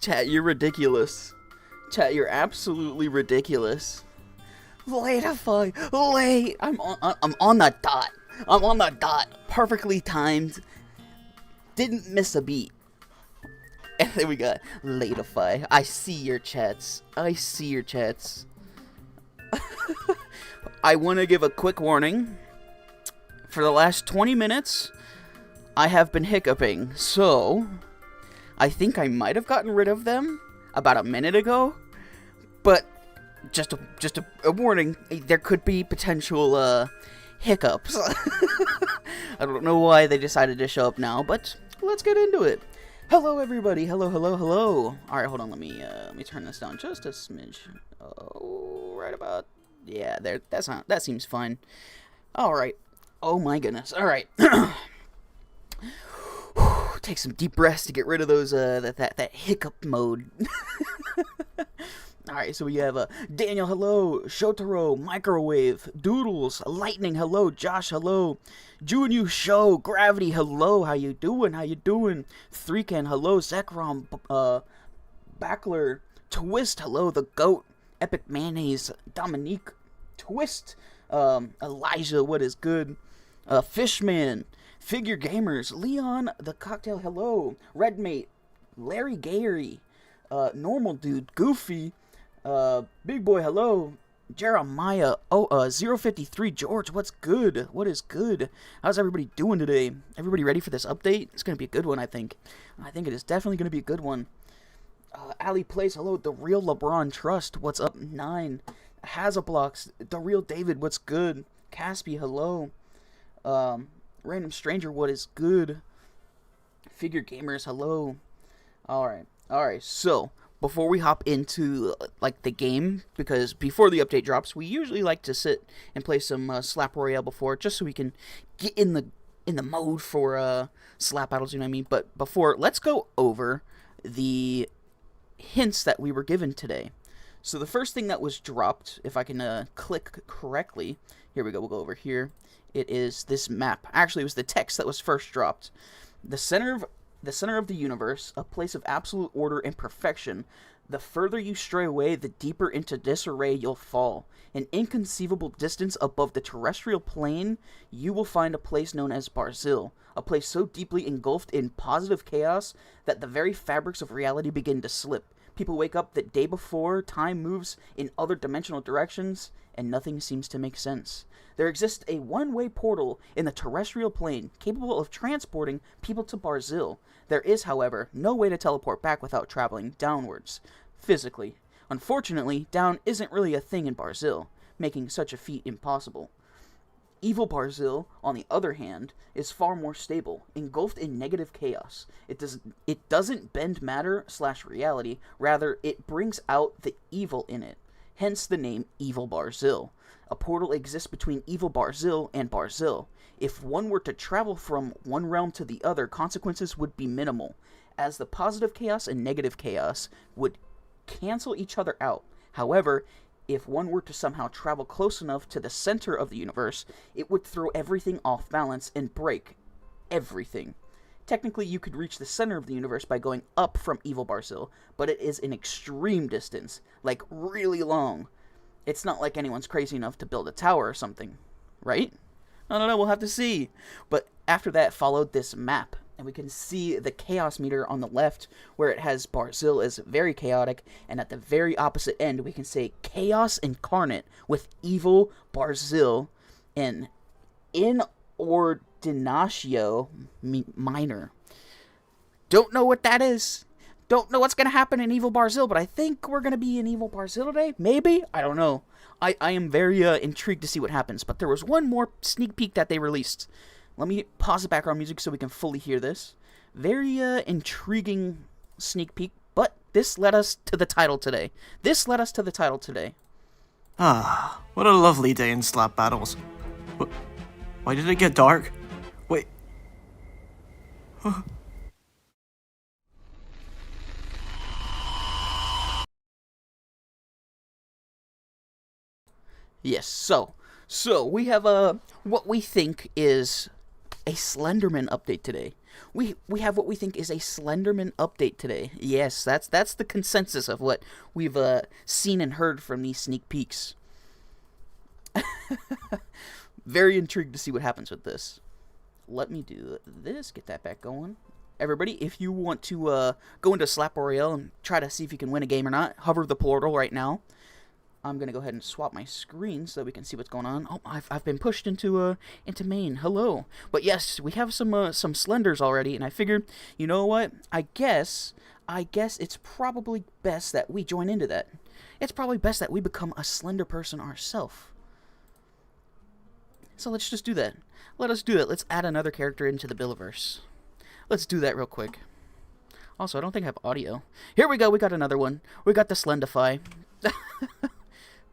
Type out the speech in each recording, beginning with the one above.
Chat, you're ridiculous. Chat, you're absolutely ridiculous. Lateify, late. I'm on the dot. I'm on the dot. Perfectly timed. Didn't miss a beat. And then we got Lateify. I see your chats. I see your chats. I want to give a quick warning. For the last 20 minutes, I have been hiccuping, so I think I might have gotten rid of them about a minute ago, but just a warning, there could be potential hiccups. I don't know why they decided to show up now, but let's get into it. Hello everybody, hello. Alright, hold on, let me turn this down just a smidge. Oh, right about, yeah, there, that seems fine. Alright, oh my goodness, alright. Take some deep breaths to get rid of those, that hiccup mode. Alright, so we have Daniel, hello, Shotaro, Microwave, Doodles, Lightning, hello, Josh, hello, Junior, Scho, Gravity, hello, how you doing, 3can, hello, Zekrom, Backler, Twist, hello, The Goat, Epic Mayonnaise, Dominique, Twist, Elijah, what is good, Fishman, Figure Gamers, Leon, The Cocktail, hello, Redmate, Larry Gary, Normal Dude, Goofy, Big Boy, hello, Jeremiah, 053, George, what's good, what is good, how's everybody doing today, everybody ready for this update? It's gonna be a good one, I think it is definitely gonna be a good one. Ali Plays, hello, The Real LeBron Trust, what's up, 9, Hazablocks, The Real David, what's good, Caspi, hello, Random Stranger, what is good, Figure Gamers, hello, alright, so, before we hop into, like, the game, because before the update drops, we usually like to sit and play some, Slap Royale before, just so we can get in the mode for, slap battles, you know what I mean? But before, let's go over the hints that we were given today. So the first thing that was dropped, if I can, click correctly, here we go, we'll go over here, it is this map. Actually, it was the text that was first dropped. The center of the universe, a place of absolute order and perfection. The further you stray away, the deeper into disarray you'll fall. An inconceivable distance above the terrestrial plane, you will find a place known as Barzil, a place so deeply engulfed in positive chaos that the very fabrics of reality begin to slip. People wake up the day before, time moves in other dimensional directions, and nothing seems to make sense. There exists a one-way portal in the terrestrial plane capable of transporting people to Barzil. There is, however, no way to teleport back without traveling downwards, physically. Unfortunately, down isn't really a thing in Barzil, making such a feat impossible. Evil Barzil, on the other hand, is far more stable, engulfed in negative chaos. It doesn't bend matter/reality, rather it brings out the evil in it. Hence the name Evil Barzil. A portal exists between Evil Barzil and Barzil. If one were to travel from one realm to the other, consequences would be minimal, as the positive chaos and negative chaos would cancel each other out. However, if one were to somehow travel close enough to the center of the universe, it would throw everything off balance and break everything. Technically, you could reach the center of the universe by going up from Evil Barzil, but it is an extreme distance, like really long. It's not like anyone's crazy enough to build a tower or something, right? No, we'll have to see. But after that followed this map, and we can see the chaos meter on the left, where it has Barzil as very chaotic, and at the very opposite end, we can say Chaos Incarnate with Evil Barzil and Inordinatio Minor. Don't know what that is. Don't know what's going to happen in Evil Barzil, but I think we're going to be in Evil Barzil today. Maybe? I don't know. I am very intrigued to see what happens, but there was one more sneak peek that they released. Let me pause the background music so we can fully hear this. Very intriguing sneak peek, but this led us to the title today. Ah, what a lovely day in slap battles. Why did it get dark? Wait. Yes, so we have what we think is a Slenderman update today. We have what we think is a Slenderman update today. Yes, that's the consensus of what we've seen and heard from these sneak peeks. Very intrigued to see what happens with this. Let me do this, get that back going. Everybody, if you want to go into Slap Royale and try to see if you can win a game or not, hover the portal right now. I'm gonna go ahead and swap my screen so we can see what's going on. Oh, I've been pushed into main. Hello, but yes, we have some Slenders already, and I figured, you know what? I guess it's probably best that we join into that. It's probably best that we become a Slender person ourselves. So let's just do that. Let us do that. Let's add another character into the Biliverse. Let's do that real quick. Also, I don't think I have audio. Here we go. We got another one. We got the Slendify.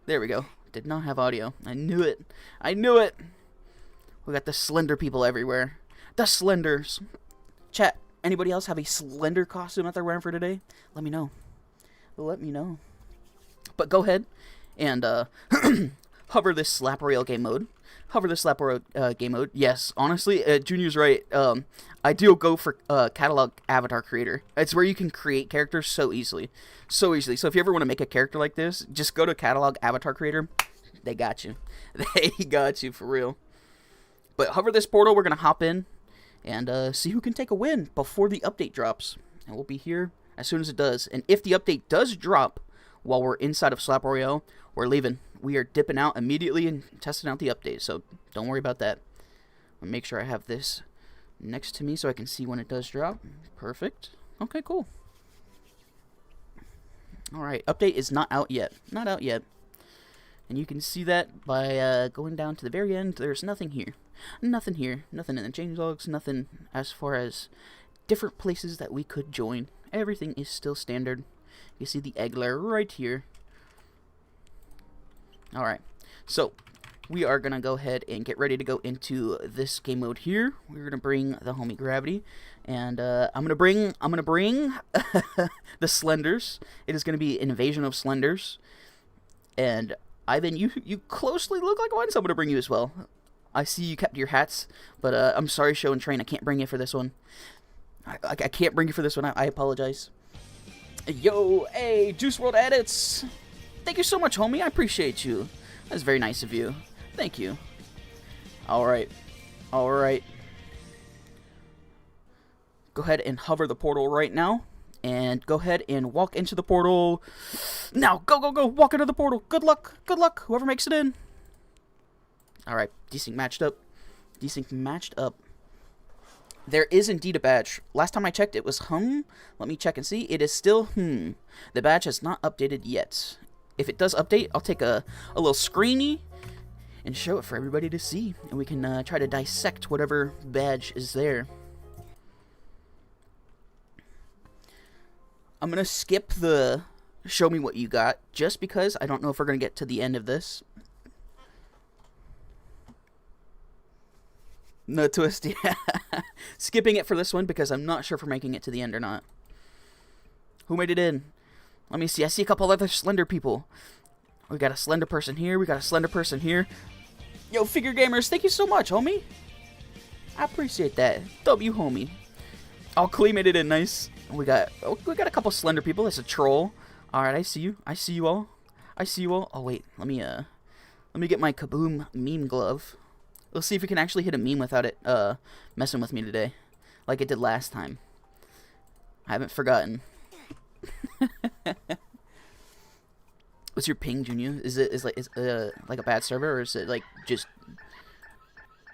There we go. Did not have audio. I knew it. I knew it. We got the Slender people everywhere. The Slenders. Chat, anybody else have a Slender costume that they're wearing for today? Let me know. Let me know. But go ahead and hover this Slap Royale game mode. Hover the Slap Royale game mode. Yes, honestly, Junior's right. I do go for catalog avatar creator. It's where you can create characters so easily. So easily. So if you ever want to make a character like this, just go to catalog avatar creator. They got you. They got you for real. But hover this portal. We're going to hop in and see who can take a win before the update drops. And we'll be here as soon as it does. And if the update does drop while we're inside of Slap Royale, we're leaving. We are dipping out immediately and testing out the update. So don't worry about that. I'll make sure I have this next to me so I can see when it does drop. Perfect. Okay, cool. Alright, update is not out yet. Not out yet. And you can see that by going down to the very end. There's nothing here. Nothing here. Nothing in the changelogs. Nothing as far as different places that we could join. Everything is still standard. You see the Eggler right here. Alright, so we are going to go ahead and get ready to go into this game mode here. We're going to bring the homie Gravity, and I'm going to bring the Slenders. It is going to be Invasion of Slenders, and Ivan, you closely look like one, so I'm going to bring you as well. I see you kept your hats, but I'm sorry, Show and Train, I can't bring you for this one. I can't bring you for this one, I apologize. Yo, hey, Juice WRLD Edits! Thank you so much, homie. I appreciate you. That's very nice of you. Thank you. Alright. Alright. Go ahead and hover the portal right now. And go ahead and walk into the portal. Now, go, go, go. Walk into the portal. Good luck. Good luck. Whoever makes it in. Alright. Desync matched up. Desync matched up. There is indeed a badge. Last time I checked, it was Let me check and see. It is still The badge has not updated yet. If it does update, I'll take a little screeny and show it for everybody to see. And we can try to dissect whatever badge is there. I'm going to skip the show me what you got, just because I don't know if we're going to get to the end of this. No twist, yeah. Skipping it for this one because I'm not sure if we're making it to the end or not. Who made it in? Let me see. I see a couple other Slender people. We got a Slender person here. We got a Slender person here. Yo, Figure Gamers, thank you so much, homie. I appreciate that. W, homie. Oh, Klee made it in nice. We got a couple Slender people. That's a troll. All right, I see you. I see you all. I see you all. Oh wait, let me get my Kaboom meme glove. Let's see if we can actually hit a meme without it messing with me today, like it did last time. I haven't forgotten. What's your ping, Junior? Is like a bad server, or is it like just?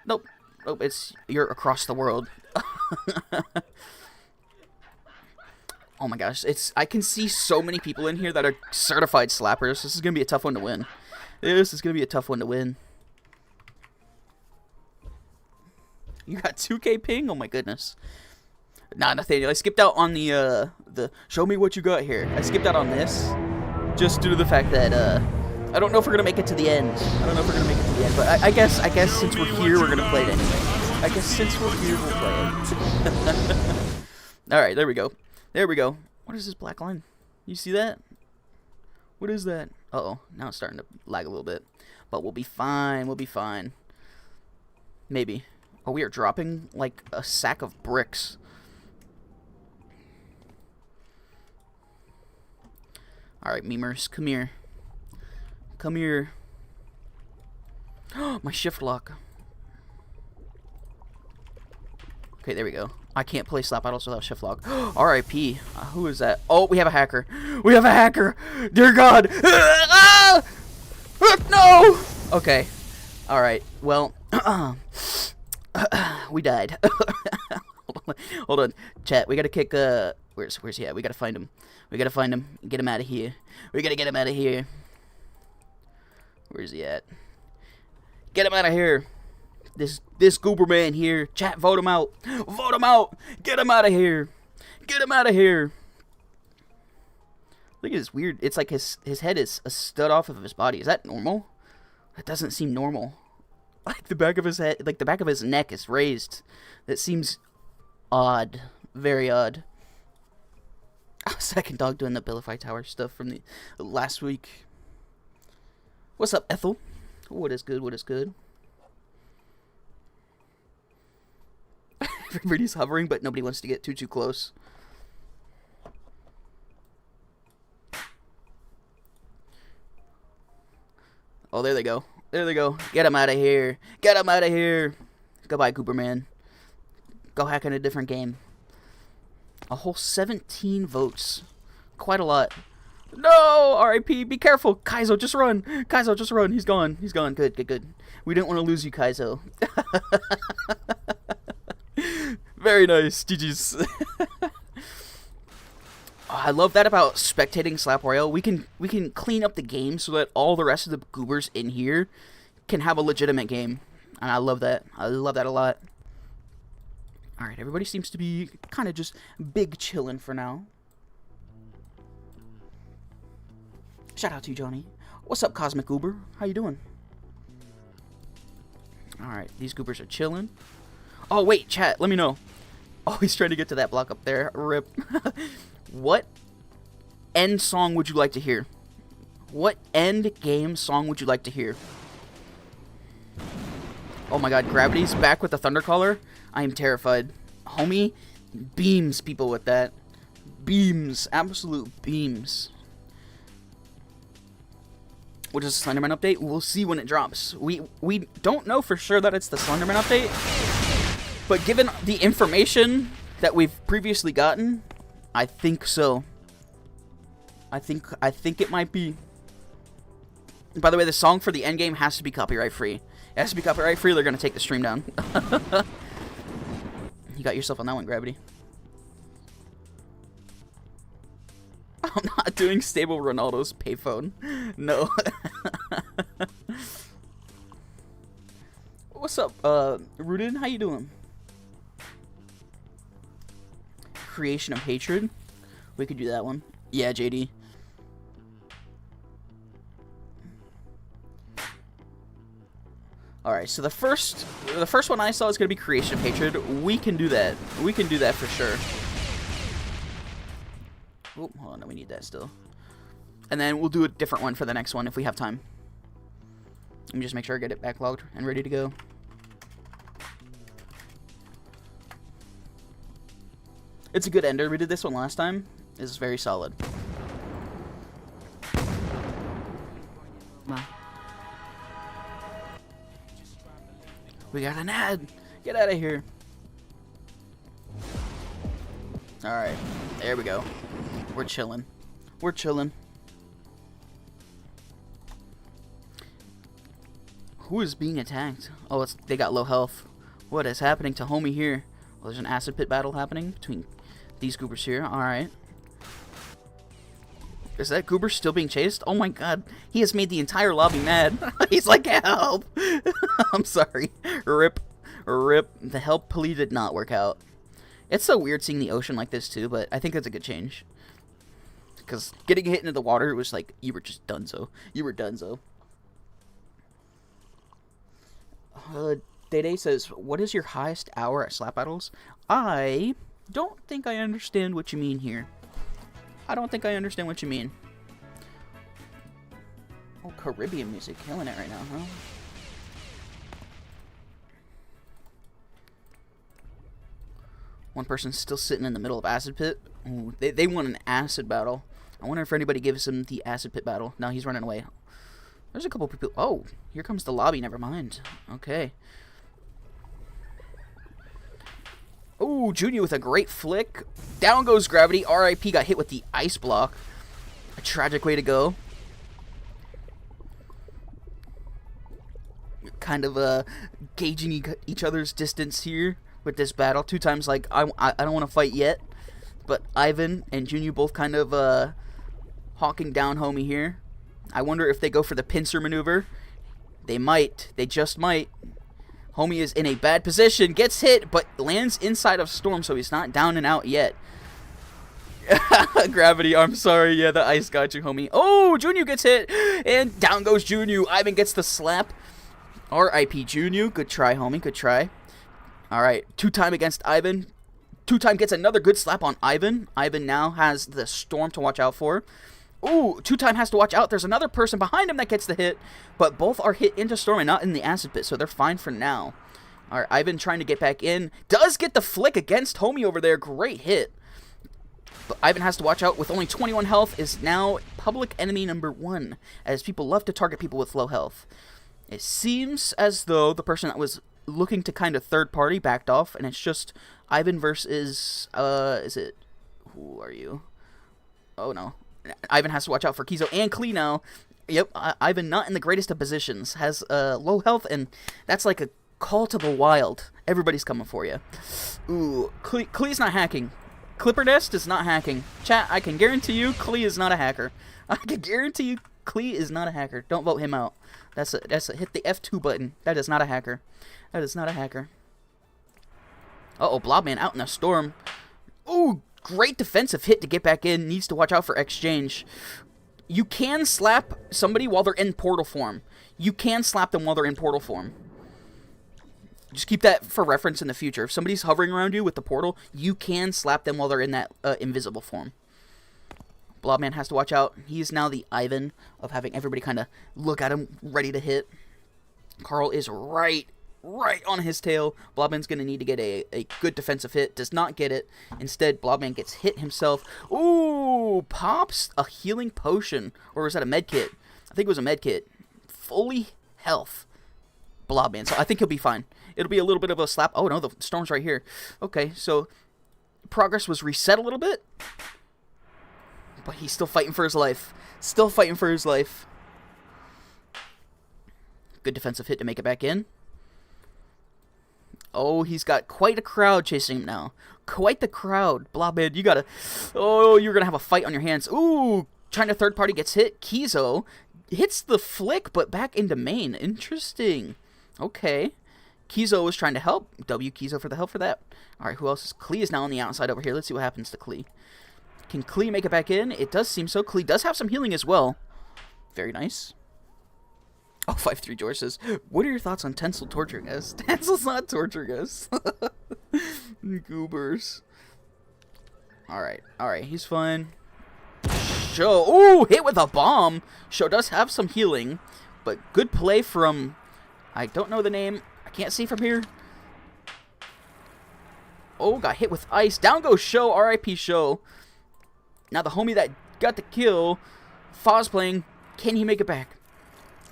Nope. Nope. You're across the world. Oh my gosh! I can see so many people in here that are certified slappers. This is gonna be a tough one to win. This is gonna be a tough one to win. You got 2K ping? Oh my goodness. Nah, Nathaniel, I skipped out on the show me what you got here. I skipped out on this just due to the fact that I don't know if we're gonna make it to the end. I don't know if we're gonna make it to the end, but I guess since we're here, we're gonna play it anyway. I guess since we're here, we'll play it. All right, there we go. There we go. What is this black line? You see that? What is that? Uh-oh, now it's starting to lag a little bit, but we'll be fine. We'll be fine. Maybe. Oh, we are dropping like a sack of bricks. Alright, memers, come here. Come here. My shift lock. Okay, there we go. I can't play slap battles without shift lock. R.I.P. Who is that? Oh, we have a hacker. We have a hacker! Dear God! No! Okay. Alright, well... we died. Hold on. Chat, we gotta kick, where's he at? We gotta find him. We gotta find him. Get him out of here. We gotta get him out of here. Where's he at? Get him out of here. This goober man here. Chat, vote him out. Vote him out. Get him out of here. Get him out of here. Look at this weird. It's like his head is a stud off of his body. Is that normal? That doesn't seem normal. Like the back of his head, like the back of his neck is raised. That seems odd. Very odd. Second dog doing the Bilify Tower stuff from the last week. What's up, Ethel? What is good? What is good? Everybody's hovering, but nobody wants to get too close. Oh, there they go. There they go. Get him out of here. Get him out of here. Goodbye, Cooperman. Go hack in a different game. A whole 17 votes. Quite a lot. No! R.I.P. Be careful. Kaizo, just run. Kaizo, just run. He's gone. He's gone. Good, good, good. We didn't want to lose you, Kaizo. Very nice. GG's. I love that about spectating Slap Royale. We can clean up the game so that all the rest of the goobers in here can have a legitimate game. And I love that. I love that a lot. Alright, everybody seems to be kind of just big chillin' for now. Shout out to you, Johnny. What's up, Cosmic Goober? How you doing? Alright, these goobers are chillin'. Oh, wait, chat, let me know. Oh, he's trying to get to that block up there. Rip. What end song would you like to hear? What end game song would you like to hear? Oh my god, Gravity's back with the Thundercaller. I am terrified. Homie beams people with that. Beams. Absolute beams. What is the Slenderman update? We'll see when it drops. We don't know for sure that it's the Slenderman update. But given the information that we've previously gotten, I think so. I think it might be. By the way, the song for the endgame has to be copyright free. It has to be copyright free, they're gonna take the stream down. You got yourself on that one, Gravity. I'm not doing stable Ronaldo's payphone. No. What's up, Rooted? How you doing? Creation of Hatred. We could do that one. Yeah, JD. Alright, so the first one I saw is going to be Creation of Hatred. We can do that. We can do that for sure. Oh, hold on, no, we need that still. And then we'll do a different one for the next one if we have time. Let me just make sure I get it backlogged and ready to go. It's a good ender. We did this one last time. This is very solid. We got an ad. Get out of here. Alright. There we go. We're chilling. We're chilling. Who is being attacked? Oh, they got low health. What is happening to homie here? Well, there's an acid pit battle happening between these goobers here. Alright. Is that goober still being chased? Oh my god. He has made the entire lobby mad. He's like, help! I'm sorry. Rip. Rip. The help plea did not work out. It's so weird seeing the ocean like this too, but I think that's a good change. Because getting hit into the water, it was like, you were just donezo. You were donezo. Day says, what is your highest hour at slap battles? I don't think I understand what you mean here. I don't think I understand what you mean. Oh, Caribbean music. Killing it right now, huh? One person's still sitting in the middle of acid pit. Ooh, they won an acid battle. I wonder if anybody gives him the acid pit battle. No, he's running away. There's a couple people. Oh, here comes the lobby. Never mind. Okay. Oh, Junior with a great flick. Down goes Gravity. RIP got hit with the ice block. A tragic way to go. Kind of gauging each other's distance here with this battle. 2 times like, I don't want to fight yet. But Ivan and Junior both kind of hawking down homie here. I wonder if they go for the pincer maneuver. They might. They just might. Homie is in a bad position. Gets hit, but lands inside of Storm, so he's not down and out yet. Gravity, I'm sorry. Yeah, the ice got you, homie. Oh, Junior gets hit, and down goes Junior. Ivan gets the slap. R.I.P. Junior. Good try, homie. Good try. All right, 2-time against Ivan. 2-time gets another good slap on Ivan. Ivan now has the Storm to watch out for. Ooh, 2-time has to watch out. There's another person behind him that gets the hit, but both are hit into Storm and not in the acid pit, so they're fine for now. All right, Ivan trying to get back in. Does get the flick against homie over there. Great hit. But Ivan has to watch out. With only 21 health, is now public enemy number 1, as people love to target people with low health. It seems as though the person that was looking to kind of third party backed off, and it's just Ivan versus, is it, who are you? Oh, no. Ivan has to watch out for Kizo and Klee now. Yep, Ivan not in the greatest of positions. Has low health, and that's like a call to the wild. Everybody's coming for you. Ooh, Klee's not hacking. Clippernest is not hacking. Chat, I can guarantee you Klee is not a hacker. I can guarantee you Klee is not a hacker. Don't vote him out. That's a hit the F2 button. That is not a hacker. That is not a hacker. Uh-oh, Blobman out in a storm. Ooh, great defensive hit to get back in. Needs to watch out for exchange. You can slap somebody while they're in portal form. You can slap them while they're in portal form. Just keep that for reference in the future. If somebody's hovering around you with the portal, you can slap them while they're in that invisible form. Blobman has to watch out. He's now the Ivan of having everybody kind of look at him, ready to hit. Carl is right on his tail. Blobman's going to need to get a good defensive hit. Does not get it. Instead, Blobman gets hit himself. Ooh, pops a healing potion. Or was that a med kit? I think it was a med kit. Fully health. Blobman. So I think he'll be fine. It'll be a little bit of a slap. Oh, no, the storm's right here. Okay, so progress was reset a little bit. But he's still fighting for his life. Still fighting for his life. Good defensive hit to make it back in. Oh, he's got quite a crowd chasing him now. Quite the crowd. Blobman, you gotta... Oh, you're gonna have a fight on your hands. Ooh, China third party gets hit. Kizo hits the flick, but back into main. Interesting. Okay. Kizo was trying to help. W Kizo for the help for that. Alright, who else is... Klee is now on the outside over here. Let's see what happens to Klee. Can Klee make it back in? It does seem so. Klee does have some healing as well. Very nice. Oh, 5-3 George says, what are your thoughts on Tencel torturing us? Tensel's not torturing us. Goobers. Alright, he's fine. Scho. Ooh, hit with a bomb. Scho does have some healing, but good play from... I don't know the name. I can't see from here. Oh, got hit with ice. Down goes Scho. R.I.P. Scho. Now the homie that got the kill, Foz playing, can he make it back?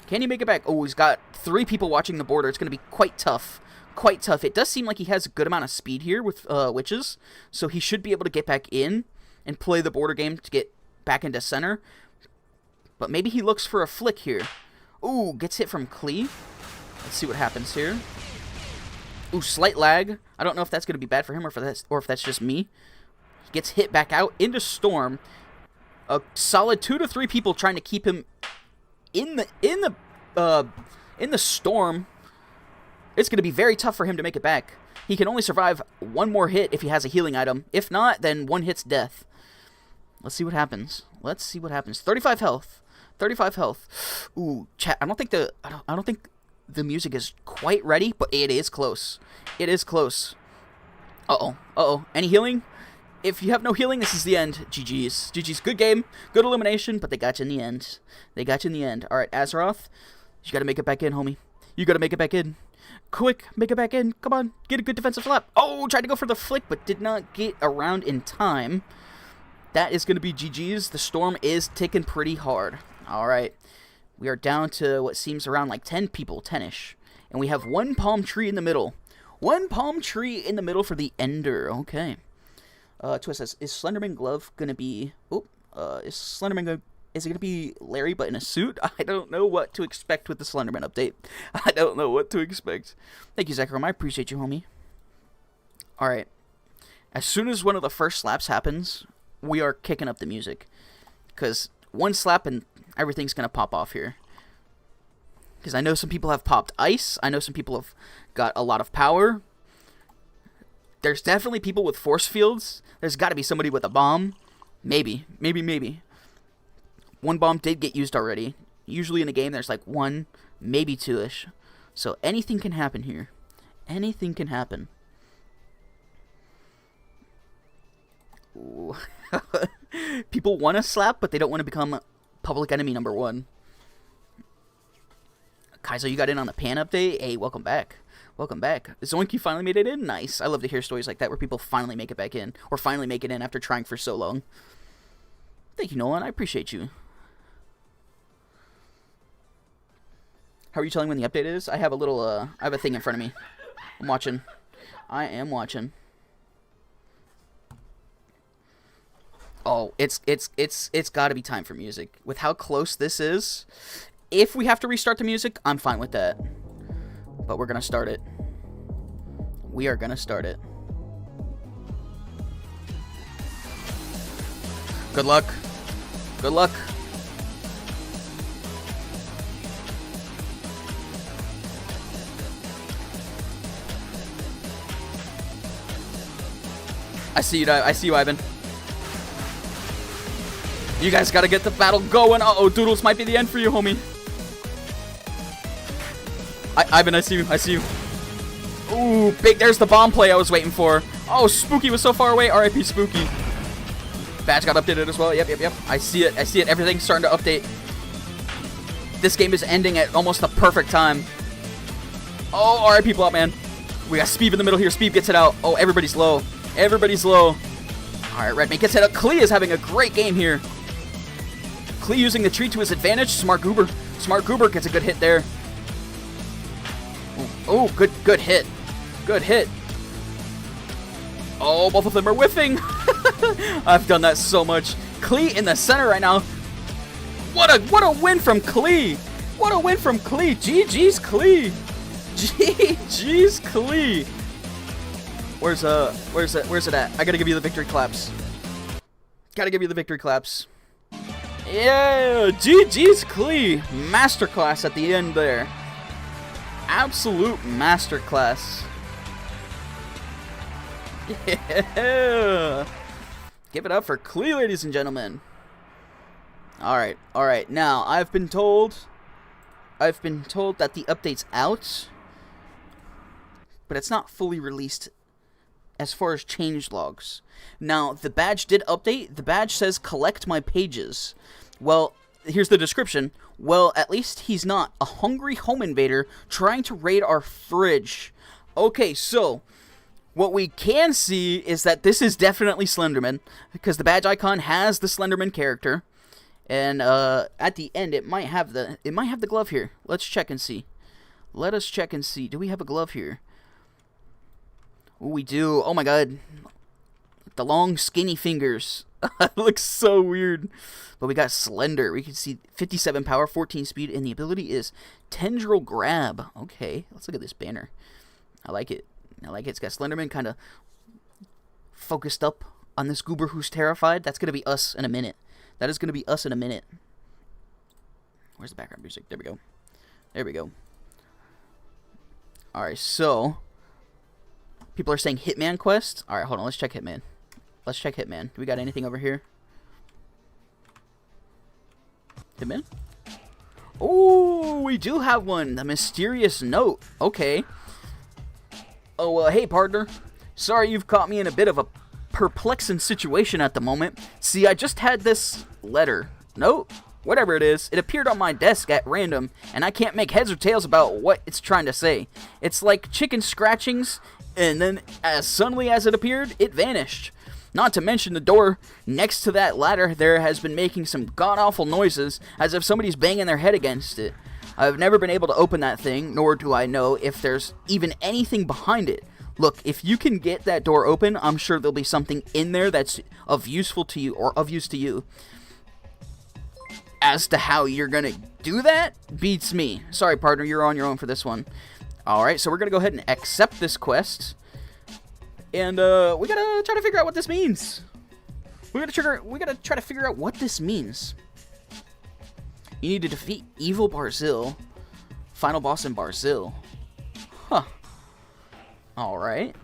Can he make it back? Oh, he's got 3 people watching the border. It's going to be quite tough. Quite tough. It does seem like he has a good amount of speed here with witches, so he should be able to get back in and play the border game to get back into center. But maybe he looks for a flick here. Ooh, gets hit from Klee. Let's see what happens here. Ooh, slight lag. I don't know if that's going to be bad for him or if that's just me. Gets hit back out into Storm. A solid 2 to 3 people trying to keep him in the Storm. It's going to be very tough for him to make it back. He can only survive 1 more hit if he has a healing item. If not, then 1 hit's death. Let's see what happens. 35 health. 35 health. Ooh, chat. I don't think the music is quite ready, but it is close. It is close. Uh-oh. Any healing? If you have no healing, this is the end. GG's. GG's. Good game. Good elimination, but they got you in the end. Alright, Azeroth, you gotta make it back in, homie. You gotta make it back in. Quick, make it back in. Come on, get a good defensive slap. Oh, tried to go for the flick, but did not get around in time. That is going to be GG's. The storm is ticking pretty hard. All right. We are down to what seems around like 10 people, 10-ish. And we have one palm tree in the middle. One palm tree in the middle for the Ender. Okay. Twist says, is Slenderman Glove going to be... Oh, is Slenderman going to... Is it going to be Larry but in a suit? I don't know what to expect with the Slenderman update. I don't know what to expect. Thank you, Zekrom. I appreciate you, homie. Alright. As soon as one of the first slaps happens, we are kicking up the music. Because one slap and everything's going to pop off here. Because I know some people have popped ice. I know some people have got a lot of power. There's definitely people with force fields. There's got to be somebody with a bomb. Maybe. Maybe. One bomb did get used already. Usually in a game there's like one, maybe two-ish. So anything can happen here. Anything can happen. Ooh. People want to slap, but they don't want to become public enemy number 1. Kaizo, you got in on the pan update? Hey, welcome back. Welcome back. Zoinky finally made it in? Nice. I love to hear stories like that where people finally make it back in. Or finally make it in after trying for so long. Thank you, Nolan. I appreciate you. How are you telling when the update is? I have a little, I have a thing in front of me. I'm watching. I am watching. Oh, it's got to be time for music. With how close this is, if we have to restart the music, I'm fine with that. But we're going to start it. We are going to start it. Good luck. Good luck. I see you, Ivan. You guys gotta get the battle going. Uh-oh, Doodles might be the end for you, homie. Ivan, I see you. Ooh, big. There's the bomb play I was waiting for. Oh, Spooky was so far away. R.I.P. Spooky. Badge got updated as well. Yep. I see it. Everything's starting to update. This game is ending at almost the perfect time. Oh, R.I.P. Blobman. We got Speed in the middle here. Speed gets it out. Oh, everybody's low. Everybody's low. Alright, Redmate gets it up. Klee is having a great game here. Klee using the tree to his advantage. Smart Goober. Smart Goober gets a good hit there. Oh, good hit. Good hit. Oh, both of them are whiffing. I've done that so much. Klee in the center right now. What a win from Klee. What a win from Klee. GG's Klee. GG's Klee. Where's it at? I gotta give you the victory claps. Gotta give you the victory claps. Yeah, GG's Klee. Masterclass at the end there. Absolute masterclass. Yeah. Give it up for Klee, ladies and gentlemen. Alright. Now, I've been told that the update's out, but it's not fully released as far as change logs. Now, the badge did update. The badge says, collect my pages. Well, here's the description. Well, at least he's not a hungry home invader trying to raid our fridge. Okay, so what we can see is that this is definitely Slenderman, because the badge icon has the Slenderman character. And at the end, it might have the glove here. Let's check and see. Let us check and see. Do we have a glove here? Ooh, we do. Oh my god. The long, skinny fingers. It looks so weird. But we got Slender. We can see 57 power, 14 speed, and the ability is Tendril Grab. Okay, let's look at this banner. I like it. It's got Slenderman kind of focused up on this goober who's terrified. That's going to be us in a minute. That is going to be us in a minute. Where's the background music? There we go. Alright, so people are saying Hitman quest. Alright, hold on. Let's check Hitman. Do we got anything over here? Hitman? Oh, we do have one. The mysterious note. Okay. Oh, hey, partner. Sorry you've caught me in a bit of a perplexing situation at the moment. See, I just had this letter. Note? whatever it is, it appeared on my desk at random, and I can't make heads or tails about what it's trying to say. It's like chicken scratchings, and then as suddenly as it appeared, it vanished. Not to mention the door next to that ladder there has been making some god-awful noises, as if somebody's banging their head against it. I've never been able to open that thing, nor do I know if there's even anything behind it. Look, if you can get that door open, I'm sure there'll be something in there that's of useful to you, or of use to you. As to how you're gonna do that, beats me. Sorry, partner, you're on your own for this one. Alright, so we're gonna go ahead and accept this quest. And, we gotta try to figure out what this means. We gotta try to figure out what this means. You need to defeat Evil Barzil. Final boss in Barzil. Huh. Alright.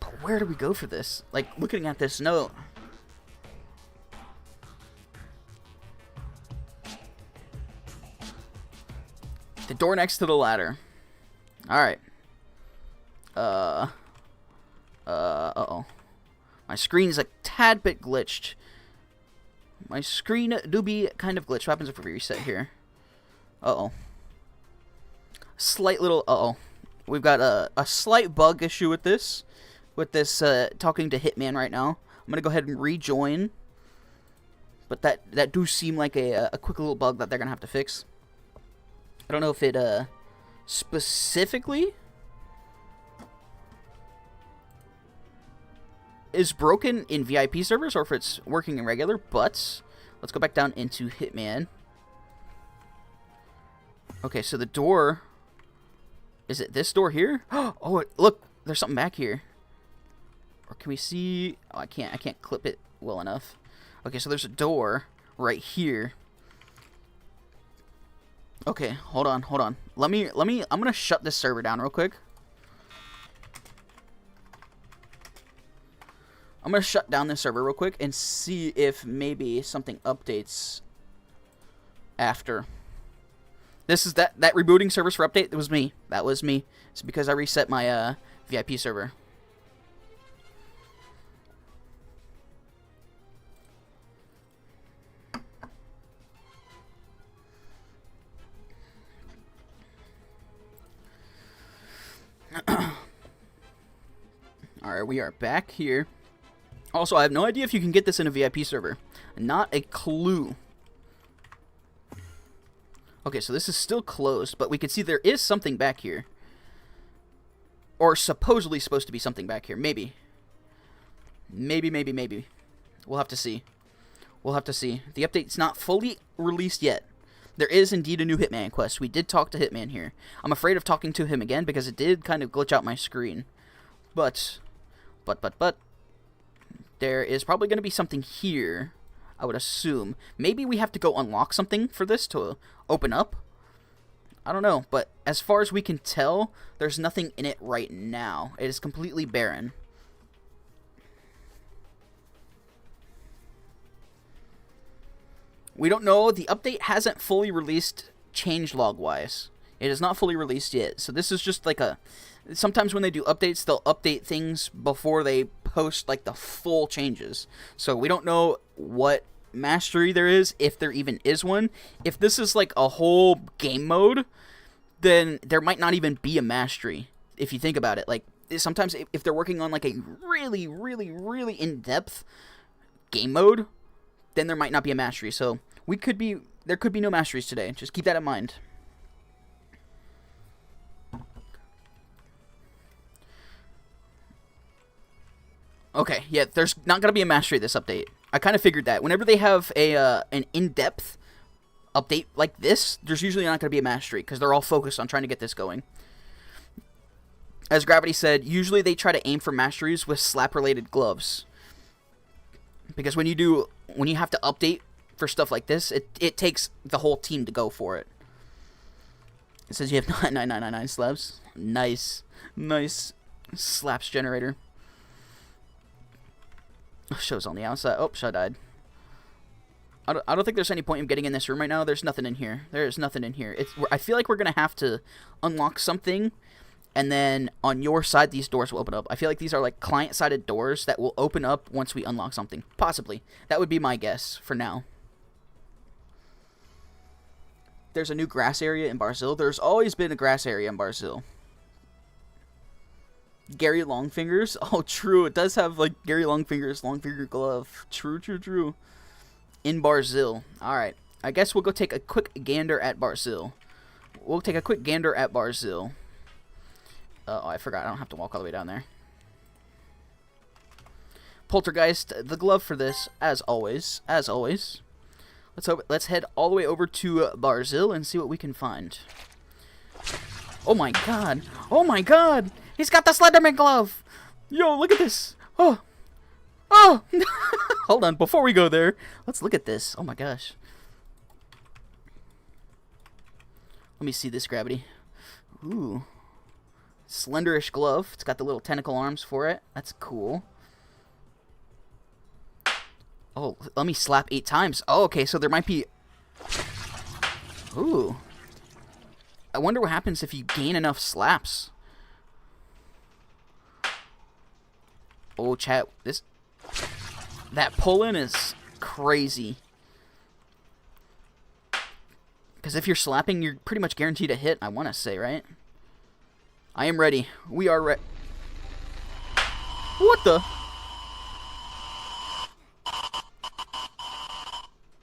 But where do we go for this? Like, looking at this note. The door next to the ladder. Alright. Uh-oh. My screen's a tad bit glitched. My screen do be kind of glitched. What happens if we reset here? Uh-oh. Slight little... Uh-oh. We've got a slight bug issue with this. Talking to Hitman right now. I'm gonna go ahead and rejoin. But that do seem like a quick little bug that they're gonna have to fix. I don't know if it, specifically is broken in VIP servers or if it's working in regular, but let's go back down into Hitman. Okay, so the door... Is it this door here? Oh, look, there's something back here. Or can we see... Oh, I can't clip it well enough. Okay, so there's a door right here. Okay, hold on. I'm gonna shut this server down real quick. I'm gonna shut down this server real quick and see if maybe something updates after. This is that rebooting service for update. That was me. It's because I reset my VIP server. Alright, we are back here. Also, I have no idea if you can get this in a VIP server. Not a clue. Okay, so this is still closed, but we can see there is something back here. Or supposedly supposed to be something back here. Maybe. Maybe. We'll have to see. The update's not fully released yet. There is indeed a new Hitman quest. We did talk to Hitman here. I'm afraid of talking to him again because it did kind of glitch out my screen. But there is probably going to be something here, I would assume. Maybe we have to go unlock something for this to open up. I don't know, but as far as we can tell, there's nothing in it right now. It is completely barren. We don't know. The update hasn't fully released changelog-wise. It is not fully released yet. So this is just like a... Sometimes when they do updates, they'll update things before they post like the full changes. So we don't know what mastery there is, if there even is one. If this is like a whole game mode, then there might not even be a mastery. If you think about it, like sometimes if they're working on like a really in-depth game mode, then there might not be a mastery. So there could be no masteries today. Just keep that in mind. Okay, yeah, there's not going to be a mastery this update. I kind of figured that. Whenever they have an in-depth update like this, there's usually not going to be a mastery, because they're all focused on trying to get this going. As Gravity said, usually they try to aim for masteries with slap-related gloves. Because when you have to update for stuff like this, it takes the whole team to go for it. It says you have 9999 slaps. Nice slaps generator. Shows on the outside. Oh, Scho died. I don't think there's any point in getting in this room right now. There's nothing in here. There is nothing in here. I feel like we're going to have to unlock something and then on your side, these doors will open up. I feel like these are like client-sided doors that will open up once we unlock something. Possibly. That would be my guess for now. There's a new grass area in Barzil. There's always been a grass area in Barzil. Gary Longfingers. Oh, true. It does have, like, Gary Longfingers, Longfinger Glove. True, true, true. In Barzil. Alright. I guess we'll go take a quick gander at Barzil. We'll take a quick gander at Barzil. Oh, I forgot. I don't have to walk all the way down there. Poltergeist, the glove for this, as always. As always. Let's head all the way over to Barzil and see what we can find. Oh my god. Oh my god. He's got the Slenderman Glove. Yo, look at this. Oh. Oh. Hold on. Before we go there, let's look at this. Oh my gosh. Let me see this, Gravity. Ooh. Slenderish glove. It's got the little tentacle arms for it. That's cool. Oh, let me slap 8 times. Oh, okay, so there might be... Ooh. I wonder what happens if you gain enough slaps. Oh, chat, this... That pull-in is crazy. Because if you're slapping, you're pretty much guaranteed a hit, I want to say, right? I am ready. We are ready. What the...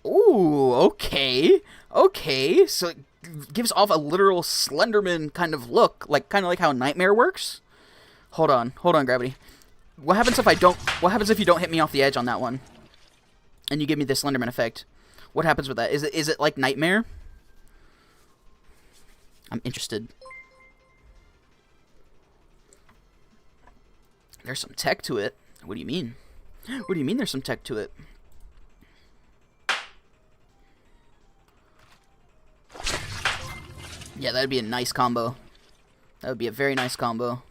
Ooh, okay. Okay, so it gives off a literal Slenderman kind of look, kind of like how Nightmare works. Hold on, Gravity. What happens if you don't hit me off the edge on that one? And you give me the Slenderman effect. What happens with that? Is it like Nightmare? I'm interested. There's some tech to it. What do you mean? What do you mean there's some tech to it? Yeah, that'd be a nice combo. That would be a very nice combo.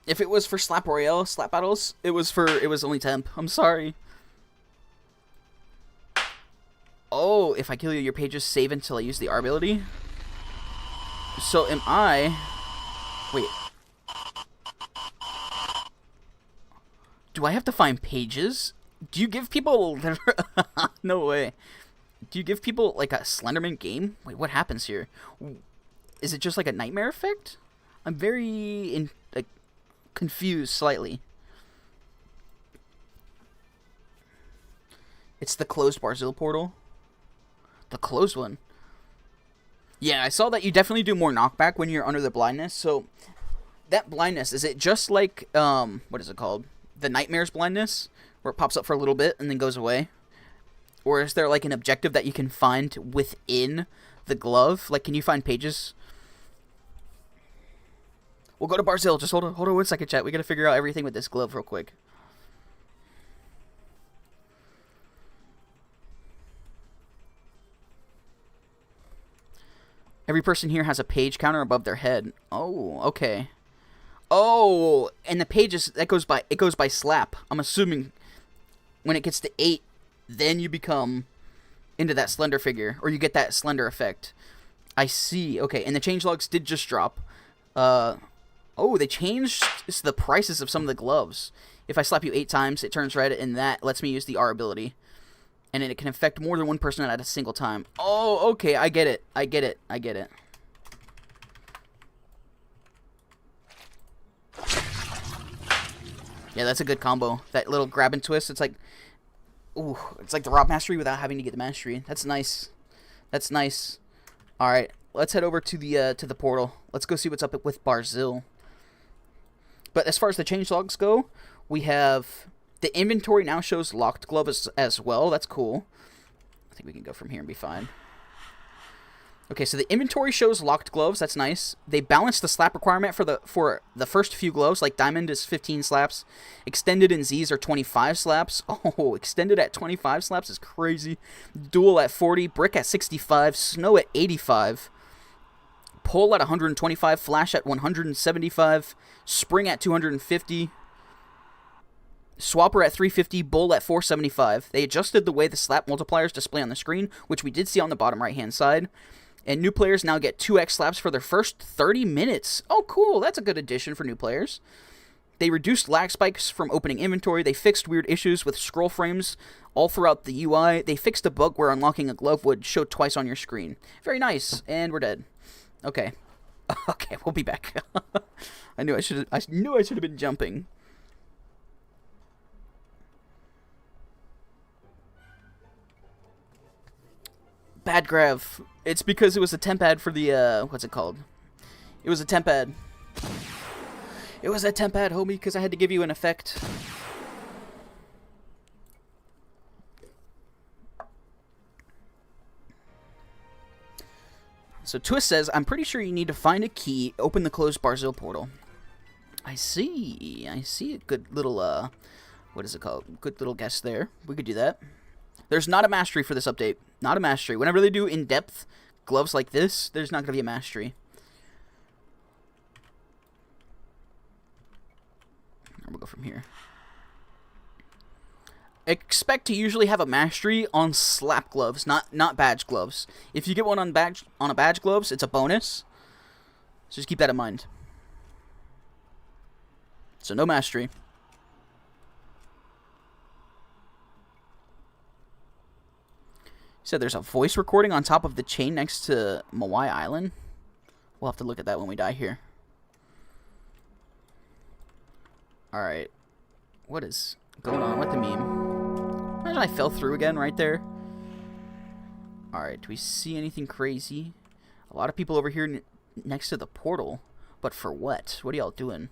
If it was for Slap Royale, Slap Battles, it was only temp. I'm sorry. Oh, if I kill you, your pages save until I use the R ability? So am I... Wait. Do I have to find pages? Do you give people... No way. Do you give people, like, a Slenderman game? Wait, what happens here? Is it just, like, a Nightmare effect? I'm very, confused slightly. It's the closed Barzil portal? The closed one? Yeah, I saw that you definitely do more knockback when you're under the blindness, so... That blindness, is it just like, what is it called? The Nightmare's blindness, where it pops up for a little bit and then goes away? Or is there like an objective that you can find within the glove? Like, can you find pages? We'll go to Barzil. Just hold on 1 second, chat. We gotta figure out everything with this glove real quick. Every person here has a page counter above their head. Oh, okay. Oh, and the pages, it goes by slap. I'm assuming when it gets to 8, then you become into that slender figure, or you get that slender effect. I see. Okay, and the changelogs did just drop. Oh, they changed the prices of some of the gloves. If I slap you 8 times, it turns red, and that lets me use the R ability. And it can affect more than one person at a single time. Oh, okay, I get it. I get it. Yeah, that's a good combo. That little grab and twist, it's like... Ooh, it's like the Rob Mastery without having to get the Mastery. That's nice. That's nice. Alright, let's head over to the portal. Let's go see what's up with Barzil. But as far as the changelogs go, we have... The inventory now shows locked glove as well. That's cool. I think we can go from here and be fine. Okay, so the inventory shows locked gloves. That's nice. They balanced the slap requirement for the first few gloves. Like Diamond is 15 slaps. Extended and Z's are 25 slaps. Oh, extended at 25 slaps is crazy. Dual at 40. Brick at 65. Snow at 85. Pull at 125. Flash at 175. Spring at 250. Swapper at 350, Bull at 475. They adjusted the way the slap multipliers display on the screen, which we did see on the bottom right-hand side. And new players now get 2x slaps for their first 30 minutes. Oh, cool. That's a good addition for new players. They reduced lag spikes from opening inventory. They fixed weird issues with scroll frames all throughout the UI. They fixed a bug where unlocking a glove would show twice on your screen. Very nice. And we're dead. Okay. Okay, we'll be back. I knew I should have been jumping. Bad grav. It's because it was a temp ad for the, what's it called? It was a temp ad. It was a temp ad, homie, because I had to give you an effect. So Twist says, I'm pretty sure you need to find a key, open the closed Barzil portal. I see. I see a good little, what is it called? Good little guess there. We could do that. There's not a mastery for this update. Not a mastery. Whenever they do in-depth gloves like this, there's not going to be a mastery. We'll go from here. Expect to usually have a mastery on slap gloves, not badge gloves. If you get one on a badge gloves, it's a bonus. So just keep that in mind. So no mastery. Said there's a voice recording on top of the chain next to Mawai Island. We'll have to look at that when we die here. Alright. What is going on with the meme? Imagine I fell through again right there. Alright, do we see anything crazy? A lot of people over here next to the portal. But for what? What are y'all doing?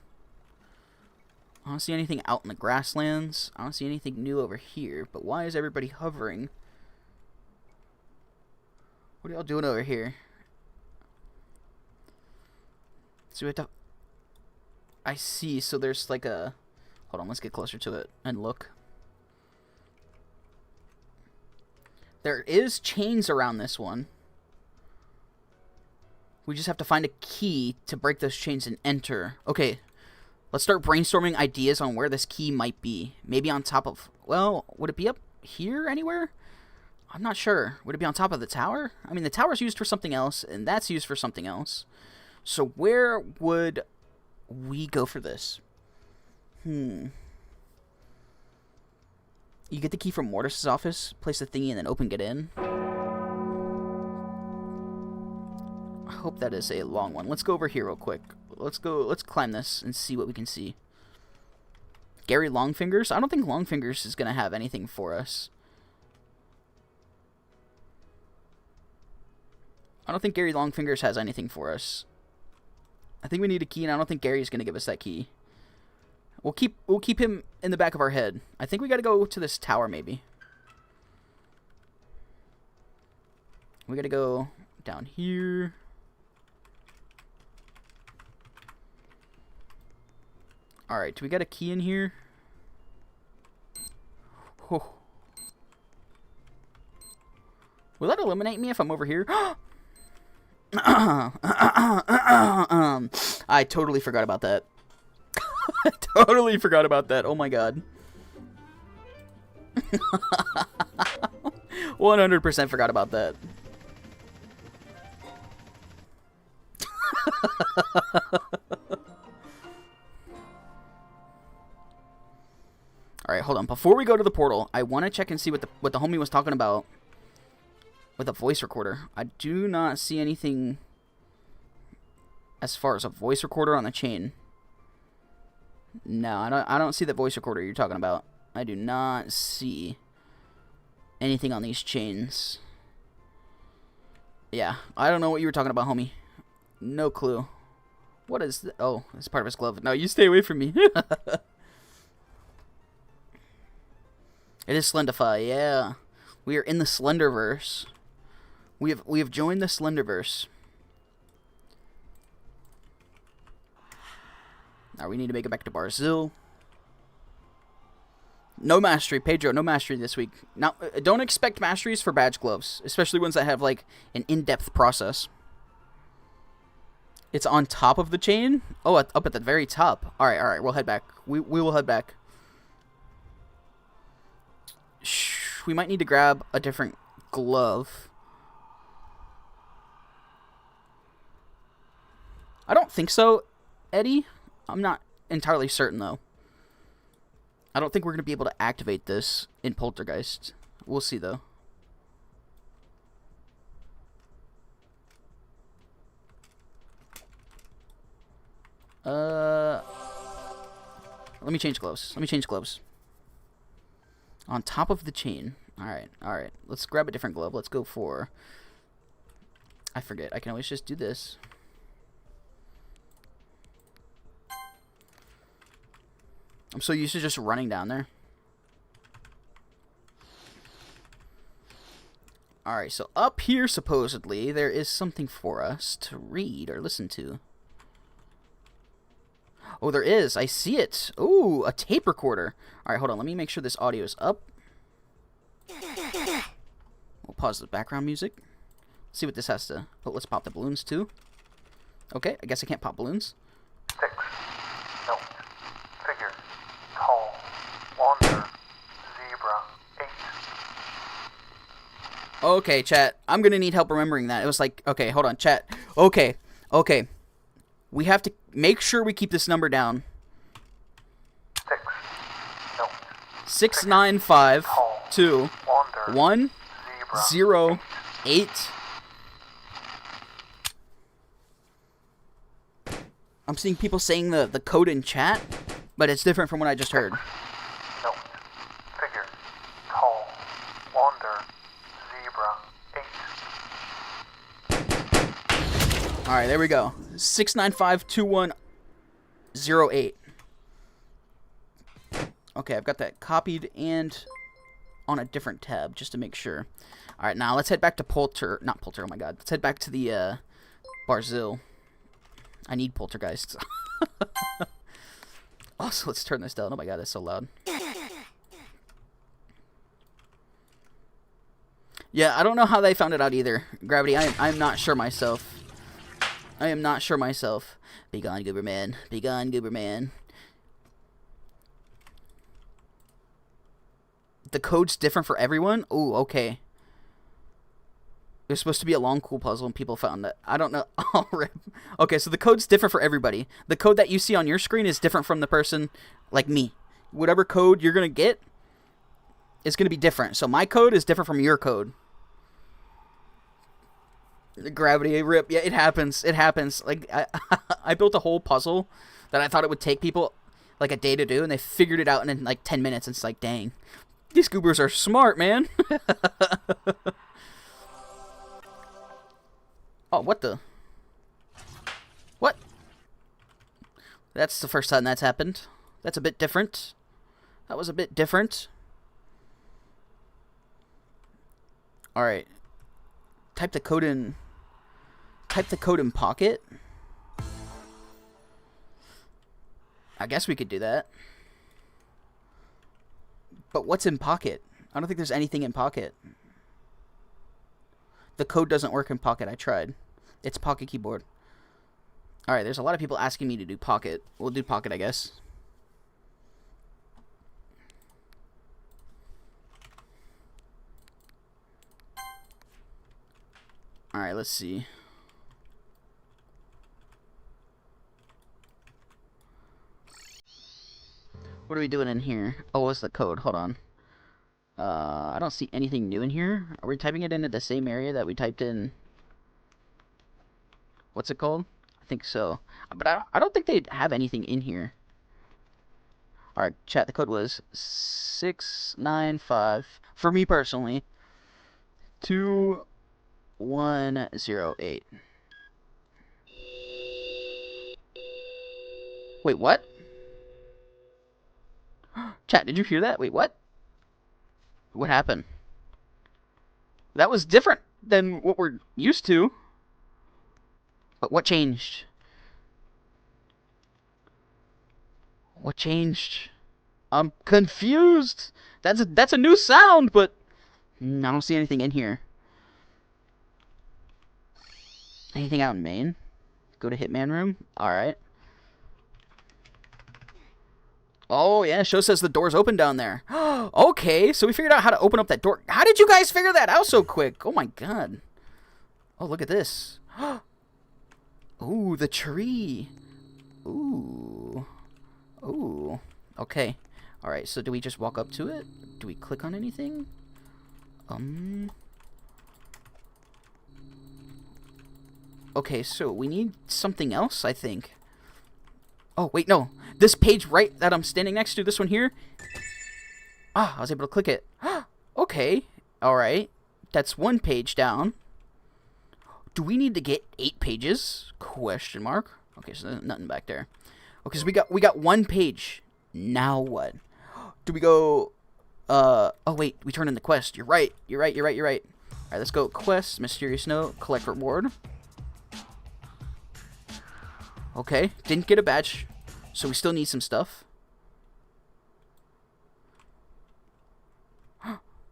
I don't see anything out in the grasslands. I don't see anything new over here. But why is everybody hovering? What are y'all doing over here? So we have to... I see. So there's like a... Hold on, let's get closer to it and look. There is chains around this one. We just have to find a key to break those chains and enter. Okay, let's start brainstorming ideas on where this key might be. Maybe on top of... Well, would it be up here anywhere? I'm not sure. Would it be on top of the tower? I mean, the tower's used for something else, and that's used for something else. So where would we go for this? You get the key from Mortis's office, place the thingy, and then get in. I hope that is a long one. Let's go over here real quick. Let's climb this and see what we can see. Gary Longfingers? I don't think Longfingers is going to have anything for us. I don't think Gary Longfingers has anything for us. I think we need a key, and I don't think Gary's going to give us that key. We'll keep him in the back of our head. I think we got to go to this tower, maybe. We got to go down here. Alright, do we got a key in here? Oh. Will that eliminate me if I'm over here? I totally forgot about that. I totally forgot about that. Oh my god. 100% forgot about that. Alright, hold on. Before we go to the portal, I want to check and see what the homie was talking about with a voice recorder. I do not see anything as far as a voice recorder on the chain. No, I don't see the voice recorder you're talking about. I do not see anything on these chains. Yeah, I don't know what you were talking about, homie. No clue. What is oh, it's part of his glove. No, you stay away from me. It is Slenderify, yeah. We are in the Slenderverse. We have joined the Slenderverse. Now we need to make it back to Barzil. No mastery, Pedro. No mastery this week. Now, don't expect masteries for badge gloves, especially ones that have like an in-depth process. It's on top of the chain. Oh, up at the very top. All right. We'll head back. We will head back. We might need to grab a different glove. I don't think so, Eddie. I'm not entirely certain, though. I don't think we're going to be able to activate this in Poltergeist. We'll see, though. Let me change gloves. Let me change gloves. On top of the chain. Alright, alright. Let's grab a different glove. Let's go for... I forget. I can always just do this. I'm so used to just running down there. Alright, so up here, supposedly, there is something for us to read or listen to. Oh, there is. I see it. Ooh, a tape recorder. Alright, hold on. Let me make sure this audio is up. We'll pause the background music. See what this has to... Oh, let's pop the balloons, too. Okay, I guess I can't pop balloons. 6. Note. Figure. Tall. Wander. Zebra. 8. Okay, chat. I'm gonna need help remembering that. It was like... Okay, hold on, chat. Okay, okay. We have to make sure we keep this number down. 6. Note. 6952 Wander. 1 Zebra. 0 8. I'm seeing people saying the code in chat, but it's different from what I just heard. Note. Figure. Tall. Wander. Zebra. 8. Alright, there we go. 6952108. Okay, I've got that copied and on a different tab just to make sure. Alright, now let's head back to not Polter, oh my god. Let's head back to the Barzil. I need poltergeists. Also, let's turn this down. Oh my god, that's so loud. Yeah, I don't know how they found it out either. Gravity, I'm not sure myself. I am not sure myself. Be gone, Gooberman. Be gone, Gooberman. The code's different for everyone? Ooh, okay. It was supposed to be a long, cool puzzle, and people found it. I don't know. Oh, rip. Okay, so the code's different for everybody. The code that you see on your screen is different from the person like me. Whatever code you're going to get is going to be different. So my code is different from your code. The gravity, rip. Yeah, it happens. It happens. Like, I built a whole puzzle that I thought it would take people like a day to do, and they figured it out in like 10 minutes. And it's like, dang. These goobers are smart, man. Oh, what the? What? That's the first time that's happened. That's a bit different. That was a bit different. Alright. Type the code in... Type the code in Pocket. I guess we could do that. But what's in Pocket? I don't think there's anything in Pocket. The code doesn't work in Pocket. I tried. It's Pocket Keyboard. Alright, there's a lot of people asking me to do Pocket. We'll do Pocket, I guess. Alright, let's see. What are we doing in here? Oh, what's the code? Hold on. I don't see anything new in here. Are we typing it into the same area that we typed in? What's it called? I think so. But I don't think they have anything in here. Alright, chat, the code was 695, for me personally, 2108. Wait, what? Chat, did you hear that? Wait, what? What happened? That was different than what we're used to. But what changed? What changed? I'm confused. That's a new sound, but I don't see anything in here. Anything out in main? Go to Hitman room. All right. Oh, yeah, Scho says the door's open down there. Okay, so we figured out how to open up that door. How did you guys figure that out so quick? Oh, my God. Oh, look at this. Ooh, the tree. Ooh. Ooh. Okay. All right, so do we just walk up to it? Do we click on anything? Okay, so we need something else, I think. Oh, wait, no. This page right that I'm standing next to, this one here. Ah, I was able to click it. Okay. All right. That's one page down. Do we need to get 8 pages? Question mark. Okay, so there's nothing back there. Okay, so we got one page. Now what? Do we go oh wait, we turn in the quest. You're right. You're right. All right, let's go quest, mysterious note, collect reward. Okay, didn't get a badge, so we still need some stuff.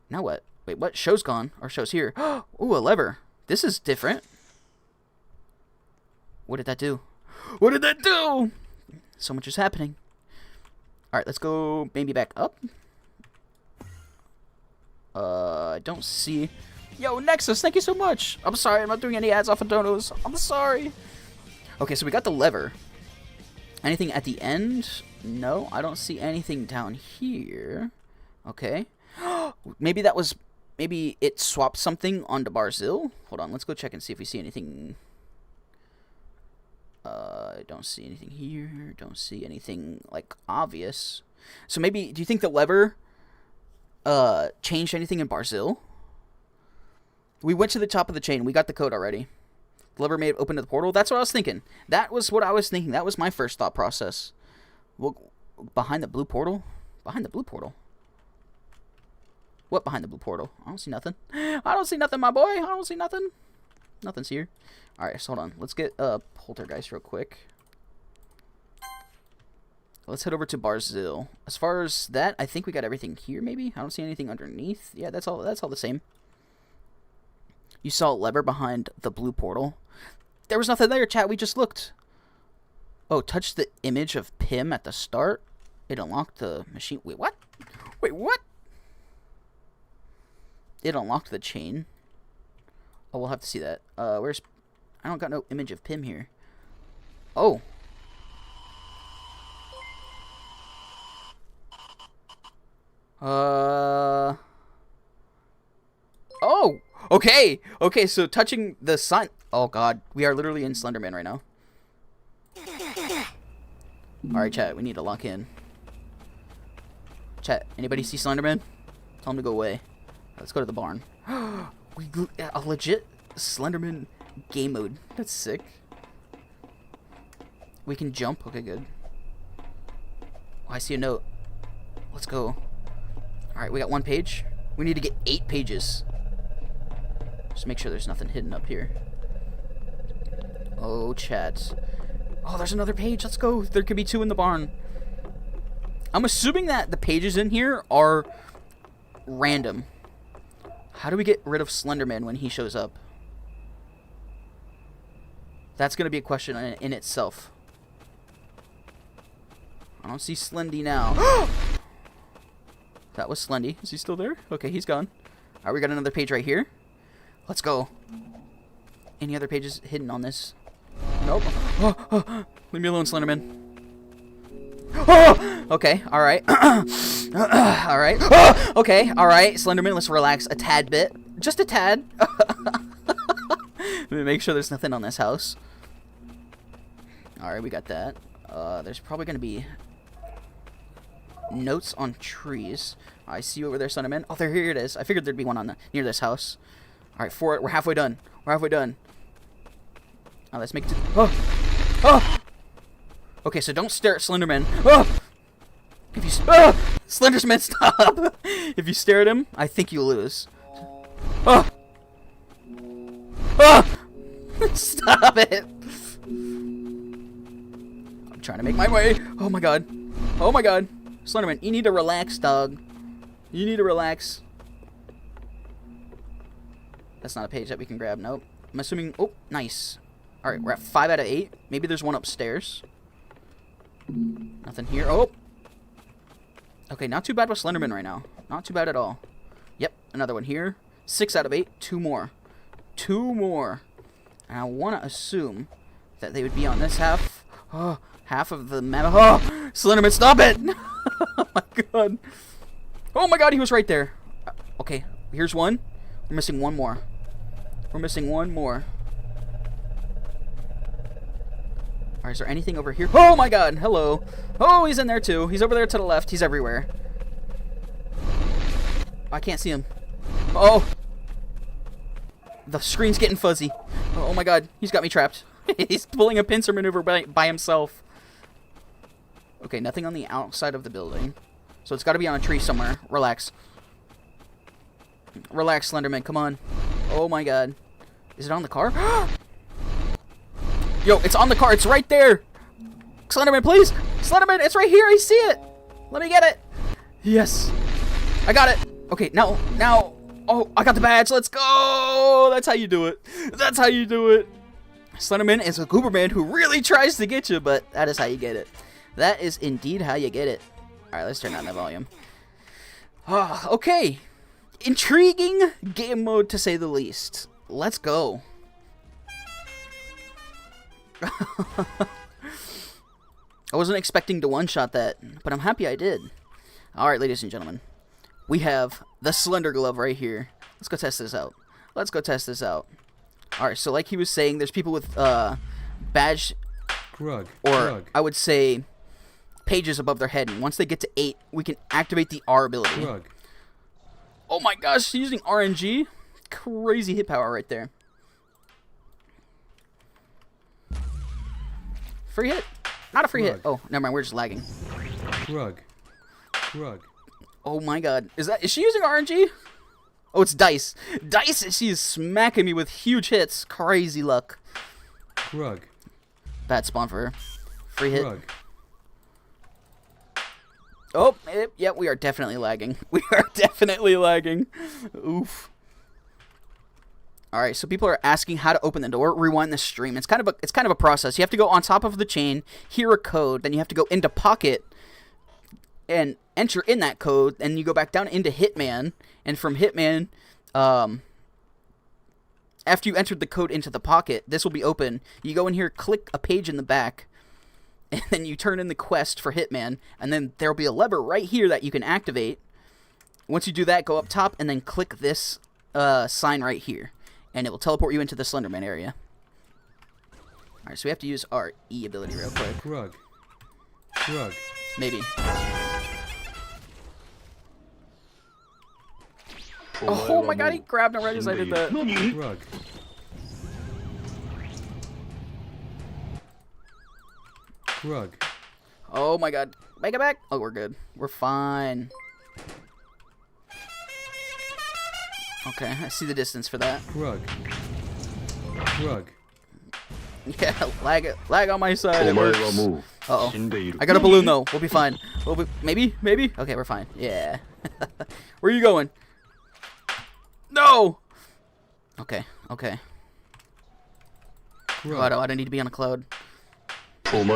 Now what? Wait, what? Scho's gone. Or Scho's here. Ooh, a lever. This is different. What did that do? What did that do? So much is happening. Alright, let's go maybe back up. I don't see... Yo, Nexus, thank you so much. I'm sorry, I'm not doing any ads off of donos. I'm sorry. Okay, so we got the lever. Anything at the end? No, I don't see anything down here. Okay. Maybe that was... Maybe it swapped something onto Barzil. Hold on, let's go check and see if we see anything. I don't see anything here. Don't see anything, like, obvious. So maybe... Do you think the lever changed anything in Barzil? We went to the top of the chain. We got the code already. The lever may have opened to the portal. That's what I was thinking. That was what I was thinking. That was my first thought process. Well, behind the blue portal? Behind the blue portal? What behind the blue portal? I don't see nothing. I don't see nothing, my boy. I don't see nothing. Nothing's here. Alright, so hold on. Let's get Poltergeist real quick. Let's head over to Barzil. As far as that, I think we got everything here, maybe? I don't see anything underneath. Yeah, that's all the same. You saw a lever behind the blue portal. There was nothing there, chat. We just looked. Oh, touch the image of Pim at the start. It unlocked the machine. Wait, what? Wait, what? It unlocked the chain. Oh, we'll have to see that. Where's... I don't got no image of Pim here. Oh. Oh! Okay! Okay, so touching the sun... Oh, God. We are literally in Slenderman right now. Alright, chat. We need to lock in. Chat, anybody see Slenderman? Tell him to go away. Let's go to the barn. A legit Slenderman game mode. That's sick. We can jump. Okay, good. Oh, I see a note. Let's go. Alright, we got 1 page. We need to get 8 pages. Just make sure there's nothing hidden up here. Oh, chat. Oh, there's another page. Let's go. There could be 2 in the barn. I'm assuming that the pages in here are random. How do we get rid of Slenderman when he shows up? That's going to be a question in itself. I don't see Slendy now. That was Slendy. Is he still there? Okay, he's gone. Alright, we got another page right here. Let's go. Any other pages hidden on this? Nope. Leave me alone, Slenderman. Okay, alright. Alright. Okay, alright. Slenderman, let's relax a tad bit. Just a tad. Let me make sure there's nothing on this house. Alright, we got that. There's probably going to be notes on trees. I see you over there, Slenderman. Oh, here it is. I figured there'd be one on near this house. Alright, we're halfway done. We're halfway done. Oh, let's make it to... Okay, so don't stare at Slenderman. If you... Slenderman, stop! If you stare at him, I think you lose. Stop it! I'm trying to make my way. Oh my god. Oh my god. Slenderman, you need to relax, dog. You need to relax. That's not a page that we can grab. Nope. I'm assuming... Oh, nice. Alright, we're at 5 out of 8. Maybe there's one upstairs. Nothing here. Oh! Okay, not too bad with Slenderman right now. Not too bad at all. Yep, another one here. 6 out of 8. 2 more. 2 more. And I want to assume that they would be on this half. Oh, half of the map. Oh, Slenderman, stop it! Oh my god. Oh my god, he was right there. Okay, here's one. We're missing one more. We're missing one more. Alright, is there anything over here? Oh my god, hello. Oh, he's in there too. He's over there to the left. He's everywhere. I can't see him. Oh. The screen's getting fuzzy. Oh my god, he's got me trapped. He's pulling a pincer maneuver by himself. Okay, nothing on the outside of the building. So it's got to be on a tree somewhere. Relax. Relax, Slenderman. Come on. Oh my god. Is it on the car? Yo, it's on the car. It's right there. Slenderman, please. Slenderman, it's right here. I see it. Let me get it. Yes. I got it. Okay, now. Oh, I got the badge. Let's go. That's how you do it. That's how you do it. Slenderman is a Gooberman who really tries to get you, but that is how you get it. That is indeed how you get it. Alright, let's turn down the volume. Okay. Intriguing game mode, to say the least. Let's go. I wasn't expecting to one-shot that, but I'm happy I did. Alright, ladies and gentlemen. We have the Slender Glove right here. Let's go test this out. Let's go test this out. Alright, so like he was saying, there's people with badge, or I would say pages above their head, and once they get to 8, we can activate the R ability. Oh my gosh, she's using RNG. Crazy hit power right there. Free hit? Not a free hit. Oh, never mind, we're just lagging. Oh my god. Is she using RNG? Oh, it's Dice. Dice, she is smacking me with huge hits. Crazy luck. Bad spawn for her. Free hit. Oh, yeah, we are definitely lagging. We are definitely lagging. Oof. Alright, so people are asking how to open the door. Rewind the stream. It's kind of a process. You have to go on top of the chain, hear a code, then you have to go into Pocket and enter in that code, and you go back down into Hitman, and from Hitman, after you entered the code into the Pocket, this will be open. You go in here, click a page in the back, and then you turn in the quest for Hitman, and then there'll be a lever right here that you can activate. Once you do that, go up top, and then click this sign right here, and it will teleport you into the Slenderman area. Alright, so we have to use our E ability real quick. Maybe. Oh my god, he grabbed him right as I did that. Oh my god. Make it back. Oh, we're good. We're fine. Okay, I see the distance for that. Yeah, lag on my side. It works. Uh-oh. I got a balloon though. We'll be fine. Maybe? Okay, we're fine. Yeah. Where are you going? No! Okay. Oh, I don't need to be on a cloud. That's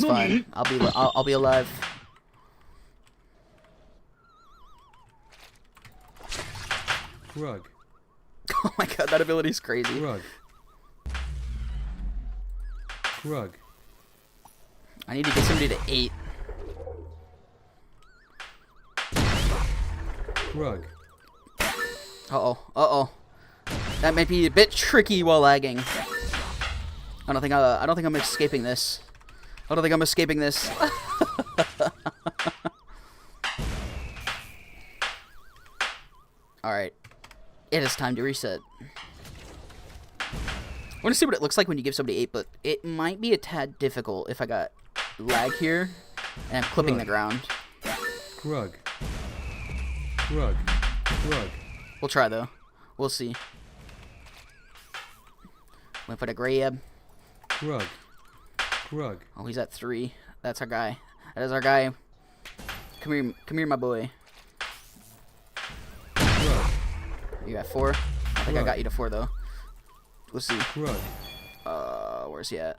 fine. I'll be alive. Oh my god, that ability's crazy. I need to get somebody to 8. Uh-oh. That might be a bit tricky while lagging. I don't think I'm escaping this. Alright. It is time to reset. I want to see what it looks like when you give somebody 8, but it might be a tad difficult if I got lag here and I'm clipping the ground. We'll try though. We'll see. Went for the grab. Oh, he's at 3. That's our guy. That is our guy. Come here, my boy. You got 4? I think I got you to 4 though. We'll see. Where's he at?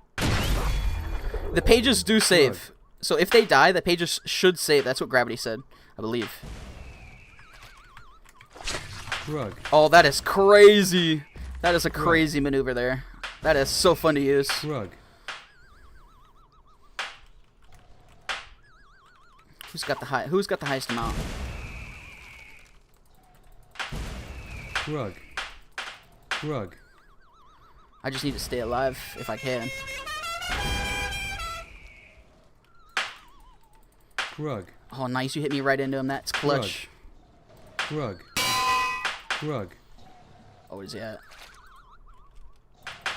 The pages do save. So if they die, the pages should save. That's what Gravity said, I believe. Rug. Oh, that is crazy. That is a crazy maneuver there. That is so fun to use. Rug. Who's got the highest amount? Rug. Rug. I just need to stay alive if I can. Rug. Oh, nice. You hit me right into him. That's clutch. Rug. Rug. Oh, where's he at?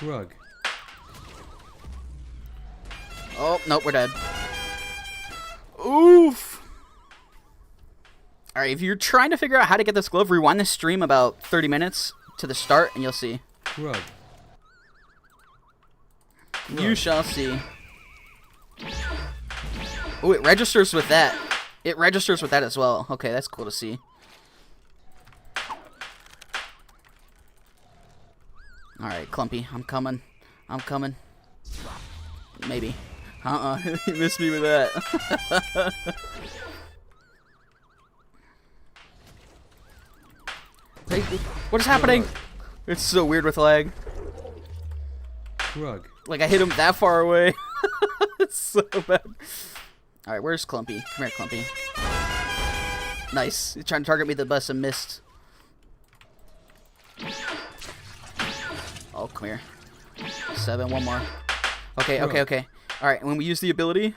Rug. Oh, nope, we're dead. Oof. Alright, if you're trying to figure out how to get this glove, rewind the stream about 30 minutes to the start, and you'll see. Rug. You shall see. Oh, it registers with that. It registers with that as well. Okay, that's cool to see. Alright, Clumpy, I'm coming. I'm coming. Maybe. You missed me with that. Hey, what is happening? It's so weird with lag. Rug. Like, I hit him that far away. It's so bad. Alright, where's Clumpy? Come here, Clumpy. Nice. He's trying to target me the bus and missed. Oh, come here. 7, one more. Okay, okay, okay. Alright, when we use the ability...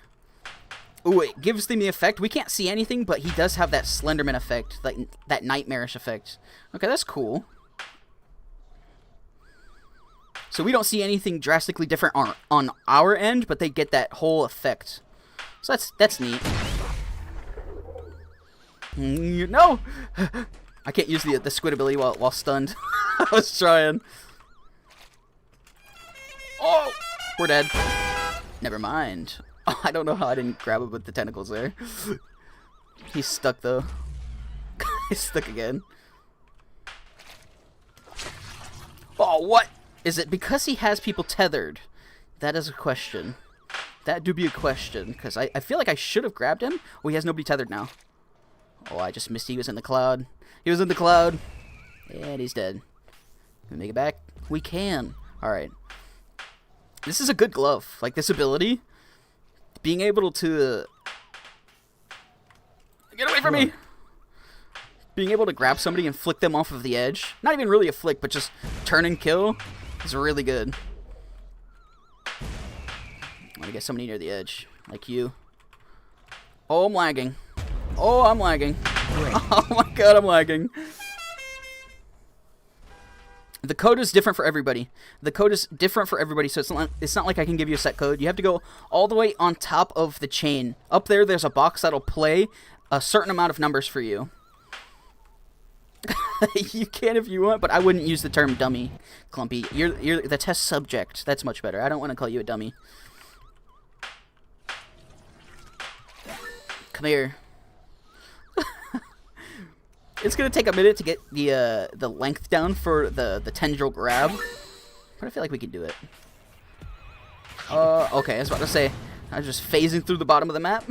Ooh, it gives them the effect. We can't see anything, but he does have that Slenderman effect. That nightmarish effect. Okay, that's cool. So we don't see anything drastically different on our end, but they get that whole effect. So that's neat. No! I can't use the squid ability while stunned. I was trying. Oh! We're dead. Never mind. Oh, I don't know how I didn't grab him with the tentacles there. He's stuck, though. He's stuck again. Oh, what? Is it because he has people tethered? That is a question. That do be a question, because I feel like I should have grabbed him. Oh, he has nobody tethered now. Oh, I just missed he was in the cloud. He was in the cloud. And he's dead. Can we make it back? We can. Alright. This is a good glove. Like, this ability... Being able to... Get away from me! Being able to grab somebody and flick them off of the edge. Not even really a flick, but just turn and kill is really good. I want to get somebody near the edge. Like you. Oh, I'm lagging. Oh, I'm lagging. Oh my god, I'm lagging. The code is different for everybody. The code is different for everybody, so it's not like I can give you a set code. You have to go all the way on top of the chain. Up there, there's a box that'll play a certain amount of numbers for you. You can if you want, but I wouldn't use the term dummy, Clumpy. You're the test subject. That's much better. I don't want to call you a dummy. Come here. It's gonna take a minute to get the length down for the tendril grab, but I feel like we can do it. Okay, I was about to say, I was just phasing through the bottom of the map.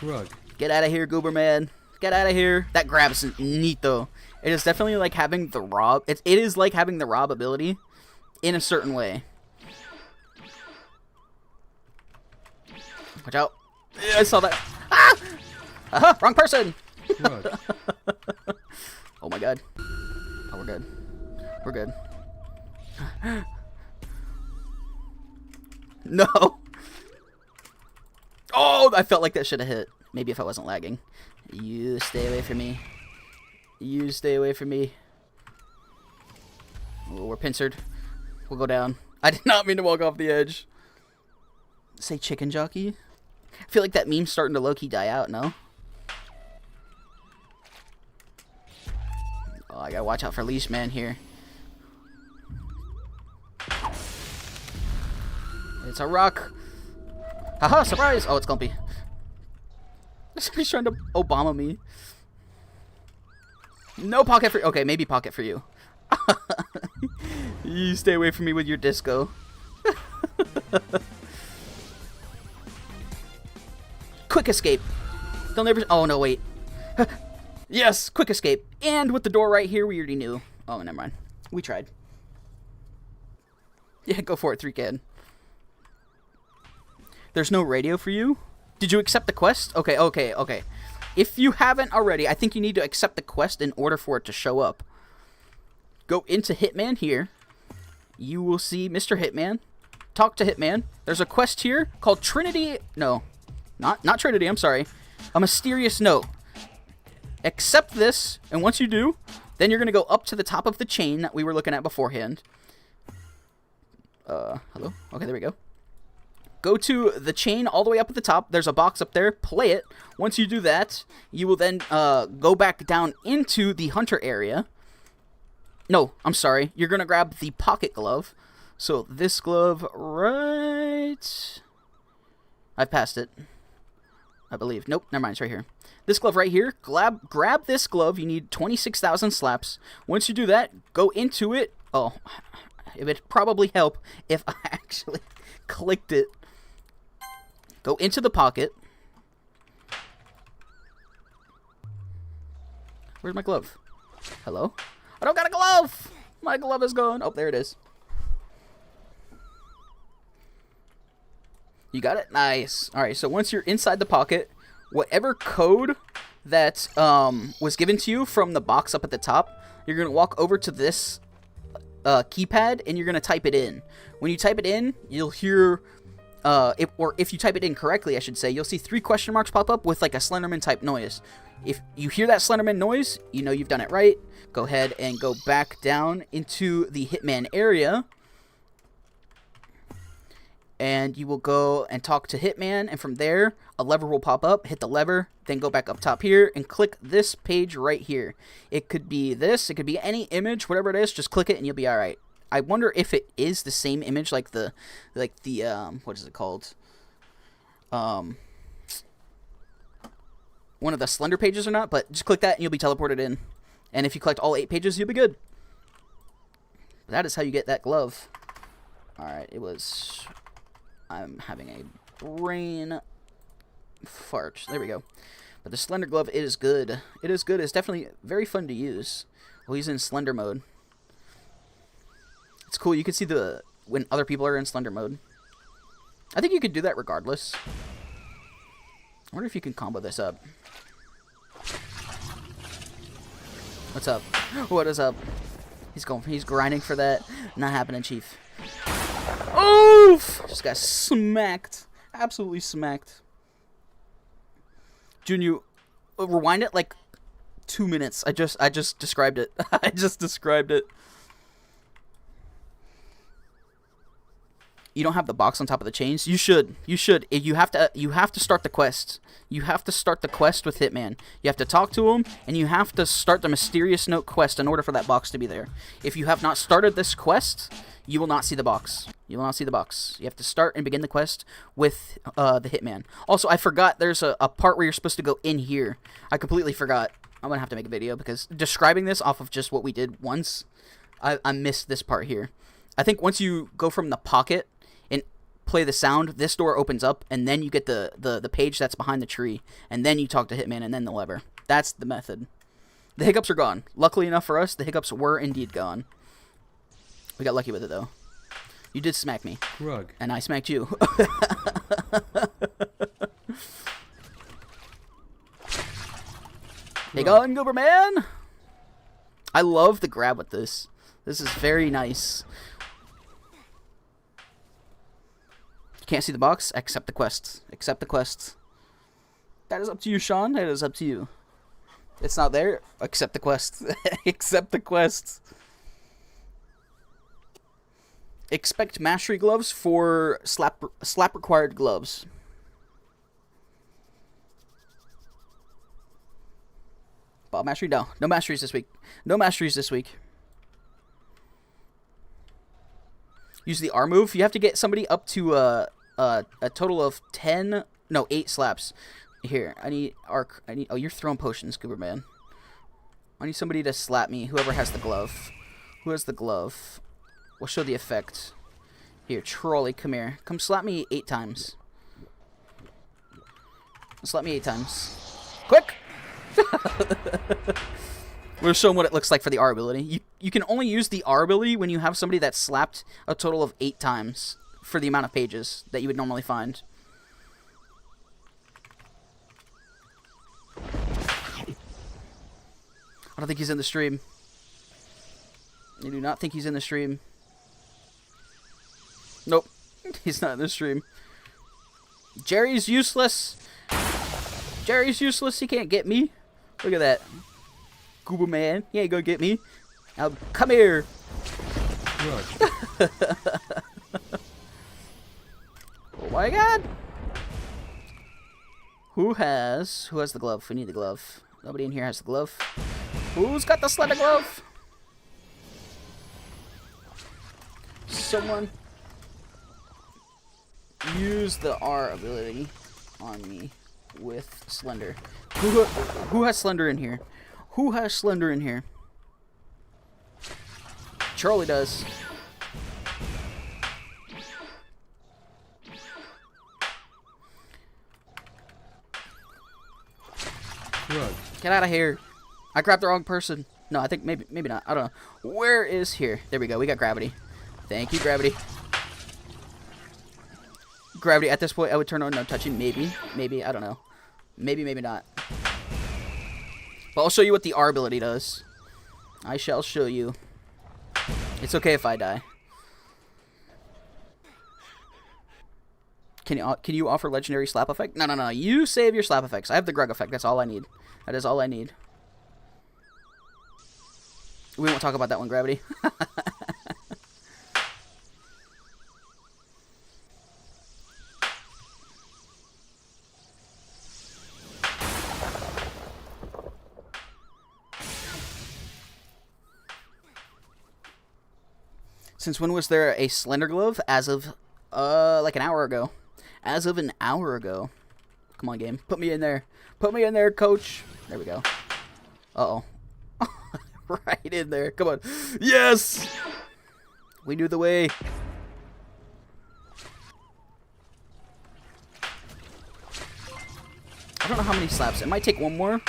Rug. Get out of here, Goober Man. Get out of here. That grab is neat though. It is definitely like having the rob. It is like having the rob ability in a certain way. Watch out. Yeah, I saw that. Ah! Aha! Wrong person! Oh my god. Oh, we're good. We're good. No! Oh, I felt like that should have hit. Maybe if I wasn't lagging. You stay away from me. You stay away from me. Oh, we're pincered. We'll go down. I did not mean to walk off the edge. Say chicken jockey? I feel like that meme's starting to low-key die out, no? Oh, I gotta watch out for Leash Man here. It's a rock. Haha, surprise! Oh, it's Clumpy. Somebody's trying to Obama me. No pocket for... Okay, maybe pocket for you. You stay away from me with your disco. Quick escape. They'll never... Oh, no, wait. Yes, quick escape. And with the door right here, we already knew. Oh, never mind. We tried. Yeah, go for it, 3Kid. There's no radio for you? Did you accept the quest? Okay. If you haven't already, I think you need to accept the quest in order for it to show up. Go into Hitman here. You will see Mr. Hitman. Talk to Hitman. There's a quest here called Trinity... No, not Trinity, I'm sorry. A mysterious note. Accept this, and once you do, then you're going to go up to the top of the chain that we were looking at beforehand. Hello? Okay, there we go. Go to the chain all the way up at the top. There's a box up there. Play it. Once you do that, you will then go back down into the hunter area. No, I'm sorry. You're going to grab the pocket glove. So this glove right... I've passed it. I believe. Nope, never mind. It's right here. This glove right here. Grab this glove. You need 26,000 slaps. Once you do that, go into it. Oh, it would probably help if I actually clicked it. Go into the pocket. Where's my glove? Hello? I don't got a glove! My glove is gone. Oh, there it is. You got it? Nice. Alright, so once you're inside the pocket, whatever code that was given to you from the box up at the top, you're going to walk over to this keypad and you're going to type it in. When you type it in, you'll hear... if you type it in correctly, I should say, you'll see 3 question marks pop up with like a Slenderman type noise. If you hear that Slenderman noise, you know you've done it right. Go ahead and go back down into the Hitman area. And you will go and talk to Hitman, and from there, a lever will pop up. Hit the lever, then go back up top here, and click this page right here. It could be this, it could be any image, whatever it is, just click it and you'll be alright. I wonder if it is the same image like the what is it called? One of the Slender pages or not, but just click that and you'll be teleported in. And if you collect all 8 pages, you'll be good. That is how you get that glove. Alright, it was... I'm having a brain fart. There we go. But the Slender Glove is good. It is good. It's definitely very fun to use. Well, he's in Slender mode. It's cool. You can see when other people are in Slender mode. I think you could do that regardless. I wonder if you can combo this up. What's up? What is up? He's grinding for that. Not happening, Chief. Oof! Just got smacked. Absolutely smacked. June, you rewind it like 2 minutes. I just described it. I just described it. You don't have the box on top of the chains. You should. You should. You have to start the quest. You have to start the quest with Hitman. You have to talk to him, and you have to start the mysterious note quest in order for that box to be there. If you have not started this quest, you will not see the box. You will not see the box. You have to start and begin the quest with the Hitman. Also, I forgot there's a part where you're supposed to go in here. I completely forgot. I'm going to have to make a video because describing this off of just what we did once, I missed this part here. I think once you go from the pocket and play the sound, this door opens up, and then you get the page that's behind the tree, and then you talk to Hitman, and then the lever. That's the method. The hiccups are gone. Luckily enough for us, the hiccups were indeed gone. We got lucky with it, though. You did smack me. Rug. And I smacked you. Hey, going, Gooberman! I love the grab with this. This is very nice. You can't see the box? Accept the quest. Accept the quest. That is up to you, Sean. That is up to you. It's not there? Accept the quest. Accept the quest. Expect mastery gloves for slap required gloves. Bob mastery? No. No masteries this week. No masteries this week. Use the R move. You have to get somebody up to a total of 8 slaps. Here, I need arc. Oh, you're throwing potions, Gooberman. I need somebody to slap me. Whoever has the glove. Who has the glove? We'll show the effect. Here, trolley, come here. Come slap me 8 times. Slap me 8 times. Quick! We'll show them what it looks like for the R ability. You can only use the R ability when you have somebody that's slapped a total of 8 times for the amount of pages that you would normally find. I don't think he's in the stream. I do not think he's in the stream. Nope. He's not in the stream. Jerry's useless. Jerry's useless. He can't get me. Look at that. Goober man. He ain't gonna get me. Now, come here. Rug. Oh my god. Who has the glove? We need the glove. Nobody in here has the glove. Who's got the Slender Glove? Someone use the R ability on me with Slender. Who has Slender in here? Who has Slender in here? Charlie does. Rug. Get out of here. I grabbed the wrong person. No, I think maybe not. I don't know. Where is here? There we go. We got gravity. Thank you, gravity. Gravity, at this point, I would turn on no touching. Maybe. Maybe. I don't know. Maybe not. But I'll show you what the R ability does. I shall show you. It's okay if I die. Can you offer legendary slap effect? No. You save your slap effects. I have the Grug effect. That's all I need. That is all I need. We won't talk about that one, Gravity. Since when was there a Slender Glove? As of, like an hour ago. As of an hour ago. Come on, game. Put me in there. Put me in there, coach. There we go. Uh-oh. Right in there. Come on. Yes! We knew the way. I don't know how many slaps. It might take one more.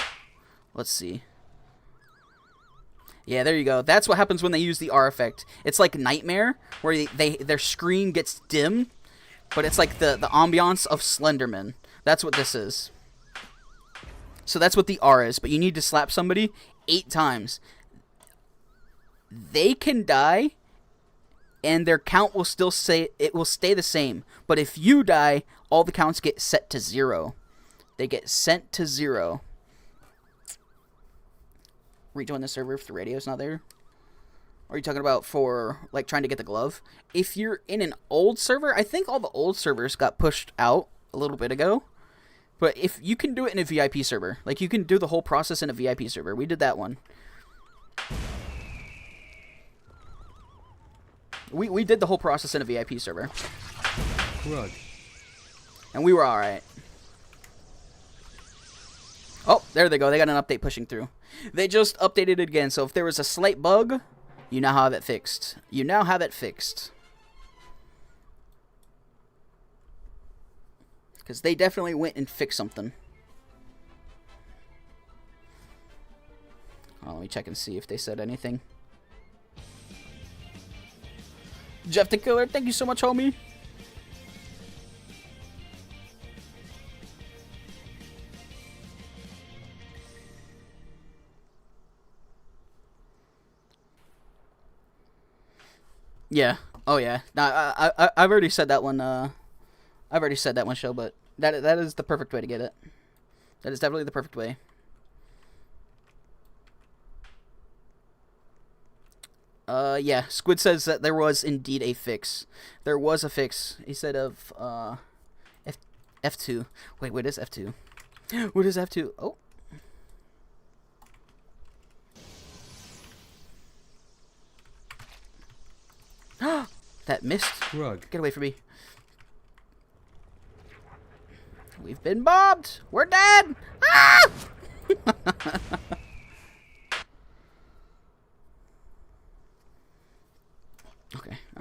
Let's see. Yeah, there you go. That's what happens when they use the R effect. It's like Nightmare, where their screen gets dim, but it's like the ambiance of Slenderman. That's what this is. So that's what the R is, but you need to slap somebody 8 times. They can die, and their count will still stay the same. But if you die, all the counts get set to 0. They get sent to 0. Rejoin the server if the radio's not there? Or are you talking about for, like, trying to get the glove? If you're in an old server, I think all the old servers got pushed out a little bit ago. But if you can do it in a VIP server. Like, you can do the whole process in a VIP server. We did that one. We did the whole process in a VIP server. Rug. And we were alright. Oh, there they go. They got an update pushing through. They just updated it again. So if there was a slight bug, you now have it fixed. You now have it fixed. Because they definitely went and fixed something. Oh, let me check and see if they said anything. Jeff the Killer, thank you so much, homie. Yeah. Oh yeah. Nah, I've already said that one. I've already said that one, Scho, but that is the perfect way to get it. That is definitely the perfect way. Yeah. Squid says that there was indeed a fix. There was a fix. He said of F2. Wait, what is F2? What is F2? Oh. That missed. Rug. Get away from me. We've been bombed. We're dead. Ah!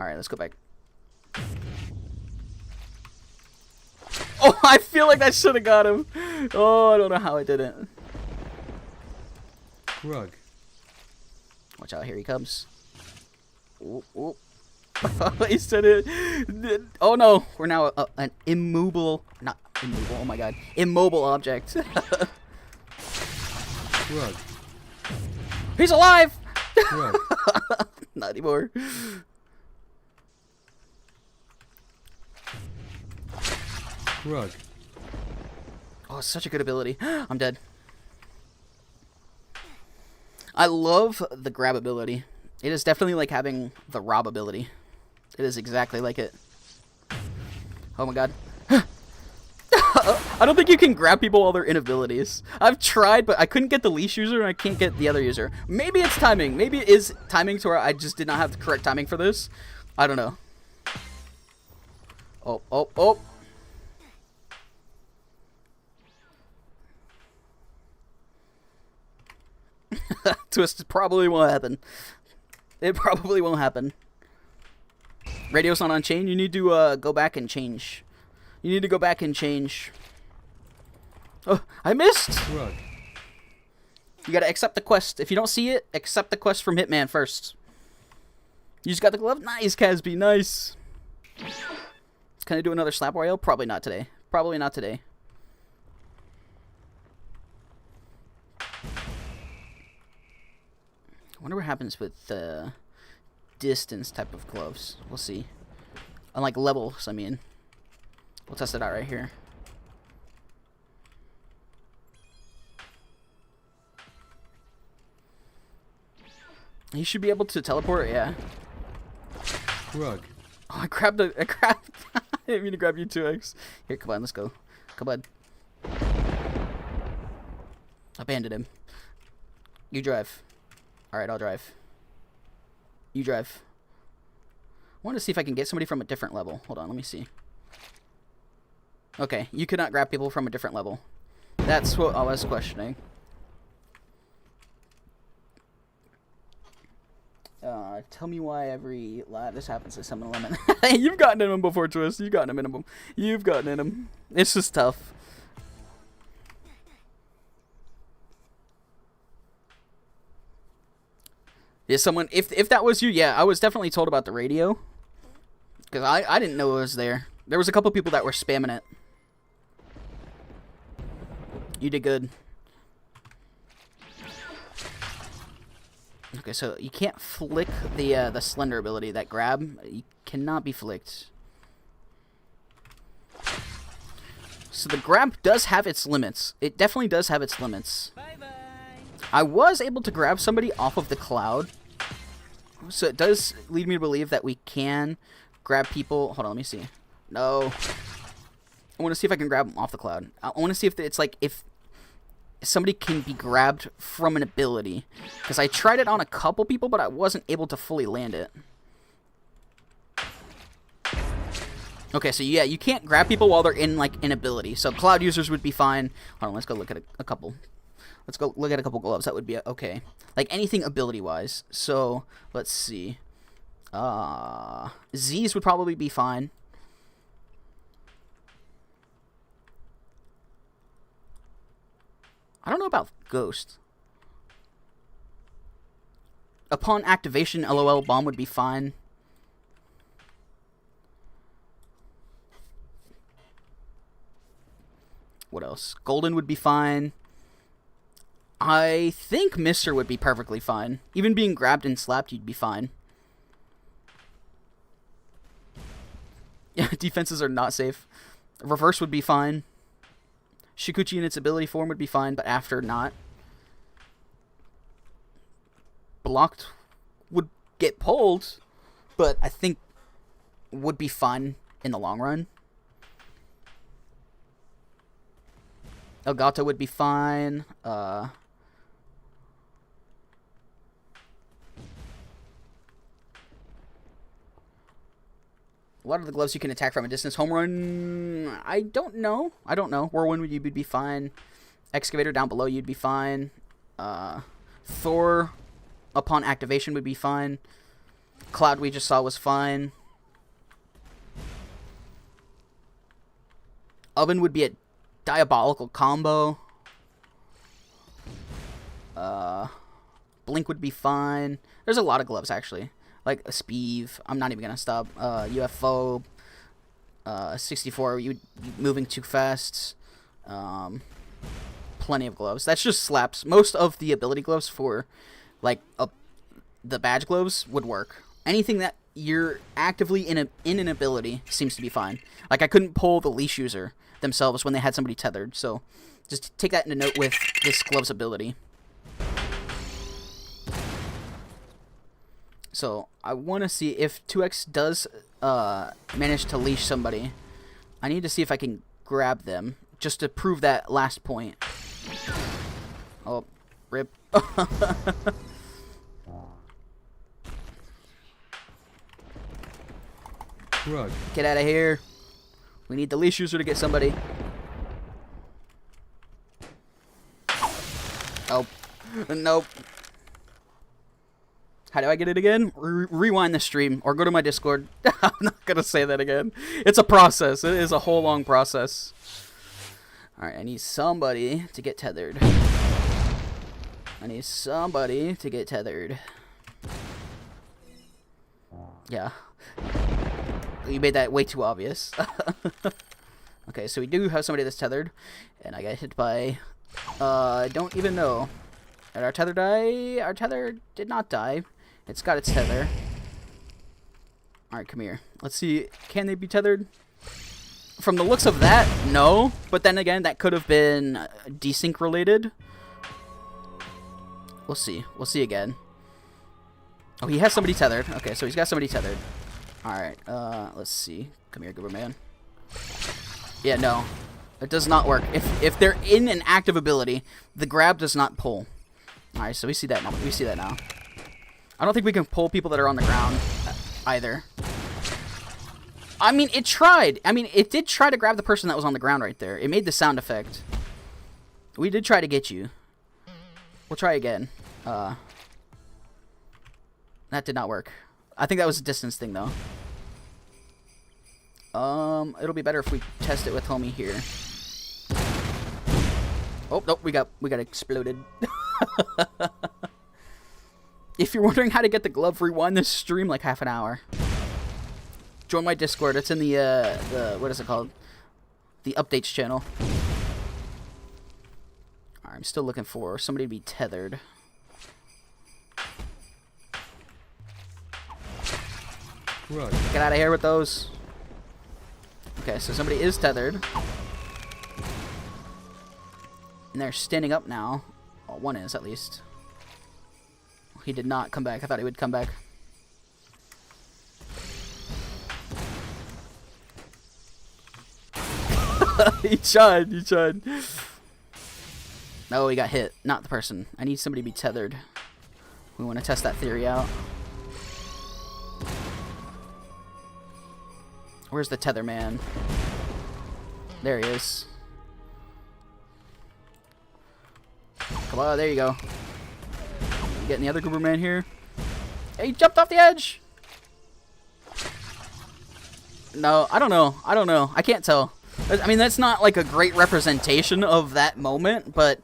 Alright, let's go back. Oh, I feel like that should have got him. Oh, I don't know how I didn't. Rug. Watch out, here he comes. Ooh, ooh. He said it. Oh no, we're now an immobile, not immobile, oh my god, immobile object. Rug. He's alive! Rug. Not anymore. Rug. Oh, it's such a good ability. I'm dead. I love the grab ability. It is definitely like having the rob ability. It is exactly like it. Oh my god. I don't think you can grab people while they're in abilities. I've tried, but I couldn't get the leash user and I can't get the other user. Maybe it's timing. Maybe it is timing to where I just did not have the correct timing for this. I don't know. Oh, oh, oh. Twist probably won't happen. It probably won't happen. Radio's not on chain. You need to go back and change. You need to go back and change. Oh, I missed! Rug. You gotta accept the quest. If you don't see it, accept the quest from Hitman first. You just got the glove? Nice, Casby, nice. Can I do another slap royale? Probably not today. Probably not today. I wonder what happens with the distance type of gloves. We'll see. Unlike levels, I mean. We'll test it out right here. You should be able to teleport, yeah. Rug. Oh, I grabbed I didn't mean to grab you 2x. Here, come on, let's go. Come on. Abandoned him. You drive. Alright, I'll drive. You drive. I want to see if I can get somebody from a different level. Hold on, let me see. Okay, you could not grab people from a different level. That's what I was questioning. Tell me why every this happens to summon lemon. You've gotten in him before, Twist. You've gotten him in him. You've gotten in him. It's just tough. Yeah, someone. If that was you, yeah, I was definitely told about the radio. Because I didn't know it was there. There was a couple people that were spamming it. You did good. Okay, so you can't flick the slender ability, that grab. You cannot be flicked. So the grab does have its limits. It definitely does have its limits. Bye-bye. I was able to grab somebody off of the cloud. So it does lead me to believe that we can grab people. Hold on, let me see. No. I want to see if I can grab them off the cloud. I want to see if it's like if somebody can be grabbed from an ability. Because I tried it on a couple people, but I wasn't able to fully land it. Okay, so yeah, you can't grab people while they're in, like, an ability. So cloud users would be fine. Hold on, let's go look at a couple. Let's go look at a couple gloves. That would be okay. Like, anything ability-wise. So, let's see. Z's would probably be fine. I don't know about Ghost. Upon activation, LOL bomb would be fine. What else? Golden would be fine. I think Mister would be perfectly fine. Even being grabbed and slapped, you'd be fine. Yeah, defenses are not safe. Reverse would be fine. Shikuchi in its ability form would be fine, but after, not. Blocked would get pulled, but I think would be fine in the long run. Elgato would be fine. A lot of the gloves you can attack from a distance. Home run, I don't know. Whirlwind would be fine. Excavator down below you'd be fine. Thor upon activation would be fine. Cloud we just saw was fine. Oven would be a diabolical combo. Blink would be fine. There's a lot of gloves, actually. Like a Speeve. I'm not even going to stop. UFO. 64. You moving too fast. Plenty of gloves. That's just slaps. Most of the ability gloves for, like, the badge gloves would work. Anything that you're actively in an ability seems to be fine. Like, I couldn't pull the leash user themselves when they had somebody tethered. So, just take that into note with this glove's ability. So, I want to see if 2X does manage to leash somebody. I need to see if I can grab them, just to prove that last point. Oh, rip. Rug. Get out of here. We need the leash user to get somebody. Oh, nope. How do I get it again? Rewind the stream or go to my Discord. I'm not going to say that again. It's a process. It is a whole long process. Alright, I need somebody to get tethered. I need somebody to get tethered. Yeah. You made that way too obvious. Okay, so we do have somebody that's tethered. And I got hit by... I don't even know. Did our tether die? Our tether did not die. It's got its tether. Alright, come here. Let's see. Can they be tethered? From the looks of that, no. But then again, that could have been desync related. We'll see. We'll see again. Oh, he has somebody tethered. Okay, so he's got somebody tethered. Alright, let's see. Come here, Goober Man. Yeah, no. It does not work. If they're in an active ability, the grab does not pull. Alright, so we see that now. We see that now. I don't think we can pull people that are on the ground either. I mean, it tried. I mean, it did try to grab the person that was on the ground right there. It made the sound effect. We did try to get you. We'll try again. That did not work. I think that was a distance thing, though. It'll be better if we test it with homie here. Oh, nope, we got exploded. If you're wondering how to get the glove, rewind this stream like half an hour. Join my Discord. It's in the what is it called? The updates channel. Alright, I'm still looking for somebody to be tethered. Rug. Get out of here with those. Okay, so somebody is tethered. And they're standing up now. Well, one is, at least. He did not come back. I thought he would come back. He tried. He tried. No, he got hit. Not the person. I need somebody to be tethered. We want to test that theory out. Where's the tether man? There he is. Come on, there you go. You getting the other Goober man here? Hey, he jumped off the edge! No, I don't know. I don't know. I can't tell. I mean, that's not like a great representation of that moment, but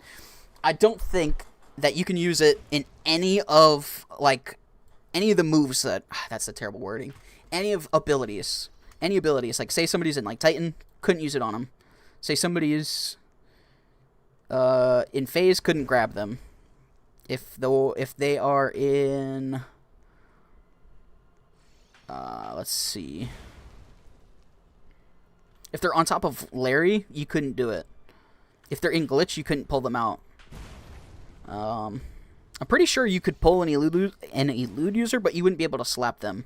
I don't think that you can use it in any of the moves that... That's the terrible wording. Any abilities, like say somebody's in like Titan, couldn't use it on them. Say somebody is in phase, couldn't grab them. If they are in let's see. If they're on top of Larry, you couldn't do it. If they're in glitch, you couldn't pull them out. I'm pretty sure you could pull an elude user, but you wouldn't be able to slap them.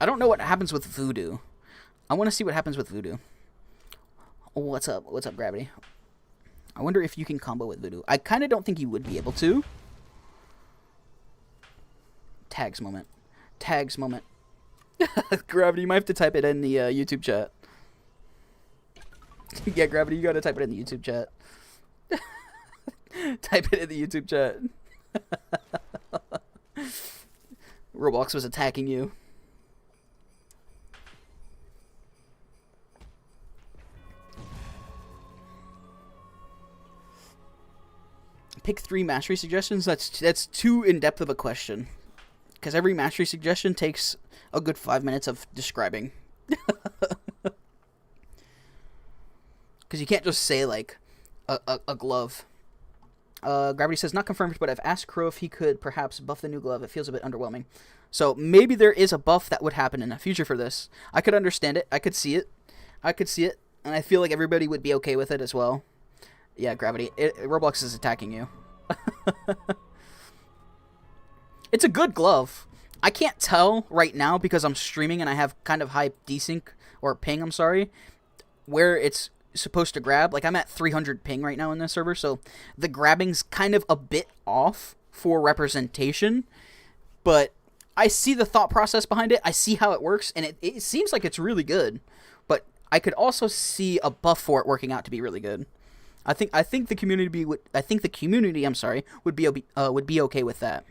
I don't know what happens with Voodoo. I want to see what happens with Voodoo. Oh, what's up? What's up, Gravity? I wonder if you can combo with Voodoo. I kind of don't think you would be able to. Tags moment. Tags moment. Gravity, you might have to type it in the YouTube chat. Yeah, Gravity, you gotta type it in the YouTube chat. Type it in the YouTube chat. Roblox was attacking you. Pick 3 mastery suggestions. That's too in-depth of a question. Because every mastery suggestion takes a good 5 minutes of describing. Because you can't just say, like, a glove. Gravity says, not confirmed, but I've asked Crow if he could perhaps buff the new glove. It feels a bit underwhelming. So maybe there is a buff that would happen in the future for this. I could understand it. I could see it. And I feel like everybody would be okay with it as well. Yeah, Gravity. Roblox is attacking you. It's a good glove. I can't tell right now because I'm streaming and I have kind of high desync, or ping, I'm sorry, where it's supposed to grab. Like, I'm at 300 ping right now in this server, so the grabbing's kind of a bit off for representation, but I see the thought process behind it. I see how it works, and it seems like it's really good, but I could also see a buff for it working out to be really good. I think the community would be okay with that.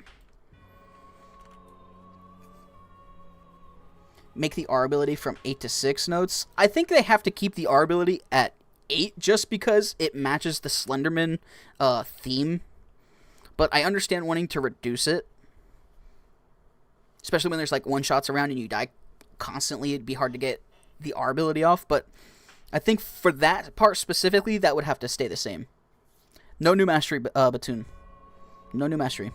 Make the R ability from 8 to 6 notes. I think they have to keep the R ability at 8 just because it matches the Slenderman theme. But I understand wanting to reduce it. Especially when there's like one-shots around and you die constantly. It'd be hard to get the R ability off. But I think for that part specifically, that would have to stay the same. No new mastery, Batoon. No new mastery.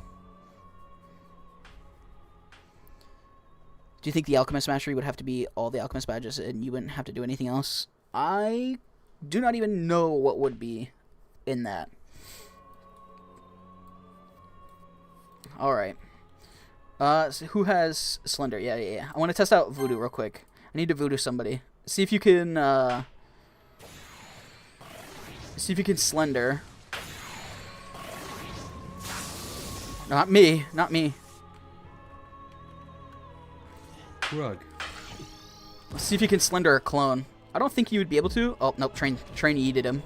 Do you think the Alchemist Mastery would have to be all the Alchemist badges and you wouldn't have to do anything else? I do not even know what would be in that. Alright. So who has Slender? Yeah. I want to test out Voodoo real quick. I need to Voodoo somebody. See if you can, Slender. Not me. Rug. Let's see if you can Slender a clone. I don't think you would be able to. Oh, nope. Train yeeted him.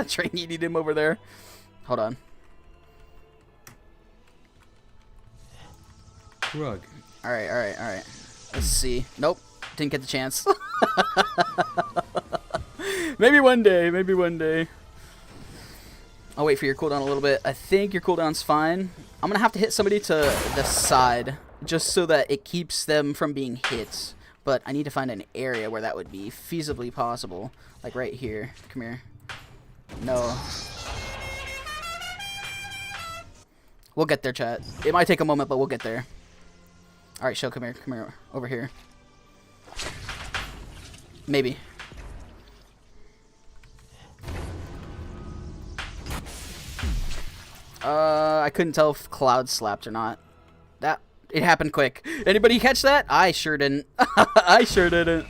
Train yeeted him over there. Hold on. Rug. Alright. Let's see. Nope. Didn't get the chance. Maybe one day. I'll wait for your cooldown a little bit. I think your cooldown's fine. I'm gonna have to hit somebody to the side, just so that it keeps them from being hit. But I need to find an area where that would be feasibly possible. Like right here. Come here. No. We'll get there, chat. It might take a moment, but we'll get there. Alright, Scho, come here. Over here. Maybe. I couldn't tell if Cloud slapped or not. It happened quick. Anybody catch that? I sure didn't. I sure didn't.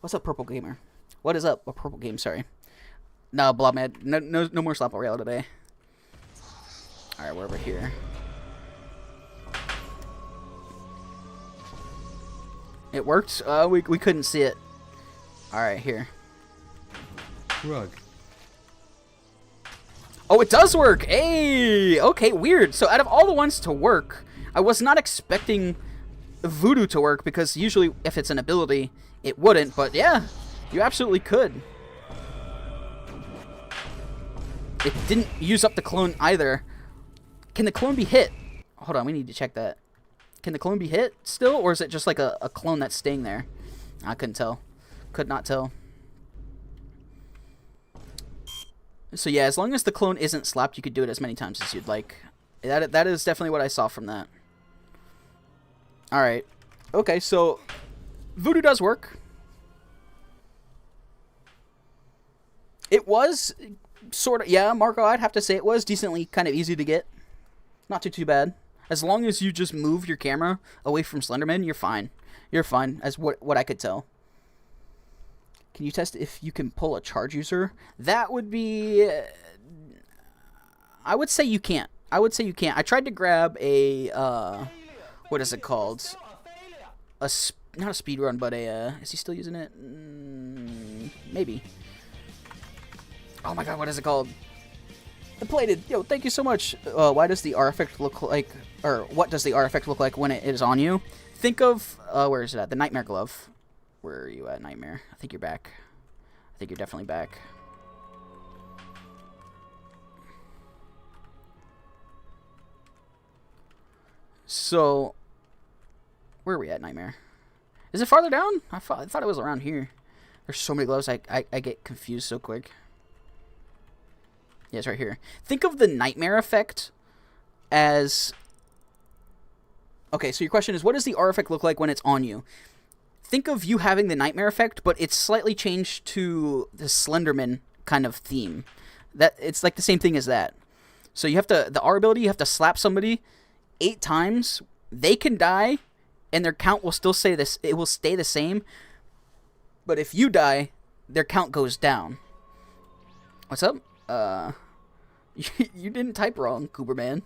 What's up, Purple Gamer? What is up? A Purple Game, sorry. No, Blobmad. No more Slap Royale today. Alright, we're over here. It worked? We couldn't see it. Alright, here. Rug. Oh, it does work! Hey! Okay, weird. So out of all the ones to work, I was not expecting Voodoo to work, because usually if it's an ability, it wouldn't. But yeah, you absolutely could. It didn't use up the clone either. Can the clone be hit? Hold on, we need to check that. Can the clone be hit still, or is it just like a clone that's staying there? I couldn't tell. Could not tell. So yeah, as long as the clone isn't slapped, you could do it as many times as you'd like. That is definitely what I saw from that. Alright. Okay, so Voodoo does work. It was sort of, yeah, Marco, I'd have to say it was decently kind of easy to get. Not too bad. As long as you just move your camera away from Slenderman, you're fine. You're fine, as what I could tell. Can you test if you can pull a charge user? That would be... I would say you can't. I tried to grab a... what is it called? Not a speed run, but a... is he still using it? Maybe. Oh my god, what is it called? The plated. Yo, thank you so much. Why does the R effect look like, or what does the R effect look like when it is on you? Think of, where is it at? The Nightmare Glove. Where are you at, Nightmare? I think you're back. I think you're definitely back. So, where are we at, Nightmare? Is it farther down? I thought it was around here. There's so many gloves, I get confused so quick. Yeah, it's right here. Think of the Nightmare effect as... Okay, so your question is, what does the R effect look like when it's on you? Think of you having the Nightmare effect, but it's slightly changed to the Slenderman kind of theme. It's like the same thing as that. So you have to... The R ability, you have to slap somebody 8 times. They can die, and their count will still say this. It will stay the same. But if you die, their count goes down. What's up? You didn't type wrong, Cooperman.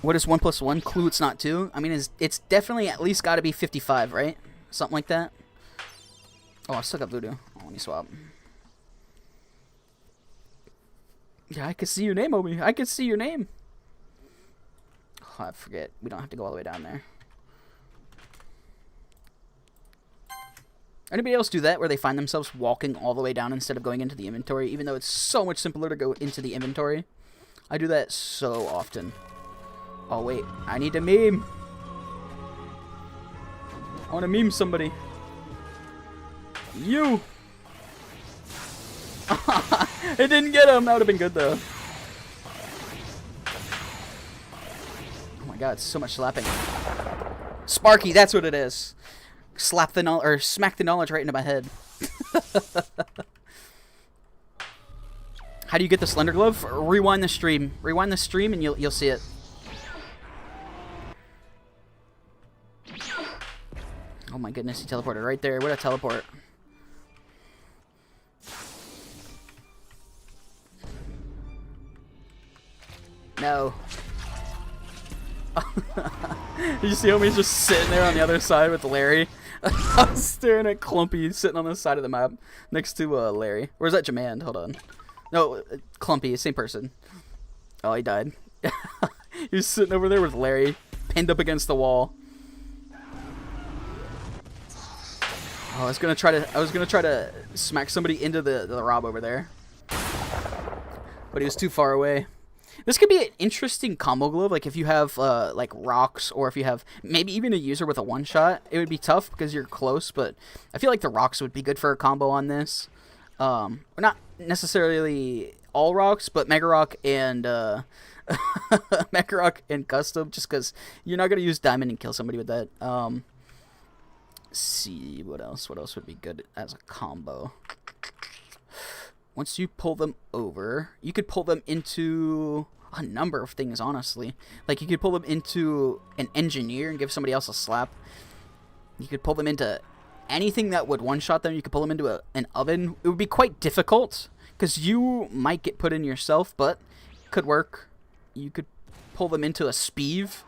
What is 1 plus 1? Clue it's not 2. I mean, it's definitely at least got to be 55, right? Something like that. Oh, I still got voodoo. Oh, let me swap. Yeah, I can see your name, Obi. I can see your name. Oh, I forget. We don't have to go all the way down there. Anybody else do that where they find themselves walking all the way down instead of going into the inventory, even though it's so much simpler to go into the inventory? I do that so often. Oh, wait. I need to meme. I want to meme somebody. You! It didn't get him! That would have been good, though. Oh my god, so much slapping. Sparky, that's what it is. Slap the knowledge, or smack the knowledge right into my head. How do you get the Slender Glove? Rewind the stream. Rewind the stream and you'll see it. Oh my goodness, he teleported right there. What a teleport. No. You see him? He's just sitting there on the other side with Larry. I was staring at Clumpy sitting on the side of the map next to Larry. Where's that Jemand? Hold on. No, Clumpy, same person. Oh, he died. He's sitting over there with Larry, pinned up against the wall. Oh, I was gonna try to smack somebody into the Rob over there, but he was too far away. This could be an interesting combo glove, like if you have like rocks, or if you have maybe even a user with a one-shot. It would be tough because you're close, but I feel like the rocks would be good for a combo on this. Not necessarily all rocks, but Mega Rock and Mega Rock and Custom, just because you're not gonna use Diamond and kill somebody with that. See what else would be good as a combo. Once you pull them over, you could pull them into a number of things, honestly. Like, you could pull them into an engineer and give somebody else a slap. You could pull them into anything that would one-shot them. You could pull them into an oven. It would be quite difficult, because you might get put in yourself, but it could work. You could pull them into a Speeve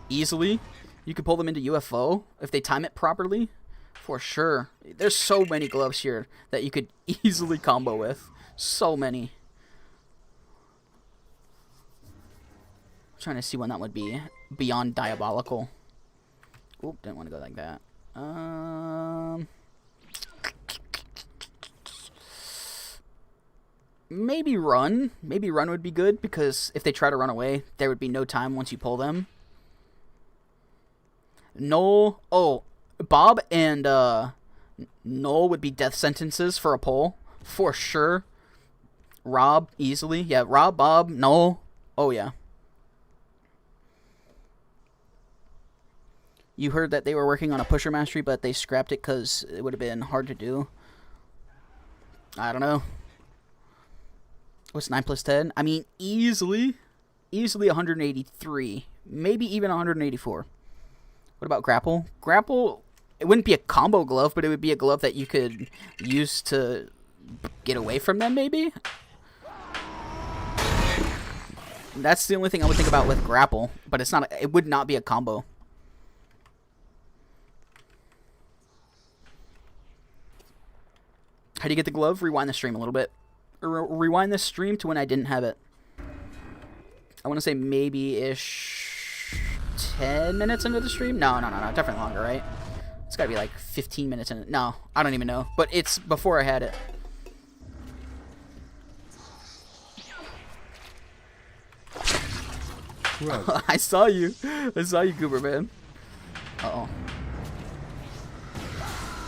easily. You could pull them into UFO if they time it properly. For sure. There's so many gloves here that you could easily combo with. So many. I'm trying to see when that would be beyond diabolical. Oop, didn't want to go like that. Maybe run. Maybe run would be good, because if they try to run away, there would be no time once you pull them. Noel. Oh, Bob and Noel would be death sentences for a pull, for sure. Rob, easily. Yeah, Rob, Bob, Noel. Oh, yeah. You heard that they were working on a pusher mastery, but they scrapped it because it would have been hard to do. I don't know. What's 9 plus 10? I mean, easily 183. Maybe even 184. What about grapple? Grapple, it wouldn't be a combo glove, but it would be a glove that you could use to get away from them, maybe? That's the only thing I would think about with grapple, but it's not. It would not be a combo. How do you get the glove? Rewind the stream a little bit. rewind this stream to when I didn't have it. I want to say maybe-ish 10 minutes into the stream? No, definitely longer, right? It's got to be like 15 minutes in. No, I don't even know. But it's before I had it. Rug. I saw you. I saw you, Goober Man. Uh-oh.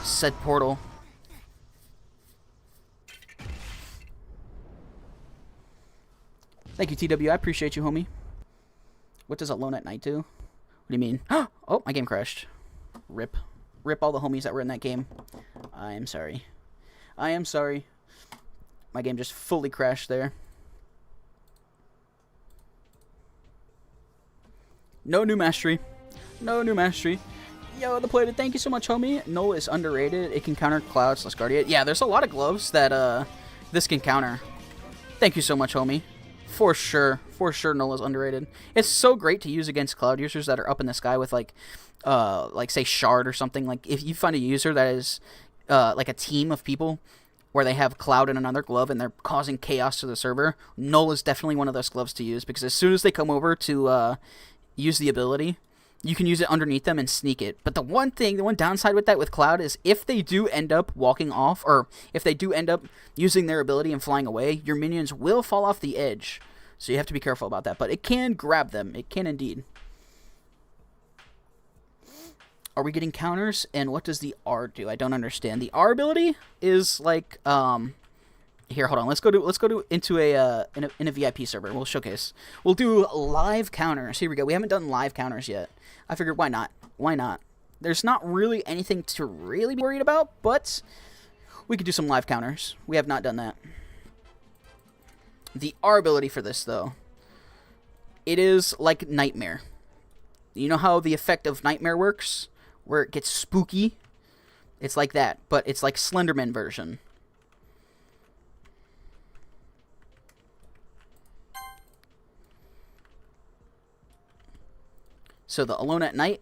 Said portal. Thank you, TW. I appreciate you, homie. What does Alone at Night do? What do you mean? Oh, my game crashed. Rip. Rip all the homies that were in that game. I am sorry. I am sorry. My game just fully crashed there. No new mastery. No new mastery. Yo, the plated. Thank you so much, homie. Null is underrated. It can counter Cloud / Guardian. Yeah, there's a lot of gloves that this can counter. Thank you so much, homie. For sure, Null is underrated. It's so great to use against Cloud users that are up in the sky with like say Shard or something. Like if you find a user that is like a team of people where they have Cloud and another glove and they're causing chaos to the server, Null is definitely one of those gloves to use because as soon as they come over to use the ability, you can use it underneath them and sneak it. But the one downside with that with Cloud is if they do end up walking off, or if they do end up using their ability and flying away, your minions will fall off the edge. So you have to be careful about that. But it can grab them. It can indeed. Are we getting counters? And what does the R do? I don't understand. The R ability is like here, hold on. Let's go into in a VIP server. We'll showcase. We'll do live counters. Here we go. We haven't done live counters yet. I figured why not? Why not? There's not really anything to really be worried about, but we could do some live counters. We have not done that. The R ability for this though, it is like Nightmare. You know how the effect of Nightmare works? Where it gets spooky? It's like that, but it's like Slenderman version. So the Alone at Night,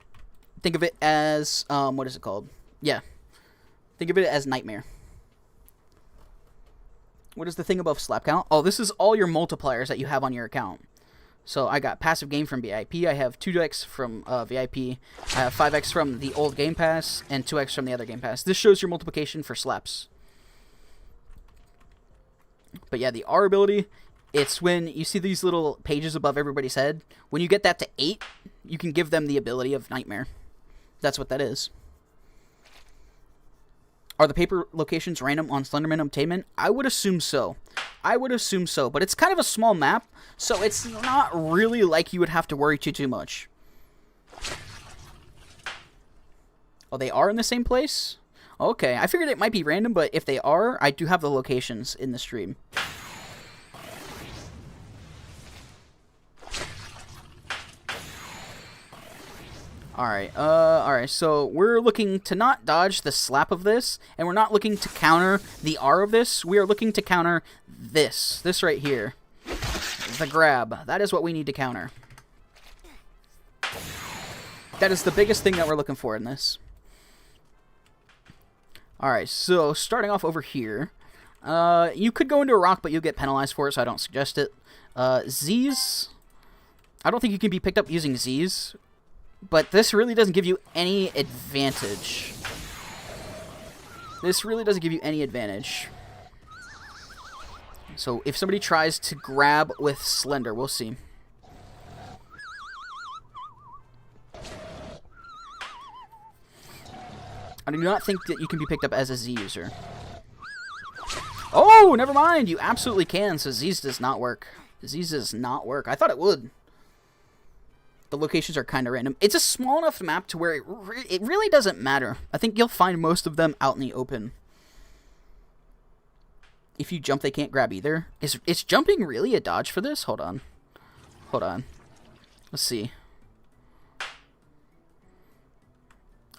think of it as, what is it called? Yeah. Think of it as Nightmare. What is the thing above slap count? Oh, this is all your multipliers that you have on your account. So I got passive game from VIP. I have 2x from VIP. I have 5x from the old Game Pass and 2x from the other Game Pass. This shows your multiplication for slaps. But yeah, the R ability, it's when you see these little pages above everybody's head. When you get that to 8, you can give them the ability of Nightmare. That's what that is. Are the paper locations random on Slenderman Obtainment? I would assume so. I would assume so, but it's kind of a small map, so it's not really like you would have to worry too much. Oh, they are in the same place? Okay, I figured it might be random, but if they are, I do have the locations in the stream. Alright, so we're looking to not dodge the slap of this, and we're not looking to counter the R of this. We are looking to counter this right here. The grab. That is what we need to counter. That is the biggest thing that we're looking for in this. Alright, so starting off over here, you could go into a rock, but you'll get penalized for it, so I don't suggest it. Z's, I don't think you can be picked up using Z's. But this really doesn't give you any advantage. This really doesn't give you any advantage. So if somebody tries to grab with Slender, we'll see. I do not think that you can be picked up as a Z user. Oh, never mind. You absolutely can. So Z's does not work. Z's does not work. I thought it would. The locations are kind of random. It's a small enough map to where it really doesn't matter. I think you'll find most of them out in the open. If you jump, they can't grab either. Is jumping really a dodge for this? Hold on. Hold on. Let's see.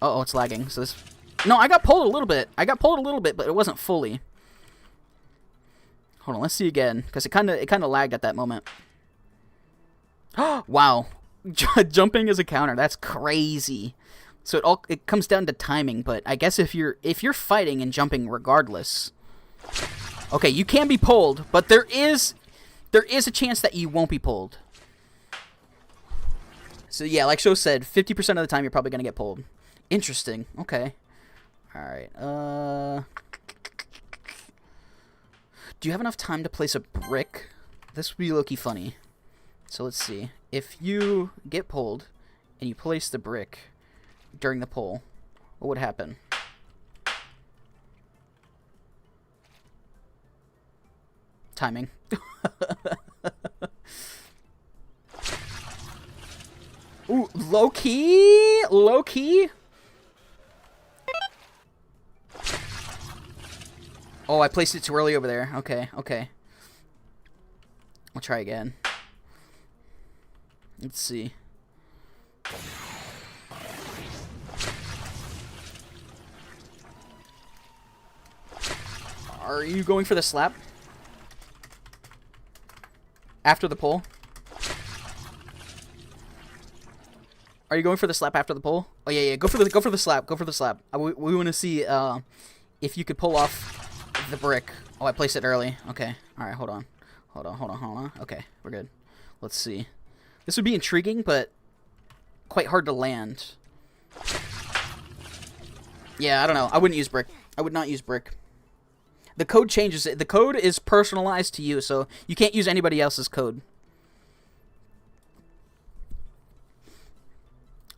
Uh-oh, it's lagging. So this... No, I got pulled a little bit. I got pulled a little bit, but it wasn't fully. Hold on, let's see again. Because it kind of lagged at that moment. Wow. Jumping is a counter. That's crazy. So it comes down to timing, but I guess if you're fighting and jumping regardless, Okay, you can be pulled, but there is a chance that you won't be pulled. So yeah, like Scho said, 50% of the time you're probably gonna get pulled. Interesting. Okay. All right. Do you have enough time to place a brick? This would be low-key funny. So let's see. If you get pulled and you place the brick during the pull, what would happen? Timing. Ooh, low-key? Low-key? Oh, I placed it too early over there. Okay, okay. I'll try again. Let's see. Are you going for the slap? After the pull? Are you going for the slap after the pull? Oh yeah, yeah. Go for the slap. Go for the slap. We want to see if you could pull off the brick. Oh, I placed it early. Okay. All right. Hold on. Hold on. Okay, we're good. Let's see. This would be intriguing, but quite hard to land. Yeah, I don't know. I wouldn't use brick. I would not use brick. The code changes it. The code is personalized to you, so you can't use anybody else's code.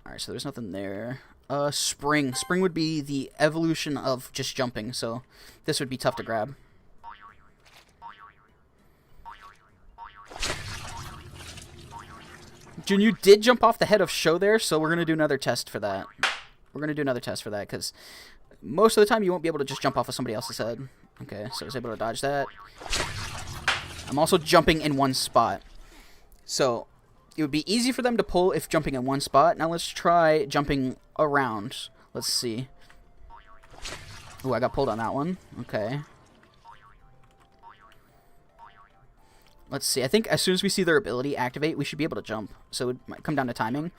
Alright, so there's nothing there. Spring. Spring would be the evolution of just jumping, so this would be tough to grab. June, you did jump off the head of Scho there, so we're going to do another test for that. We're going to do another test for that, because most of the time you won't be able to just jump off of somebody else's head. Okay, so I was able to dodge that. I'm also jumping in one spot. So it would be easy for them to pull if jumping in one spot. Now let's try jumping around. Let's see. Ooh, I got pulled on that one. Okay. Let's see. I think as soon as we see their ability activate, we should be able to jump. So it might come down to timing.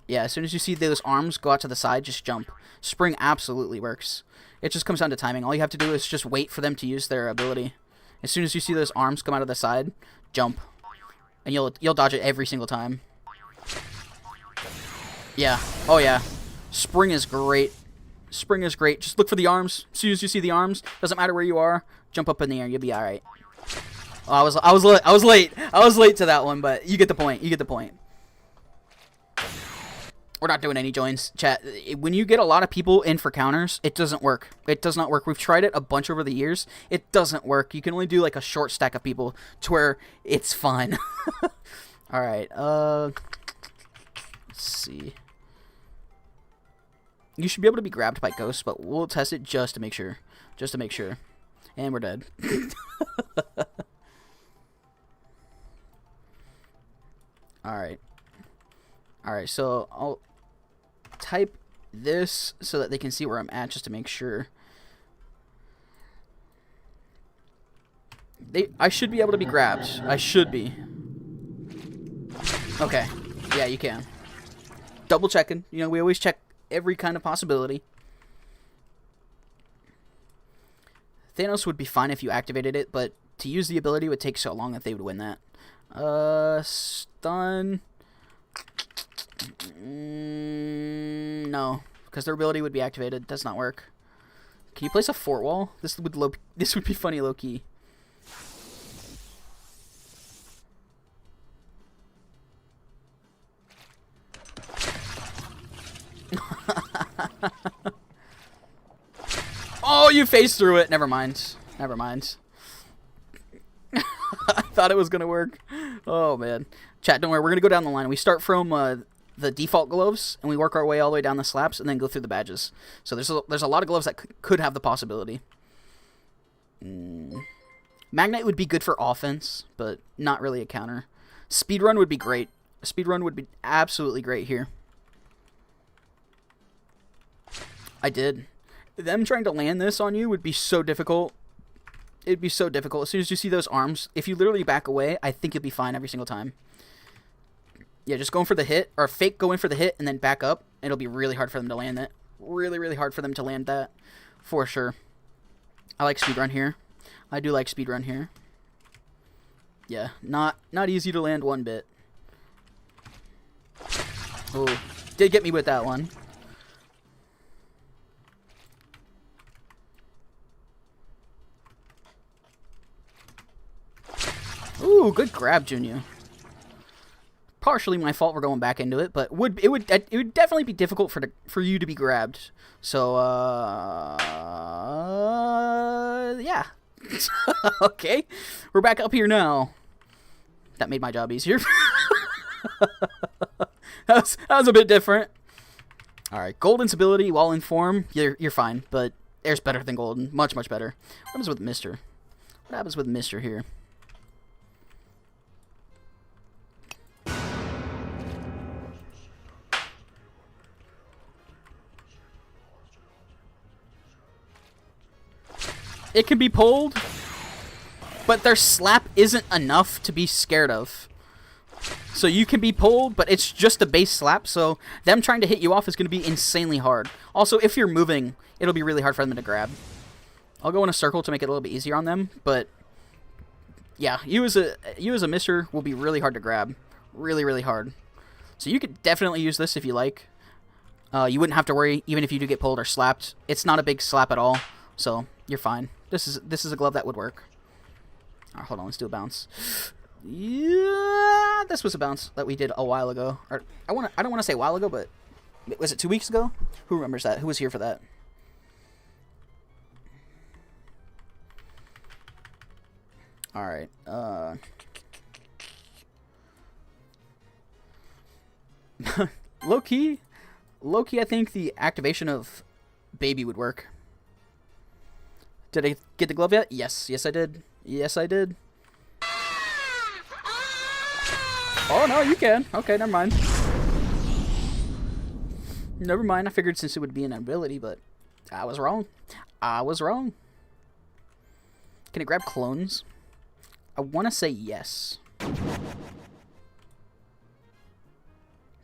Yeah, as soon as you see those arms go out to the side, just jump. Spring absolutely works. It just comes down to timing. All you have to do is just wait for them to use their ability. As soon as you see those arms come out of the side, jump. And you'll dodge it every single time. Yeah. Oh, yeah. Spring is great. Spring is great. Just look for the arms. As soon as you see the arms, doesn't matter where you are, jump up in the air. You'll be all right. Oh, I was late. I was late to that one, but you get the point. You get the point. We're not doing any joins, chat. When you get a lot of people in for counters, it doesn't work. It does not work. We've tried it a bunch over the years. It doesn't work. You can only do like a short stack of people to where it's fun. All right. Let's see. You should be able to be grabbed by ghosts, but we'll test it just to make sure. Just to make sure. And we're dead. All right. All right. So I'll type this so that they can see where I'm at, just to make sure. I should be able to be grabbed. I should be. Okay. Yeah, you can. Double checking. You know, we always check every kind of possibility. Thanos would be fine if you activated it, but to use the ability would take so long that they would win that. Stun. No, because their ability would be activated. Does not work. Can you place a fort wall? This would be funny low key. Oh, you phased through it. Never mind. Never mind. I thought it was gonna work. Oh man, chat. Don't worry. We're gonna go down the line. We start from the default gloves, and we work our way all the way down the slaps, and then go through the badges. So there's a lot of gloves that could have the possibility. Magnite would be good for offense, but not really a counter. Speedrun would be great. Speedrun would be absolutely great here. I did. Them trying to land this on you would be so difficult. It'd be so difficult. As soon as you see those arms, if you literally back away, I think you'll be fine every single time. Yeah, just going for the hit, or fake go in for the hit and then back up. It'll be really hard for them to land that. Really, really hard for them to land that, for sure. I like speedrun here. I do like speedrun here. Yeah, not easy to land one bit. Oh, did get me with that one. Ooh, good grab, Junior. Partially my fault for going back into it, but it would definitely be difficult for you to be grabbed. So yeah. Okay, we're back up here now. That made my job easier. that was a bit different. All right, Golden's ability while in form, you're fine, but Air's better than Golden, much better. What happens with Mister? What happens with Mister here? It can be pulled, but their slap isn't enough to be scared of. So you can be pulled, but it's just a base slap, so them trying to hit you off is going to be insanely hard. Also, if you're moving, it'll be really hard for them to grab. I'll go in a circle to make it a little bit easier on them, but yeah, you as a mister will be really hard to grab. Really hard. So you could definitely use this if you like. You wouldn't have to worry, even if you do get pulled or slapped. It's not a big slap at all, so you're fine. This is a glove that would work. Alright, hold on, let's do a bounce. Yeah, this was a bounce that we did a while ago. Or I don't want to say a while ago, but was it 2 weeks ago? Who remembers that? Who was here for that? Alright, low-key, I think the activation of Baby would work. Did I get the glove yet? Yes, I did. Yes, I did. Oh, no, you can. Okay, never mind. Never mind, I figured since it would be an ability, but I was wrong. I was wrong. Can it grab clones? I want to say yes.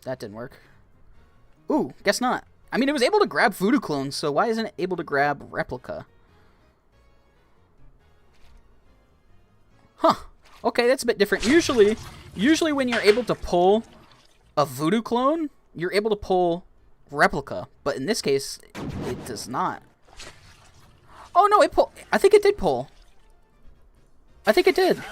That didn't work. Ooh, guess not. I mean, it was able to grab voodoo clones, so why isn't it able to grab replica? Huh. Okay, that's a bit different. Usually when you're able to pull a voodoo clone, you're able to pull replica. But in this case, it does not. Oh, no, it pulled. I think it did pull. I think it did.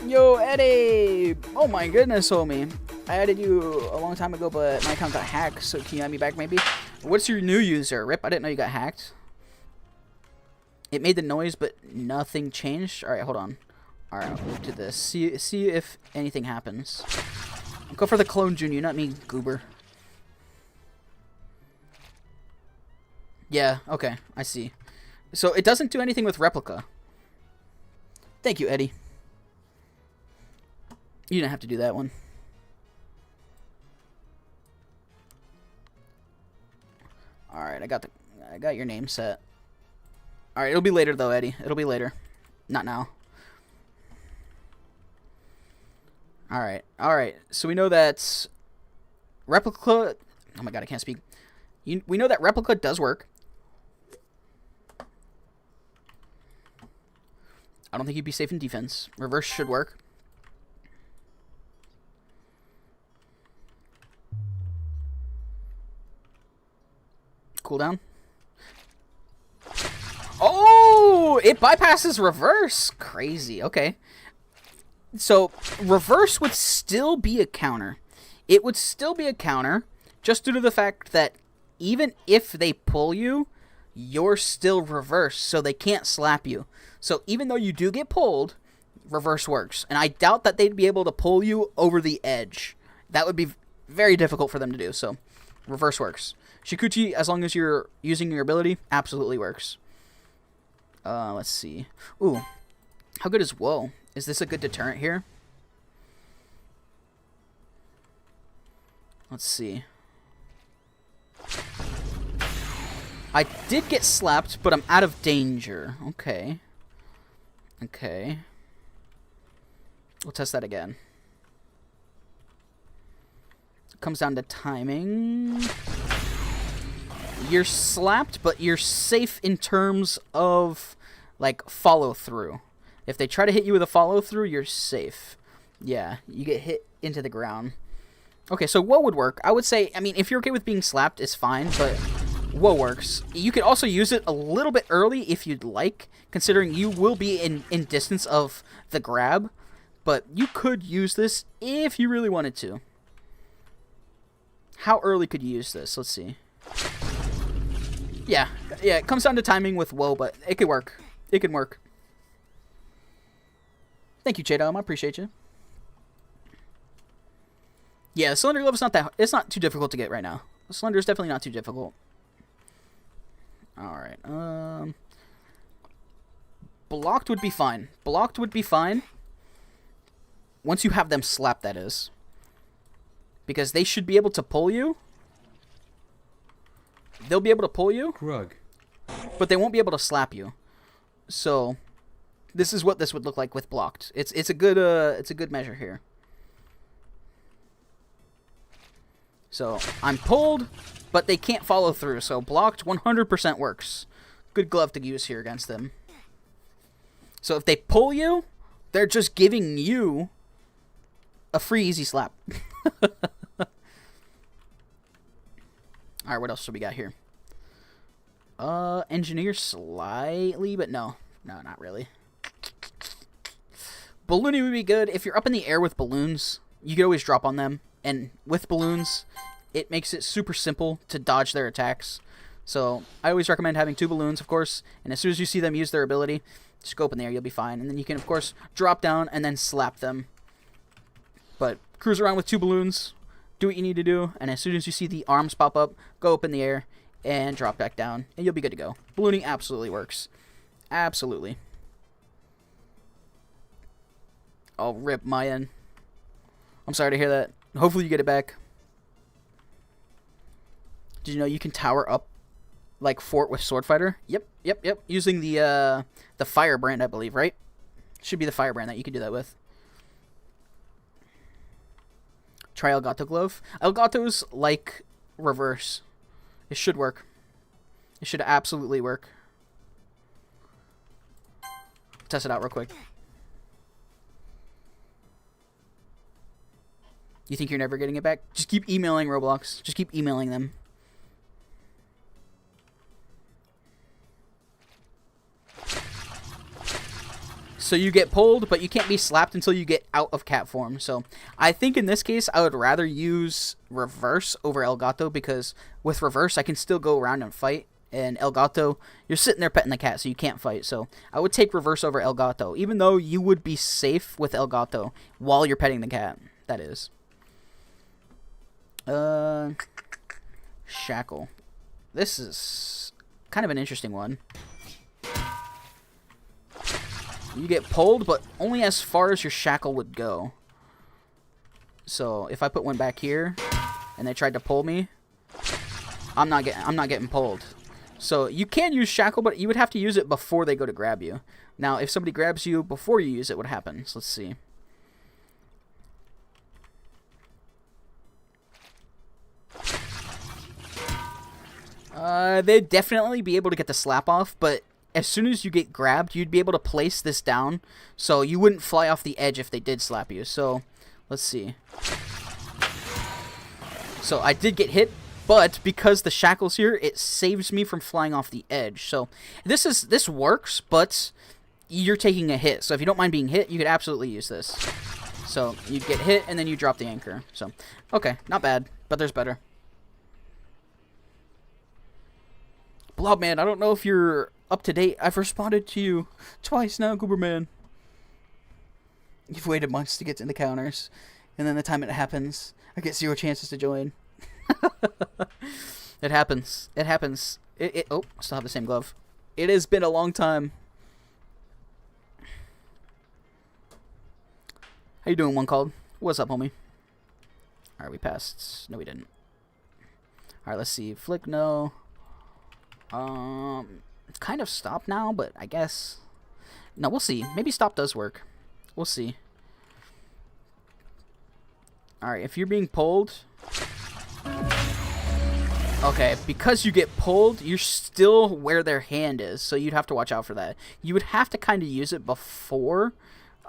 Yo, Eddie. Oh, my goodness, homie. I added you a long time ago, but my account got hacked. So can you add me back, maybe? What's your new user? Rip, I didn't know you got hacked. It made the noise, but nothing changed. All right, hold on. All right, I'll move to this. See if anything happens. I'll go for the clone, Junior, not me, goober. Yeah, okay, I see. So it doesn't do anything with replica. Thank you, Eddie. You didn't have to do that one. All right, I got your name set. All right, it'll be later though, Eddie. It'll be later. Not now. All right. So we know that replica. Oh my god, I can't speak. We know that replica does work. I don't think you'd be safe in defense. Reverse should work. Cooldown. Oh, it bypasses reverse. Crazy. Okay. So, reverse would still be a counter. It would still be a counter, just due to the fact that even if they pull you, you're still reverse, so they can't slap you. So, even though you do get pulled, reverse works. And I doubt that they'd be able to pull you over the edge. That would be very difficult for them to do, so reverse works. Shikuchi, as long as you're using your ability, absolutely works. Let's see. Ooh, how good is Whoa? Is this a good deterrent here? Let's see. I did get slapped, but I'm out of danger. Okay. Okay. We'll test that again. It comes down to timing. You're slapped, but you're safe in terms of like, follow through. If they try to hit you with a follow through, you're safe. Yeah, you get hit into the ground. Okay, so what would work? I would say, I mean, if you're okay with being slapped, it's fine, but what works? You could also use it a little bit early if you'd like, considering you will be in distance of the grab, but you could use this if you really wanted to. How early could you use this? Let's see. Yeah, it comes down to timing with Whoa, but it could work. It can work. Thank you, Chadom. I appreciate you. Yeah, Slender Glove is it's not too difficult to get right now. Slender is definitely not too difficult. Alright, blocked would be fine. Blocked would be fine. Once you have them slapped, that is. Because they should be able to pull you. They'll be able to pull you. Grug. But they won't be able to slap you. So, this is what this would look like with blocked. It's a good measure here. So, I'm pulled, but they can't follow through. So, blocked 100% works. Good glove to use here against them. So, if they pull you, they're just giving you a free easy slap. Alright, what else do we got here? Engineer slightly, but no. No, not really. Ballooning would be good. If you're up in the air with balloons, you can always drop on them. And with balloons, it makes it super simple to dodge their attacks. So, I always recommend having 2 balloons, of course. And as soon as you see them use their ability, just go up in the air, you'll be fine. And then you can, of course, drop down and then slap them. But cruise around with 2 balloons, do what you need to do, and as soon as you see the arms pop up, go up in the air and drop back down, and you'll be good to go. Ballooning absolutely works. Absolutely. Oh, rip Mayan. I'm sorry to hear that. Hopefully you get it back. Did you know you can tower up like Fort with Sword Fighter? Yep. Using the Fire brand, I believe, right? Should be the Fire brand that you can do that with. Try Elgato Glove. Elgato's like reverse. It should work. It should absolutely work. Test it out real quick. You think you're never getting it back? Just keep emailing Roblox. Just keep emailing them. So you get pulled, but you can't be slapped until you get out of cat form. So I think in this case, I would rather use reverse over Elgato, because with reverse, I can still go around and fight. And Elgato, you're sitting there petting the cat, so you can't fight. So I would take reverse over Elgato, even though you would be safe with Elgato while you're petting the cat. That is. Shackle. This is kind of an interesting one. You get pulled, but only as far as your shackle would go. So if I put one back here, and they tried to pull me, I'm not getting pulled. So you can use shackle, but you would have to use it before they go to grab you. Now, if somebody grabs you before you use it, what happens? Let's see. They'd definitely be able to get the slap off, but as soon as you get grabbed, you'd be able to place this down, so you wouldn't fly off the edge if they did slap you. So, let's see. So, I did get hit, but because the shackle's here, it saves me from flying off the edge. So, this works, but you're taking a hit. So, if you don't mind being hit, you could absolutely use this. So, you get hit, and then you drop the anchor. So, okay, not bad, but there's better. Blobman, I don't know if you're up to date. I've responded to you twice now, Gooberman. You've waited months to get to the counters, and then the time it happens, I get 0 chances to join. It happens. It happens. Oh, I still have the same glove. It has been a long time. How you doing, One Called? What's up, homie? Alright, we passed. No, we didn't. Alright, let's see. Flick, no. It's kind of stopped now, but I guess... No, we'll see. Maybe stop does work. We'll see. Alright, if you're being pulled... Okay, because you get pulled, you're still where their hand is, so you'd have to watch out for that. You would have to kind of use it before,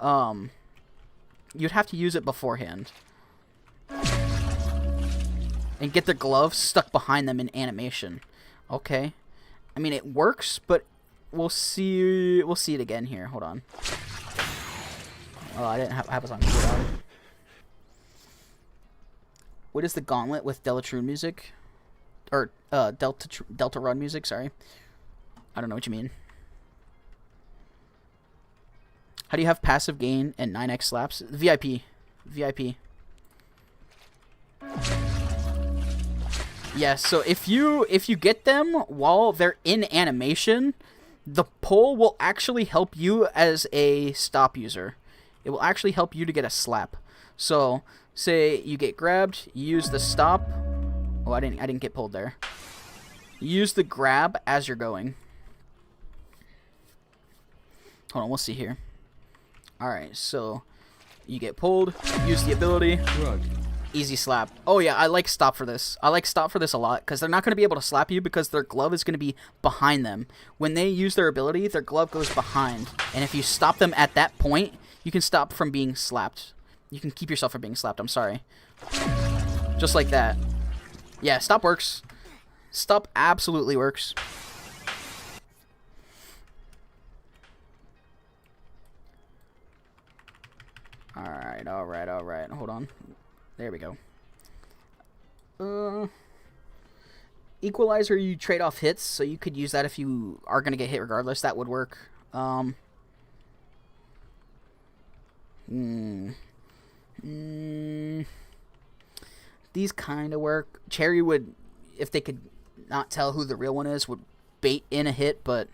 you'd have to use it beforehand. And get the glove stuck behind them in animation. Okay. I mean, it works, but we'll see it again here. Hold on. Oh, I didn't have us on cooldown. What is the gauntlet with Deltarune music? Or Delta Run music, sorry. I don't know what you mean. How do you have passive gain and 9x slaps? VIP. VIP. Yeah, so if you get them while they're in animation, the pull will actually help you as a stop user. It will actually help you to get a slap. So, say you get grabbed, you use the stop. Oh, I didn't get pulled there. Use the grab as you're going. Hold on, we'll see here. Alright, so you get pulled, use the ability. Rug. Easy slap. Oh yeah, I like stop for this. I like stop for this a lot, because they're not going to be able to slap you because their glove is going to be behind them. When they use their ability, their glove goes behind. And if you stop them at that point, you can stop from being slapped. You can keep yourself from being slapped, I'm sorry. Just like that. Yeah, stop works. Stop absolutely works. Alright, alright, alright. Hold on. There we go. Equalizer, you trade off hits, so you could use that if you are going to get hit regardless. That would work. These kind of work. Cherry would, if they could not tell who the real one is, would bait in a hit, but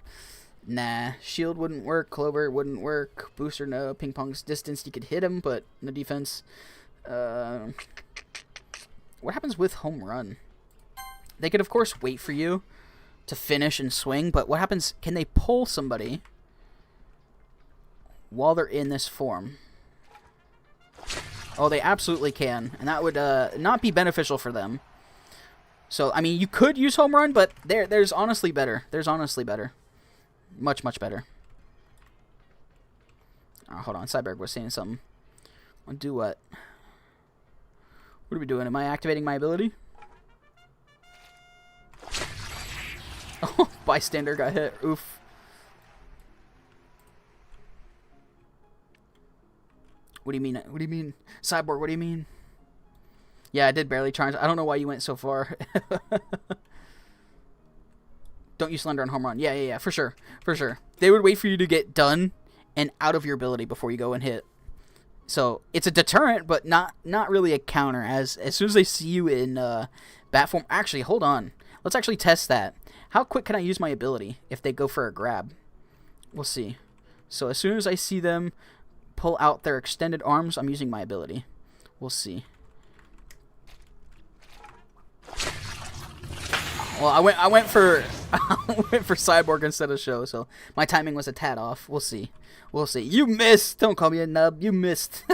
nah. Shield wouldn't work. Clover wouldn't work. Booster, no. Ping pong's distance, you could hit him, but no defense. What happens with home run? They could, of course, wait for you to finish and swing, but what happens? Can they pull somebody while they're in this form? Oh, they absolutely can, and that would not be beneficial for them. So, I mean, you could use home run, but there's honestly better. There's honestly better. Much, much better. Oh, hold on, Cyborg was saying something. I'll do what? What are we doing? Am I activating my ability? Oh, bystander got hit. Oof. What do you mean? What do you mean? Cyborg, what do you mean? Yeah, I did barely charge. I don't know why you went so far. Don't use Slender on home run. Yeah, for sure. For sure. They would wait for you to get done and out of your ability before you go and hit. So, it's a deterrent, but not really a counter. As soon as they see you in bat form... Actually, hold on. Let's actually test that. How quick can I use my ability if they go for a grab? We'll see. So, as soon as I see them pull out their extended arms, I'm using my ability. We'll see. Well, I went for Cyborg instead of Scho, so my timing was a tad off. We'll see. We'll see. You missed. Don't call me a nub. You missed.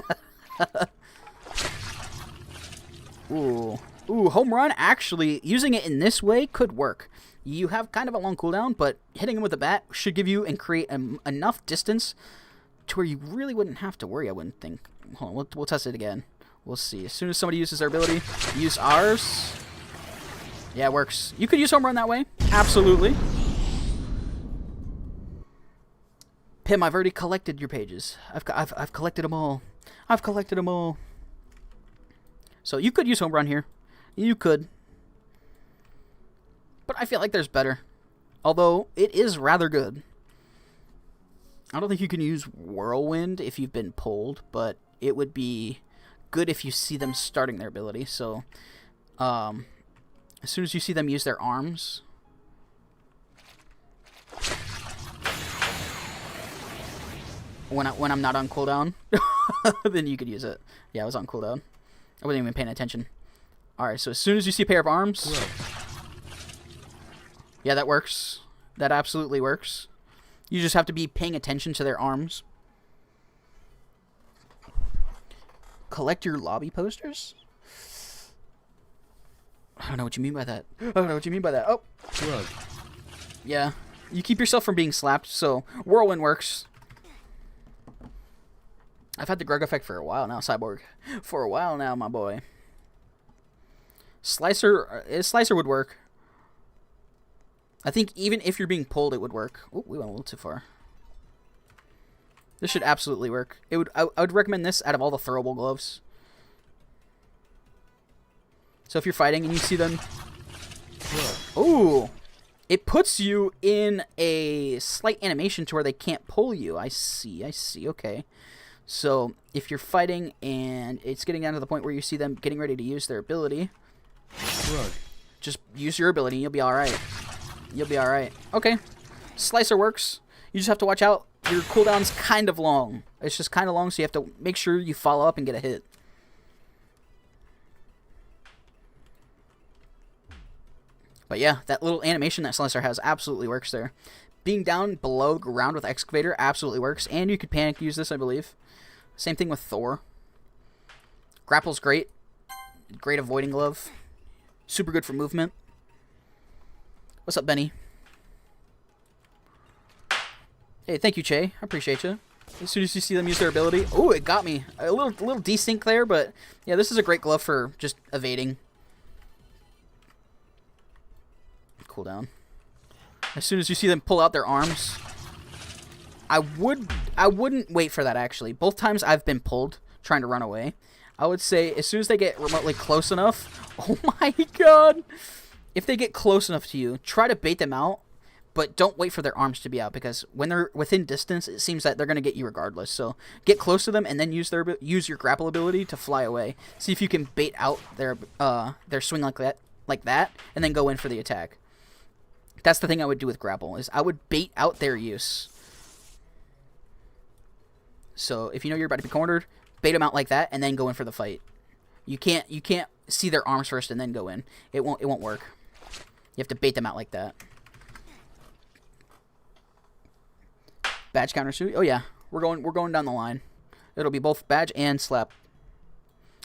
Ooh, home run. Actually, using it in this way could work. You have kind of a long cooldown, but hitting him with a bat should give you and create enough distance to where you really wouldn't have to worry. I wouldn't think. Hold on, we'll test it again. We'll see. As soon as somebody uses their ability, use ours. Yeah, it works. You could use home run that way. Absolutely. Pim, I've already collected your pages. I've collected them all. I've collected them all. So you could use home run here. You could. But I feel like there's better. Although, it is rather good. I don't think you can use Whirlwind if you've been pulled, but it would be good if you see them starting their ability. So, as soon as you see them use their arms... When I'm not on cooldown, then you could use it. Yeah, I was on cooldown. I wasn't even paying attention. Alright, so as soon as you see a pair of arms... Yeah, that works. That absolutely works. You just have to be paying attention to their arms. Collect your lobby posters? I don't know what you mean by that. I don't know what you mean by that. Oh, Rug. yeah. You keep yourself from being slapped, so whirlwind works. I've had the Grug effect for a while now, Cyborg. For a while now, my boy. Slicer would work. I think even if you're being pulled, it would work. Oh, we went a little too far. This should absolutely work. I would recommend this out of all the throwable gloves. So if you're fighting and you see them... Ooh! It puts you in a slight animation to where they can't pull you. I see, okay. So if you're fighting and it's getting down to the point where you see them getting ready to use their ability... Rug. Just use your ability and you'll be alright. You'll be alright. Okay. Slicer works. You just have to watch out. Your cooldown's kind of long. It's just kind of long, so you have to make sure you follow up and get a hit. But yeah, that little animation that Slicer has absolutely works there. Being down below the ground with Excavator absolutely works. And you could panic use this, I believe. Same thing with Thor. Grapple's great. Great avoiding glove. Super good for movement. What's up, Benny? Hey, thank you, Che. I appreciate you. As soon as you see them use their ability... Oh, it got me. A little desync there, but... Yeah, this is a great glove for just evading. Cooldown. As soon as you see them pull out their arms... I wouldn't wait for that, actually. Both times I've been pulled trying to run away. I would say as soon as they get remotely close enough... Oh my god! If they get close enough to you, try to bait them out, but don't wait for their arms to be out, because when they're within distance, it seems that they're going to get you regardless. So get close to them and then use your grapple ability to fly away. See if you can bait out their swing like that, and then go in for the attack. That's the thing I would do with grapple, is I would bait out their use. So if you know you're about to be cornered, bait them out like that, and then go in for the fight. You can't see their arms first and then go in. It won't work. You have to bait them out like that. Badge counter suit. Oh yeah, we're going down the line. It'll be both badge and slap.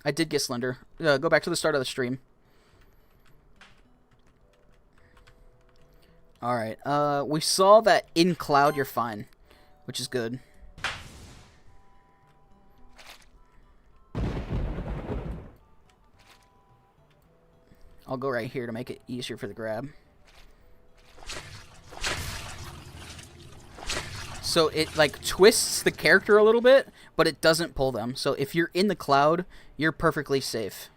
I did get Slender. Go back to the start of the stream. All right. We saw that in cloud you're fine, which is good. I'll go right here to make it easier for the grab. So it like twists the character a little bit, but it doesn't pull them. So if you're in the cloud, you're perfectly safe.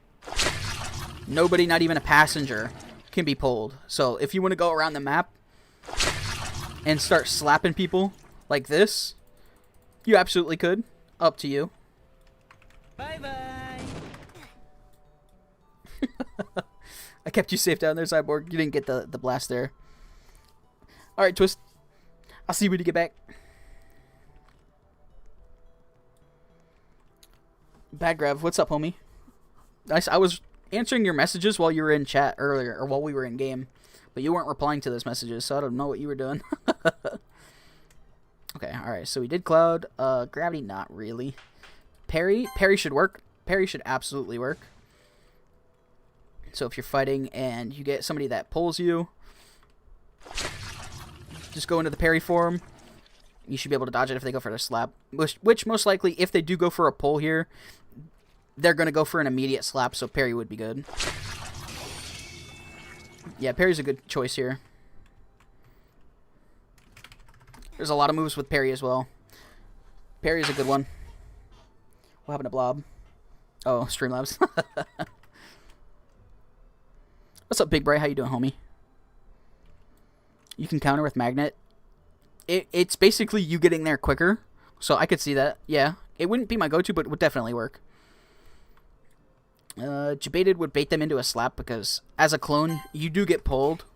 Nobody, not even a passenger, can be pulled. So if you want to go around the map and start slapping people like this, you absolutely could. Up to you. Bye-bye. I kept you safe down there, Cyborg. You didn't get the blast there. Alright, Twist. I'll see you when you get back. Bad Grav, what's up, homie? I was answering your messages while you were in chat earlier, or while we were in game. But you weren't replying to those messages, so I don't know what you were doing. Okay, alright, so we did Cloud. Gravity, not really. Parry should work. Parry should absolutely work. So if you're fighting and you get somebody that pulls you, just go into the parry form. You should be able to dodge it if they go for a slap. Which most likely, if they do go for a pull here, they're going to go for an immediate slap, so parry would be good. Yeah, parry's a good choice here. There's a lot of moves with parry as well. Parry is a good one. What happened to Blob? Oh, Streamlabs. What's up, Big Bray? How you doing, homie? You can counter with Magnet. It's basically you getting there quicker. So I could see that. Yeah. It wouldn't be my go-to, but it would definitely work. Jebaited would bait them into a slap because as a clone, you do get pulled.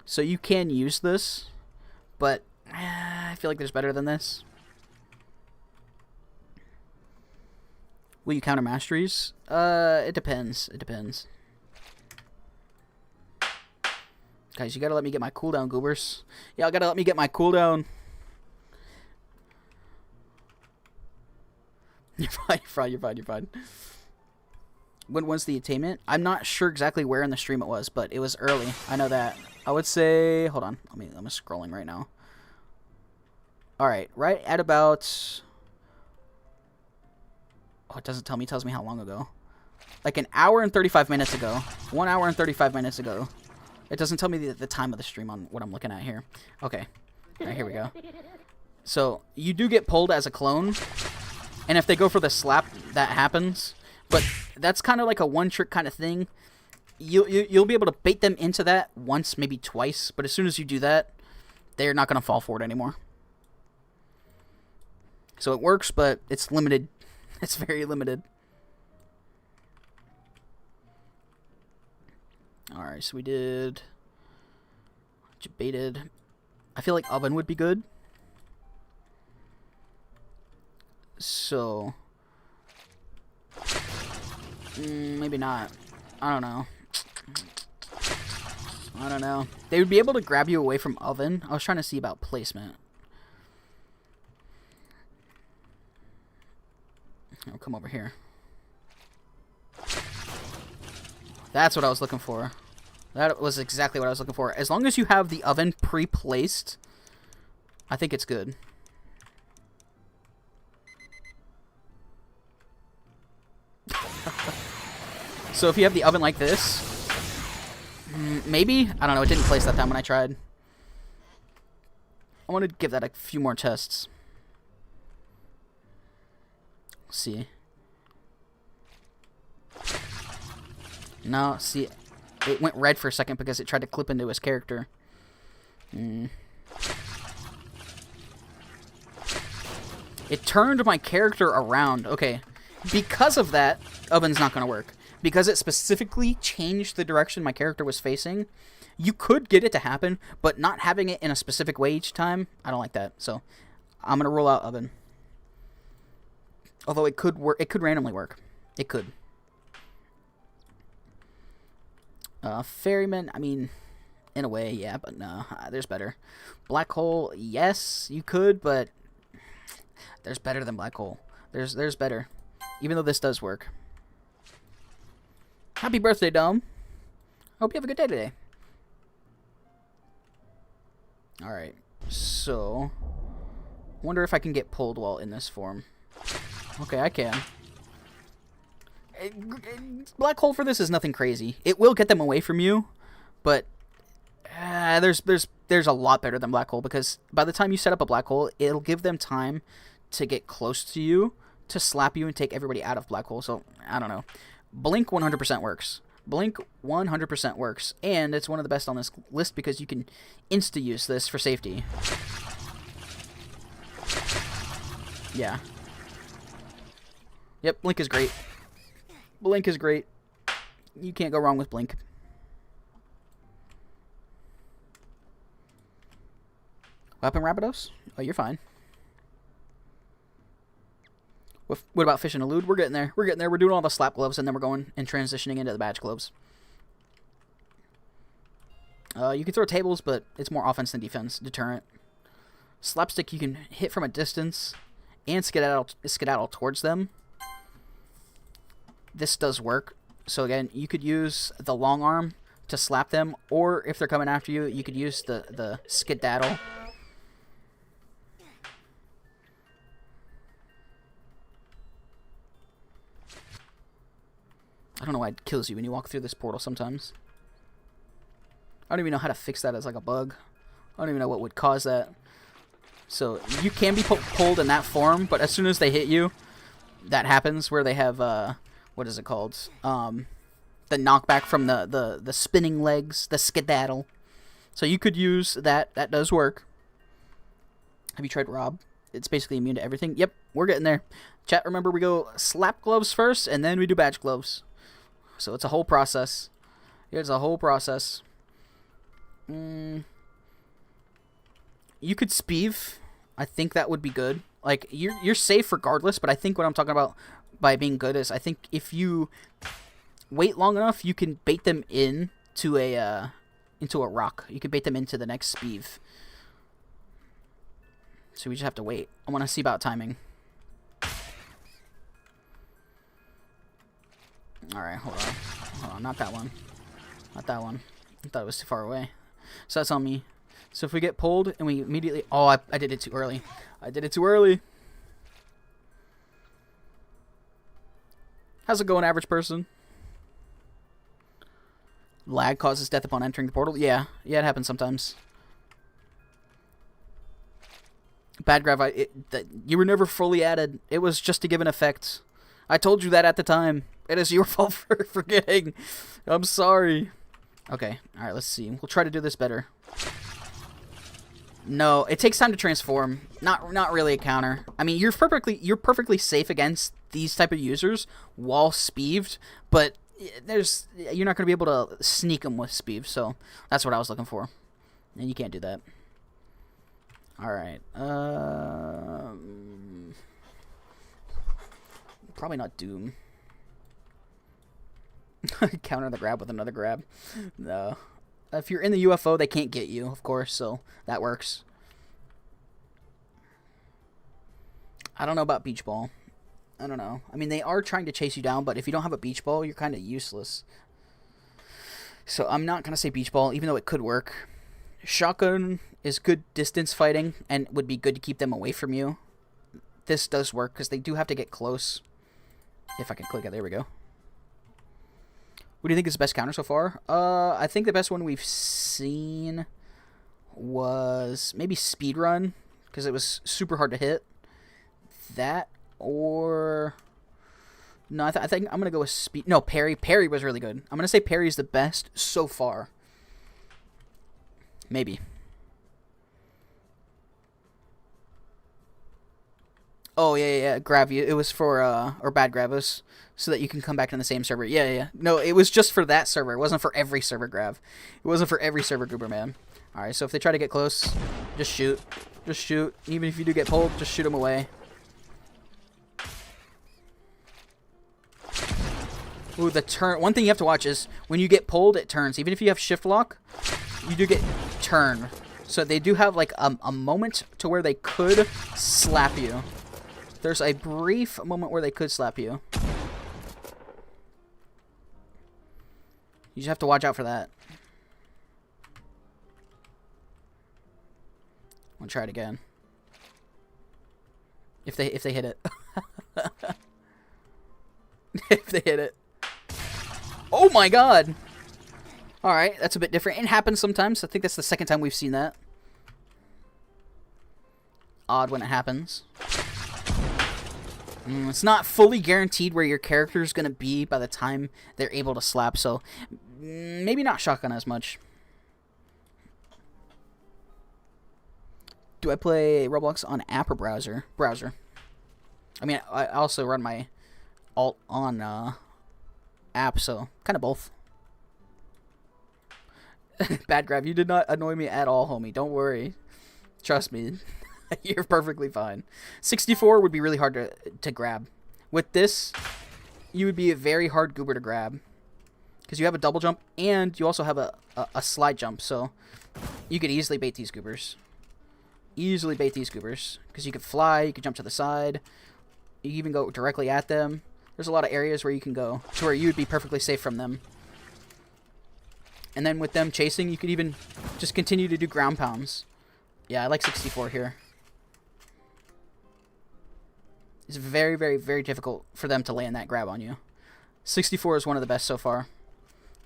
So you can use this. But I feel like there's better than this. Will you counter masteries? It depends. It depends. Guys, you gotta let me get my cooldown, goobers. Y'all gotta let me get my cooldown. You're fine, you're fine, you're fine, you're fine. when was the attainment? I'm not sure exactly where in the stream it was, but it was early. I know that. I would say, hold on. I'm scrolling right now. All right, right at about. Oh, it doesn't tell me. It tells me how long ago. Like an hour and 35 minutes ago. 1 hour and 35 minutes ago. It doesn't tell me the time of the stream on what I'm looking at here. Okay. All right, here we go. So you do get pulled as a clone, and if they go for the slap, that happens. But that's kind of like a one-trick kind of thing. You'll be able to bait them into that once, maybe twice. But as soon as you do that, they're not going to fall for it anymore. So it works, but it's limited. It's very limited. Alright, so we did baited. I feel like oven would be good. So maybe not. I don't know. I don't know. They would be able to grab you away from oven. I was trying to see about placement. I'll come over here. That's what I was looking for. That was exactly what I was looking for. As long as you have the oven pre-placed, I think it's good. So if you have the oven like this, maybe? I don't know. It didn't place that time when I tried. I want to give that a few more tests. Let's see. No, see, it went red for a second because it tried to clip into his character. It turned my character around. Okay. Because of that, oven's not going to work. Because it specifically changed the direction my character was facing, you could get it to happen, but not having it in a specific way each time, I don't like that. So, I'm going to rule out oven. Although it could work, it could randomly work. It could. Ferryman, I mean, in a way, yeah, but no, there's better. Black hole, yes, you could, but there's better than black hole. There's better. Even though this does work. Happy birthday, Dom. Hope you have a good day today. Alright, so wonder if I can get pulled while in this form. Okay, I can. Black hole for this is nothing crazy. It will get them away from you, but there's a lot better than black hole, because by the time you set up a black hole, it'll give them time to get close to you, to slap you and take everybody out of black hole. So I don't know. Blink 100% works. Blink 100% works, and it's one of the best on this list because you can insta-use this for safety. Yeah. Yep, Blink is great. Blink is great. You can't go wrong with Blink. Weapon Rapidos? Oh, you're fine. What about Fish and Elude? We're getting there. We're getting there. We're doing all the slap gloves, and then we're going and transitioning into the badge gloves. You can throw tables, but it's more offense than defense. Deterrent. Slapstick, you can hit from a distance and skedaddle towards them. This does work. So again, you could use the long arm to slap them, or if they're coming after you, you could use the skedaddle. I don't know why it kills you when you walk through this portal sometimes. I don't even know how to fix that as like a bug. I don't even know what would cause that. So you can be pulled in that form, but as soon as they hit you, that happens where they have what is it called? The knockback from the spinning legs, the skedaddle. So you could use that. That does work. Have you tried Rob? It's basically immune to everything. Yep, we're getting there. Chat, remember we go slap gloves first, and then we do badge gloves. So it's a whole process. It's a whole process. You could speeve. I think that would be good. Like, you're safe regardless, but I think what I'm talking about by being good is I think if you wait long enough, you can bait them into a rock. You can bait them into the next speeve. So we just have to wait. I want to see about timing. Alright, hold on. Hold on, not that one. Not that one. I thought it was too far away. So that's on me. So if we get pulled and we immediately... Oh, I did it too early. I did it too early. How's it going, average person? Lag causes death upon entering the portal? Yeah. Yeah, it happens sometimes. Bad grav, you were never fully added. It was just to give an effect. I told you that at the time. It is your fault for forgetting. I'm sorry. Okay, alright, let's see. We'll try to do this better. No, it takes time to transform. Not really a counter. I mean, you're perfectly safe against these type of users while speeved, but you're not going to be able to sneak them with speeve, so that's what I was looking for. And you can't do that. Alright. Probably not Doom. Counter the grab with another grab. No. If you're in the UFO, they can't get you, of course, so that works. I don't know about beach ball. I don't know. I mean, they are trying to chase you down, but if you don't have a beach ball, you're kind of useless. So I'm not going to say beach ball, even though it could work. Shotgun is good distance fighting and would be good to keep them away from you. This does work because they do have to get close. If I can click it, there we go. What do you think is the best counter so far? I think the best one we've seen was maybe Speedrun, because it was super hard to hit. That, or... No, I think I'm going to go with Speed... No, Parry. Parry was really good. I'm going to say Parry is the best so far. Maybe. Oh, yeah. Grab you. It was for, or bad grab us, so that you can come back in the same server. Yeah. No, it was just for that server. It wasn't for every server grab. It wasn't for every server goober, man. Alright, so if they try to get close, just shoot. Just shoot. Even if you do get pulled, just shoot them away. Ooh, the turn. One thing you have to watch is when you get pulled, it turns. Even if you have shift lock, you do get turn. So they do have like a moment to where they could slap you. There's a brief moment where they could slap you. You just have to watch out for that. I'll try it again. If they hit it. If they hit it. Oh my god! Alright, that's a bit different. It happens sometimes. I think that's the second time we've seen that. Odd when it happens. It's not fully guaranteed where your character is going to be by the time they're able to slap, so maybe not shotgun as much. Do I play Roblox on app or browser? Browser. I mean, I also run my alt on app, so kind of both. Bad grab, you did not annoy me at all, homie. Don't worry. Trust me. You're perfectly fine. 64 would be really hard to grab. With this, you would be a very hard goober to grab. Because you have a double jump, and you also have a slide jump, so you could easily bait these goobers. Easily bait these goobers. Because you could fly, you could jump to the side, you even go directly at them. There's a lot of areas where you can go, to where you would be perfectly safe from them. And then with them chasing, you could even just continue to do ground pounds. Yeah, I like 64 here. It's very, very, very difficult for them to land that grab on you. 64 is one of the best so far.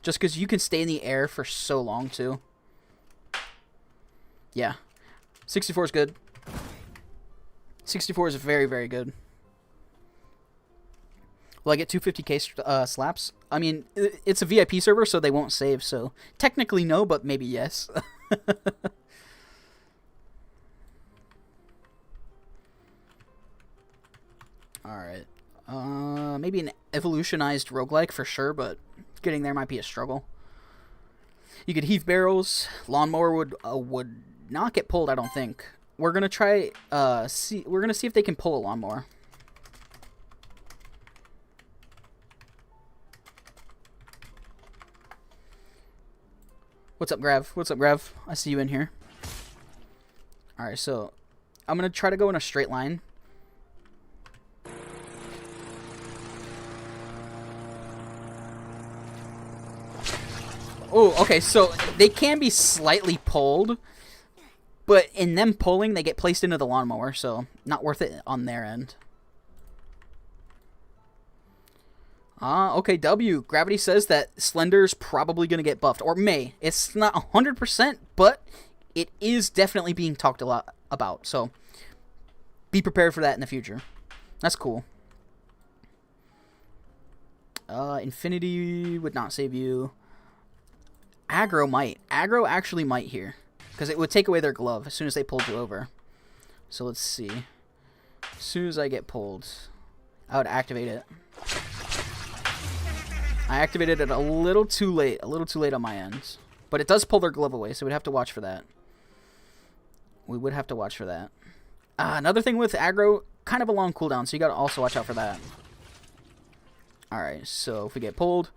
Just because you can stay in the air for so long, too. Yeah. 64 is good. 64 is very, very good. Will I get 250k slaps? I mean, it's a VIP server, so they won't save, so technically no, but maybe yes. Alright. Maybe an evolutionized roguelike for sure, but getting there might be a struggle. You could heave barrels. Lawnmower would not get pulled, I don't think. We're gonna try we're gonna see if they can pull a lawnmower. What's up, Grav? What's up, Grav? I see you in here. Alright, so I'm gonna try to go in a straight line. Oh, okay, so they can be slightly pulled, but in them pulling, they get placed into the lawnmower, so not worth it on their end. Okay, W. Gravity says that Slender's probably going to get buffed, or may. It's not 100%, but it is definitely being talked a lot about, so be prepared for that in the future. That's cool. Infinity would not save you. Aggro might. Aggro actually might here, because it would take away their glove as soon as they pulled you over. So let's see. As soon as I get pulled, I would activate it. I activated it a little too late on my end. But it does pull their glove away, so we'd have to watch for that. We would have to watch for that. Another thing with aggro, kind of a long cooldown, so you gotta also watch out for that. Alright, so if we get pulled...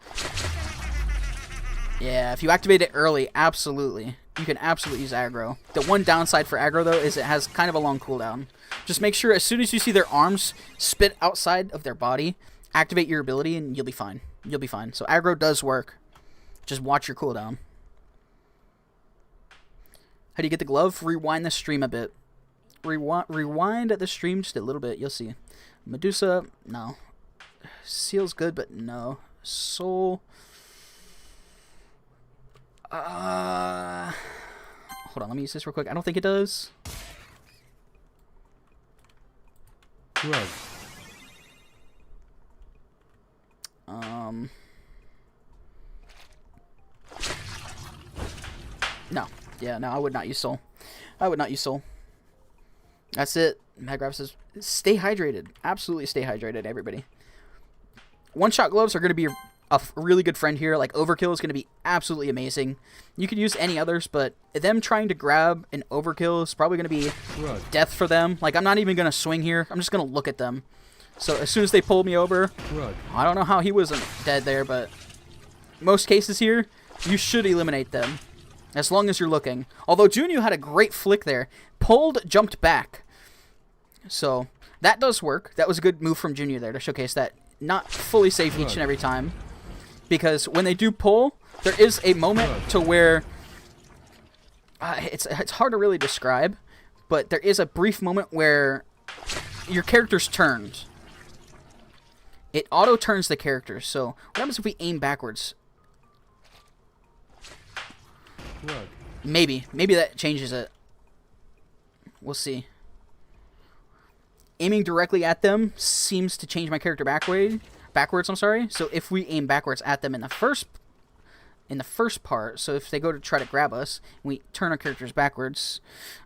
Yeah, if you activate it early, absolutely. You can absolutely use aggro. The one downside for aggro, though, is it has kind of a long cooldown. Just make sure as soon as you see their arms spit outside of their body, activate your ability and you'll be fine. You'll be fine. So aggro does work. Just watch your cooldown. How do you get the glove? Rewind the stream a bit. Rewind the stream just a little bit. You'll see. Medusa, no. Seal's good, but no. Soul... hold on, let me use this real quick. I don't think it does. Rug. No. Yeah, no, I would not use soul. I would not use soul. That's it. Maggraph says, stay hydrated. Absolutely stay hydrated, everybody. One-shot gloves are going to be a really good friend here. Like, overkill is going to be absolutely amazing. You could use any others, but them trying to grab an overkill is probably going to be death for them. Like, I'm not even going to swing here. I'm just going to look at them. So as soon as they pull me over, I don't know how he wasn't dead there, but most cases here, you should eliminate them. As long as you're looking. Although Junyu had a great flick there. Pulled, jumped back. So that does work. That was a good move from Junyu there to showcase that not fully safe each and every time. Because when they do pull, there is a moment to where... it's hard to really describe, but there is a brief moment where your character's turned. It auto-turns the character, so what happens if we aim backwards? Maybe that changes it. We'll see. Aiming directly at them seems to change my character backwards, I'm sorry. So if we aim backwards at them in the first part, so if they go to try to grab us, and we turn our characters backwards,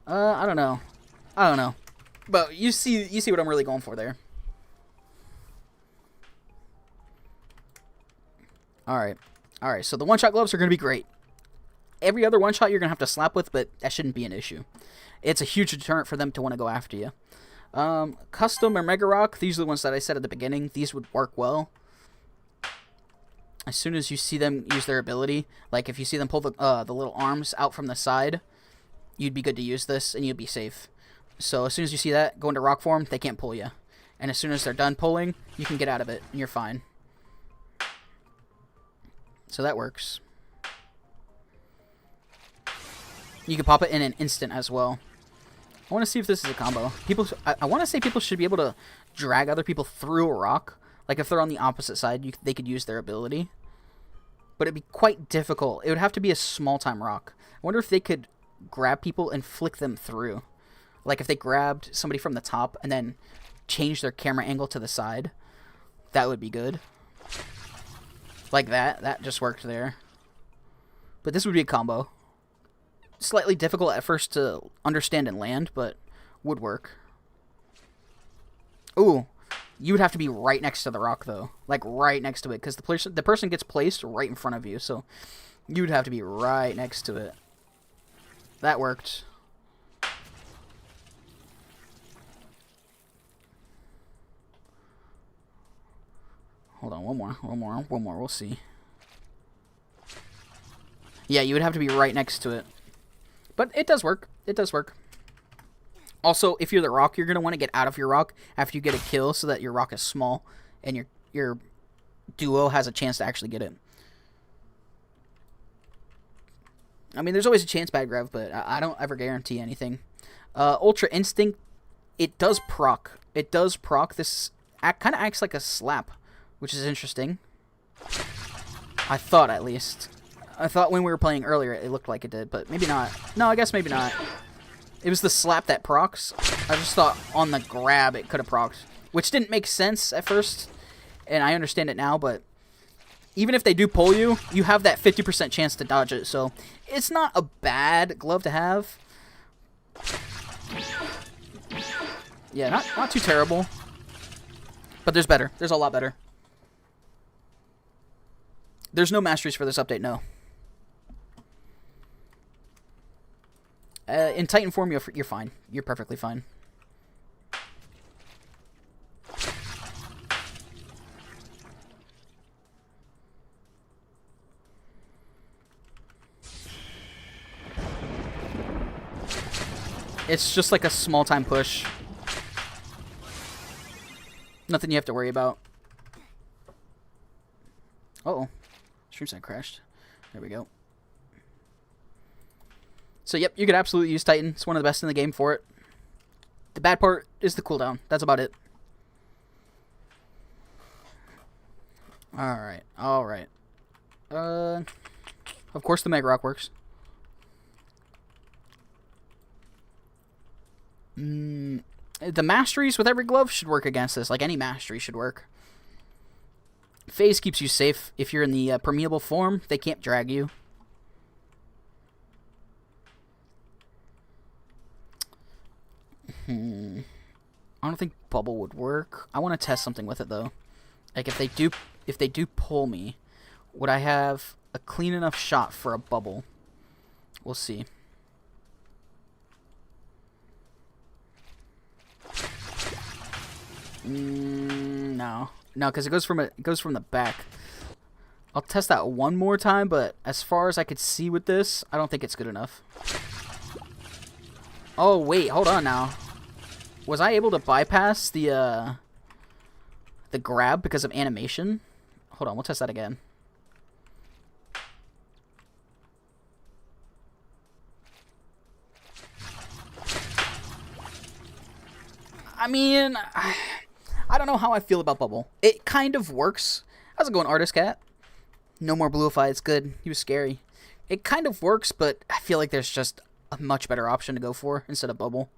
I don't know. But you see what I'm really going for there. Alright, so the one-shot gloves are going to be great. Every other one-shot you're going to have to slap with, but that shouldn't be an issue. It's a huge deterrent for them to want to go after you. Custom or Mega Rock, these are the ones that I said at the beginning. These would work well. As soon as you see them use their ability, like if you see them pull the little arms out from the side, you'd be good to use this, and you'd be safe. So as soon as you see that, go into rock form, they can't pull you. And as soon as they're done pulling, you can get out of it, and you're fine. So that works. You can pop it in an instant as well. I want to see if this is a combo. I want to say people should be able to drag other people through a rock. Like if they're on the opposite side, they could use their ability. But it'd be quite difficult. It would have to be a small-time rock. I wonder if they could grab people and flick them through. Like if they grabbed somebody from the top and then changed their camera angle to the side. That would be good. Like that. That just worked there. But this would be a combo. Slightly difficult at first to understand and land, but would work. Ooh. You would have to be right next to the rock, though. Like, right next to it. Because the person gets placed right in front of you. So, you would have to be right next to it. That worked. Hold on, one more. We'll see. Yeah, you would have to be right next to it. But it does work. It does work. Also, if you're the rock, you're going to want to get out of your rock after you get a kill so that your rock is small and your duo has a chance to actually get it. I mean, there's always a chance bad grav, but I don't ever guarantee anything. Ultra Instinct, it does proc. It does proc. This kind of acts like a slap, which is interesting. I thought, at least. I thought when we were playing earlier it looked like it did, but maybe not. No, I guess maybe not. It was the slap that procs. I just thought on the grab it could have procced, which didn't make sense at first, and I understand it now, but even if they do pull you, you have that 50% chance to dodge it, so it's not a bad glove to have. Yeah, not too terrible. But there's better. There's a lot better. There's no masteries for this update, no. In Titan form, you're fine. You're perfectly fine. It's just like a small time push. Nothing you have to worry about. Uh-oh. Stream side crashed. There we go. So, yep, you could absolutely use Titan. It's one of the best in the game for it. The bad part is the cooldown. That's about it. Alright, alright. Of course the Mega Rock works. The masteries with every glove should work against this. Like, any mastery should work. Phase keeps you safe. If you're in the permeable form, they can't drag you. I don't think bubble would work. I want to test something with it though. Like if they do pull me, would I have a clean enough shot for a bubble? We'll see. No, because it goes from the back. I'll test that one more time, but as far as I could see with this, I don't think it's good enough. Oh wait, hold on now. Was I able to bypass the grab because of animation? Hold on, we'll test that again. I mean, I don't know how I feel about Bubble. It kind of works. How's it going, Artist Cat? No more Bluify, it's good. He was scary. It kind of works, but I feel like there's just a much better option to go for instead of Bubble.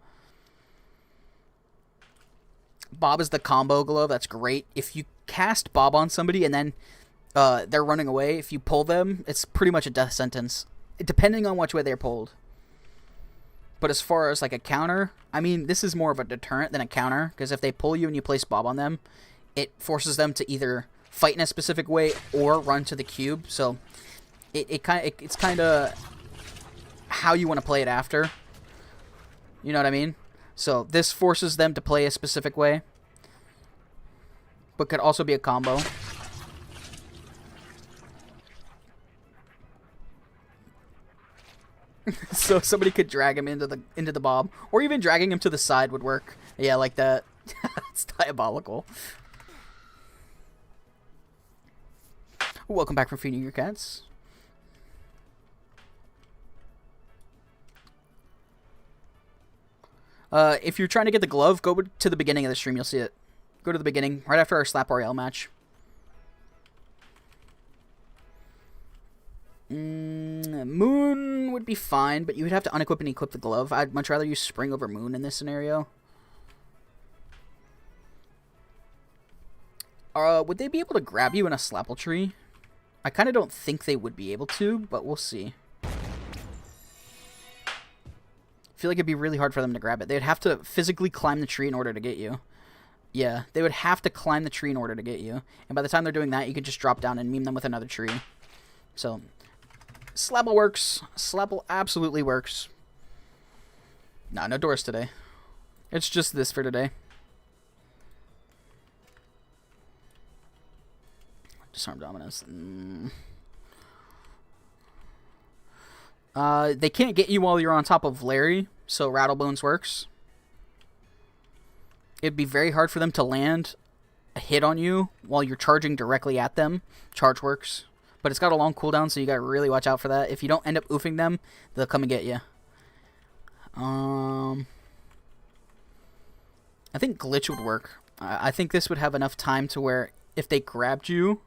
Bob is the combo glove. That's great. If you cast Bob on somebody and then they're running away, if you pull them, it's pretty much a death sentence, depending on which way they're pulled. But as far as like a counter, I mean, this is more of a deterrent than a counter, because if they pull you and you place Bob on them, it forces them to either fight in a specific way or run to the cube. So it's kind of how you want to play it after. You know what I mean? So this forces them to play a specific way, but could also be a combo. So somebody could drag him into the Bob, or even dragging him to the side would work. Yeah, like that. It's diabolical. Welcome back from feeding your cats. If you're trying to get the glove, go to the beginning of the stream. You'll see it. Go to the beginning, right after our Slap RL match. Moon would be fine, but you would have to unequip and equip the glove. I'd much rather use Spring over Moon in this scenario. Would they be able to grab you in a Slapple tree? I kind of don't think they would be able to, but we'll see. I feel like it'd be really hard for them to grab it. They'd have to physically climb the tree in order to get you. Yeah, they would have to climb the tree in order to get you. And by the time they're doing that, you could just drop down and meme them with another tree. So, Slapple works. Slapple absolutely works. Nah, no doors today. It's just this for today. Disarm Dominance. They can't get you while you're on top of Larry, so Rattlebones works. It'd be very hard for them to land a hit on you while you're charging directly at them. Charge works. But it's got a long cooldown, so you gotta really watch out for that. If you don't end up oofing them, they'll come and get you. I think glitch would work. I think this would have enough time to where if they grabbed you...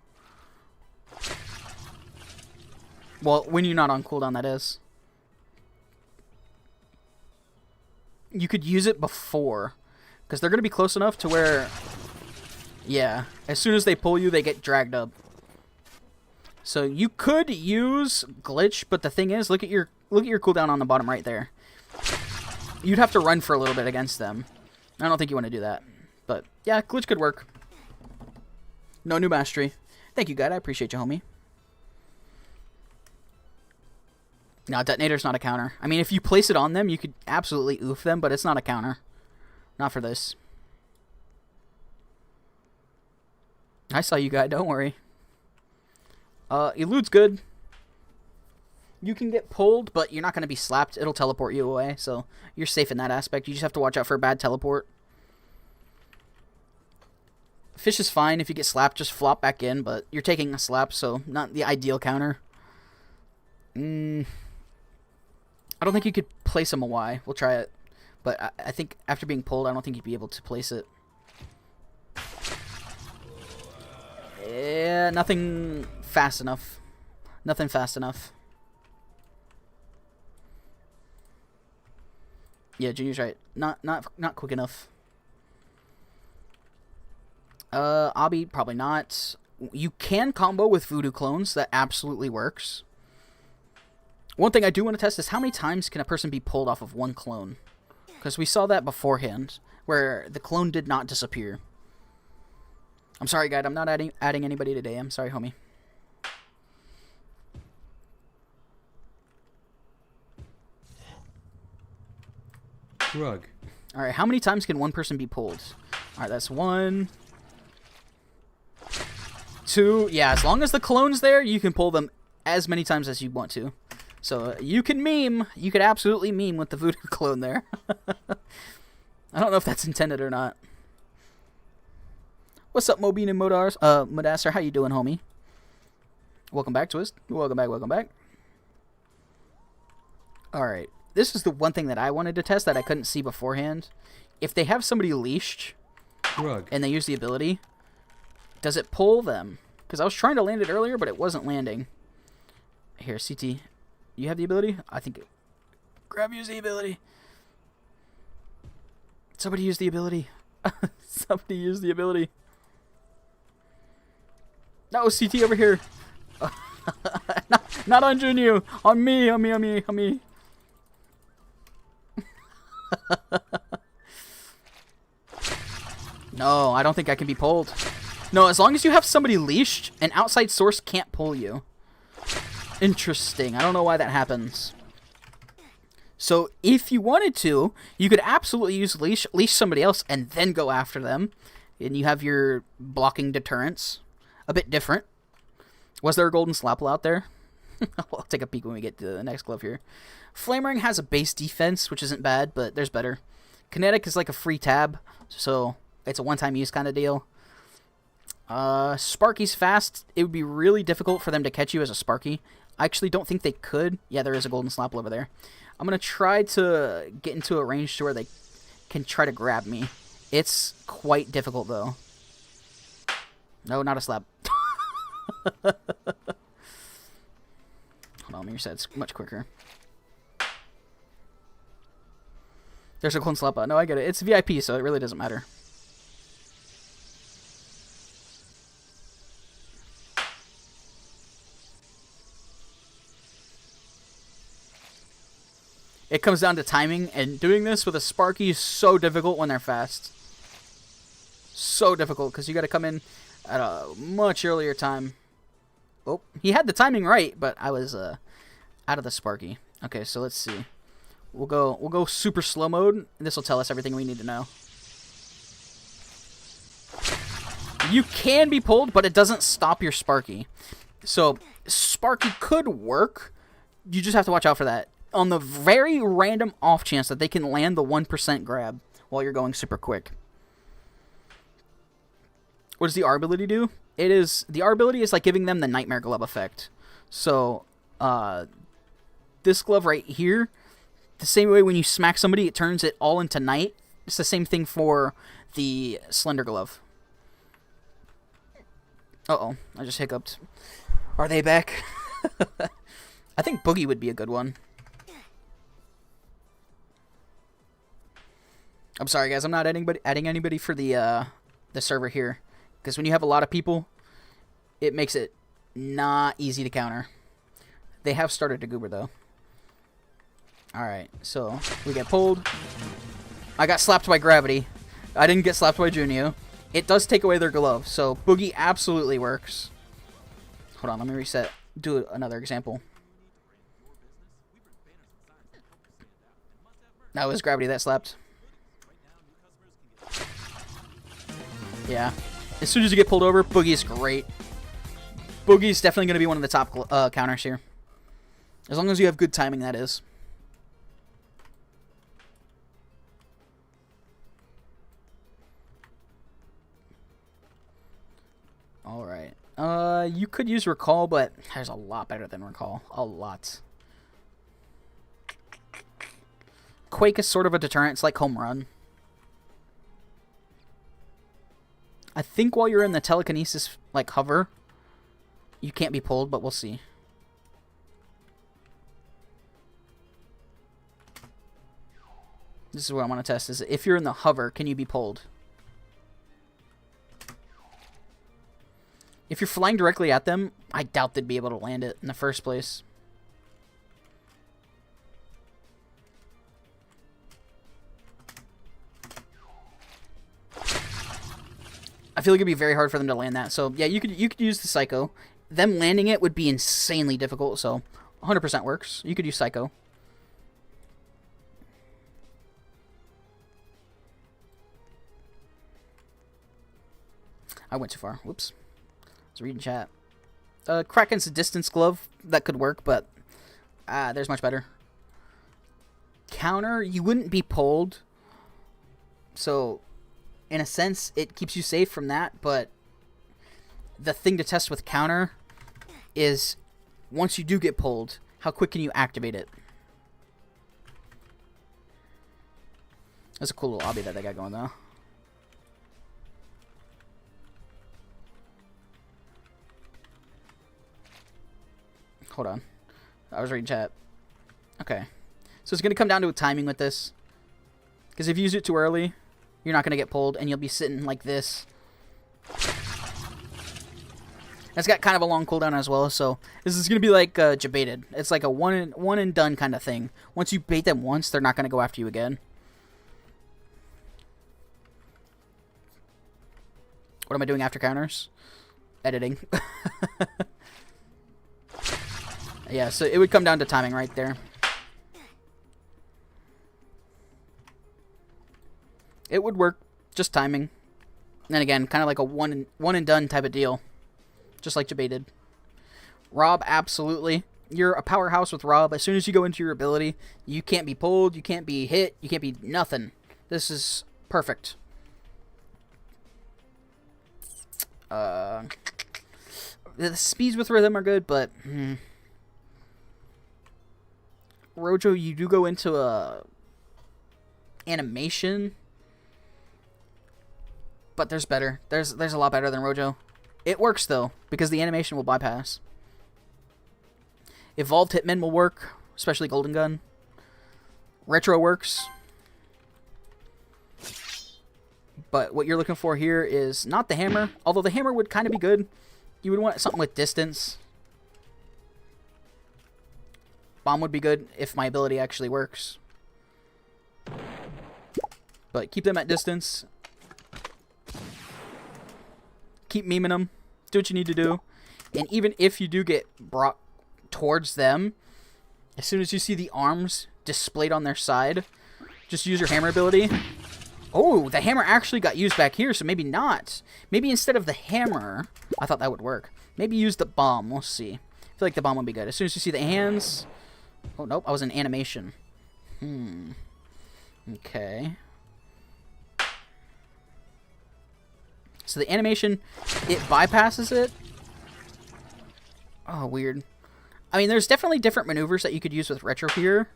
Well, when you're not on cooldown, that is. You could use it before. Because they're going to be close enough to where... Yeah. As soon as they pull you, they get dragged up. So you could use glitch, but the thing is, look at your cooldown on the bottom right there. You'd have to run for a little bit against them. I don't think you want to do that. But, yeah, glitch could work. No new mastery. Thank you, guide. I appreciate you, homie. No, detonator's not a counter. I mean, if you place it on them, you could absolutely oof them, but it's not a counter. Not for this. I saw you, guy. Don't worry. Elude's good. You can get pulled, but you're not going to be slapped. It'll teleport you away, so you're safe in that aspect. You just have to watch out for a bad teleport. Fish is fine. If you get slapped, just flop back in, but you're taking a slap, so not the ideal counter. I don't think you could place him a Y. We'll try it. But I think after being pulled, I don't think you'd be able to place it. Yeah, nothing fast enough. Nothing fast enough. Yeah, Junior's right. Not quick enough. Obby, probably not. You can combo with voodoo clones. That absolutely works. One thing I do want to test is how many times can a person be pulled off of one clone? Because we saw that beforehand, where the clone did not disappear. I'm sorry, guide. I'm not adding anybody today. I'm sorry, homie. Rug. Alright, how many times can one person be pulled? Alright, that's 1... 2... Yeah, as long as the clone's there, you can pull them as many times as you want to. So, you can meme. You could absolutely meme with the voodoo clone there. I don't know if that's intended or not. What's up, Mobine and Modasser? How you doing, homie? Welcome back, Twist. Welcome back, welcome back. Alright. This is the one thing that I wanted to test that I couldn't see beforehand. If they have somebody leashed Rug. and they use the ability, does it pull them? Because I was trying to land it earlier, but it wasn't landing. Here, CT. You have the ability? I think... Grab use the ability. Somebody use the ability. Somebody use the ability. No, CT over here. not on Junyu. On me, on me, on me, on me. No, I don't think I can be pulled. No, as long as you have somebody leashed, an outside source can't pull you. Interesting. I don't know why that happens. So, if you wanted to, you could absolutely use leash somebody else, and then go after them. And you have your blocking deterrence. A bit different. Was there a golden slapple out there? I'll take a peek when we get to the next glove here. Flamering has a base defense, which isn't bad, but there's better. Kinetic is like a free tab, so it's a one-time use kind of deal. Sparky's fast. It would be really difficult for them to catch you as a Sparky. I actually don't think they could. Yeah, there is a golden slapple over there. I'm going to try to get into a range to where they can try to grab me. It's quite difficult, though. No, not a slap. Hold on, let me reset. It's much quicker. There's a clone slap. No, I get it. It's VIP, so it really doesn't matter. It comes down to timing, and doing this with a Sparky is so difficult when they're fast. So difficult, because you got to come in at a much earlier time. Oh, he had the timing right, but I was out of the Sparky. Okay, so let's see. We'll go super slow mode, and this will tell us everything we need to know. You can be pulled, but it doesn't stop your Sparky. So, Sparky could work. You just have to watch out for that. On the very random off chance that they can land the 1% grab while you're going super quick. What does the R ability do? The R ability is like giving them the Nightmare Glove effect. So, this glove right here, the same way when you smack somebody, it turns it all into night. It's the same thing for the Slender Glove. Uh-oh, I just hiccuped. Are they back? I think Boogie would be a good one. I'm sorry, guys. I'm not adding anybody for the server here. Because when you have a lot of people, it makes it not easy to counter. They have started to goober, though. Alright, so we get pulled. I got slapped by gravity. I didn't get slapped by Junio. It does take away their glove, so Boogie absolutely works. Hold on, let me reset. Do another example. That was gravity that slapped. Yeah. As soon as you get pulled over, Boogie's great. Boogie's definitely going to be one of the top counters here. As long as you have good timing, that is. Alright. You could use Recall, but there's a lot better than Recall. A lot. Quake is sort of a deterrent. It's like Home Run. I think while you're in the telekinesis, like, hover, you can't be pulled, but we'll see. This is what I want to test, is if you're in the hover, can you be pulled? If you're flying directly at them, I doubt they'd be able to land it in the first place. I feel like it'd be very hard for them to land that. So, yeah, you could use the Psycho. Them landing it would be insanely difficult, so 100% works. You could use Psycho. I went too far. Whoops. I was reading chat. Kraken's a distance glove. That could work, but there's much better. Counter, you wouldn't be pulled. So, in a sense, it keeps you safe from that, but the thing to test with counter is once you do get pulled, how quick can you activate it? That's a cool little obby that they got going, though. Hold on. I was reading chat. Okay. So it's going to come down to a timing with this. Because if you use it too early, you're not going to get pulled, and you'll be sitting like this. It's got kind of a long cooldown as well, so this is going to be like Jebaited. It's like a one and done kind of thing. Once you bait them once, they're not going to go after you again. What am I doing after counters? Editing. Yeah, so it would come down to timing right there. It would work, just timing. And again, kind of like a one and done type of deal. Just like Jebaited. Rob, absolutely. You're a powerhouse with Rob. As soon as you go into your ability, you can't be pulled, you can't be hit, you can't be nothing. This is perfect. The speeds with rhythm are good, but Rojo, you do go into a animation, but there's better. There's a lot better than Rojo. It works though, because the animation will bypass. Evolved Hitmen will work, especially Golden Gun. Retro works. But what you're looking for here is not the hammer, although the hammer would kind of be good. You would want something with distance. Bomb would be good if my ability actually works. But keep them at distance. Keep memeing them. Do what you need to do. And even if you do get brought towards them, as soon as you see the arms displayed on their side, just use your hammer ability. Oh, the hammer actually got used back here, so maybe not. Maybe instead of the hammer, I thought that would work. Maybe use the bomb. We'll see. I feel like the bomb would be good. As soon as you see the hands... Oh, nope. I was in animation. So So the animation, it bypasses it. Oh, weird. I mean, there's definitely different maneuvers that you could use with Retro here.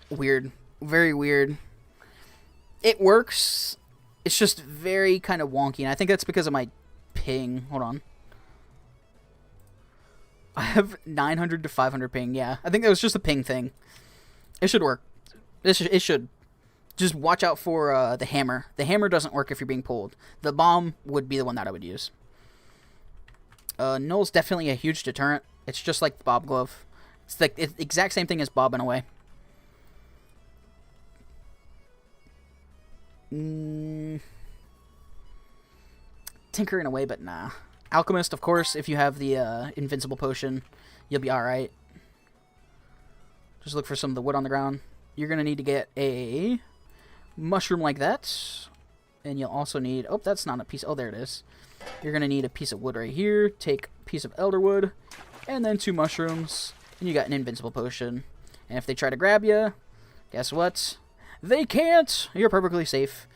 Weird. Very weird. It works. It's just very kind of wonky, and I think that's because of my ping. Hold on. I have 900 to 500 ping, yeah. I think that was just a ping thing. It should work. It should. Just watch out for the hammer. The hammer doesn't work if you're being pulled. The bomb would be the one that I would use. Null's definitely a huge deterrent. It's just like the Bob Glove. It's like the exact same thing as Bob in a way. Tinker in a way, but nah. Alchemist, of course, if you have the invincible potion, you'll be alright. Just look for some of the wood on the ground. You're going to need to get a mushroom like that. And you'll also need... Oh, that's not a piece... Oh, there it is. You're going to need a piece of wood right here. Take a piece of elder wood. And then 2 mushrooms. And you got an invincible potion. And if they try to grab you, guess what? They can't! You're perfectly safe.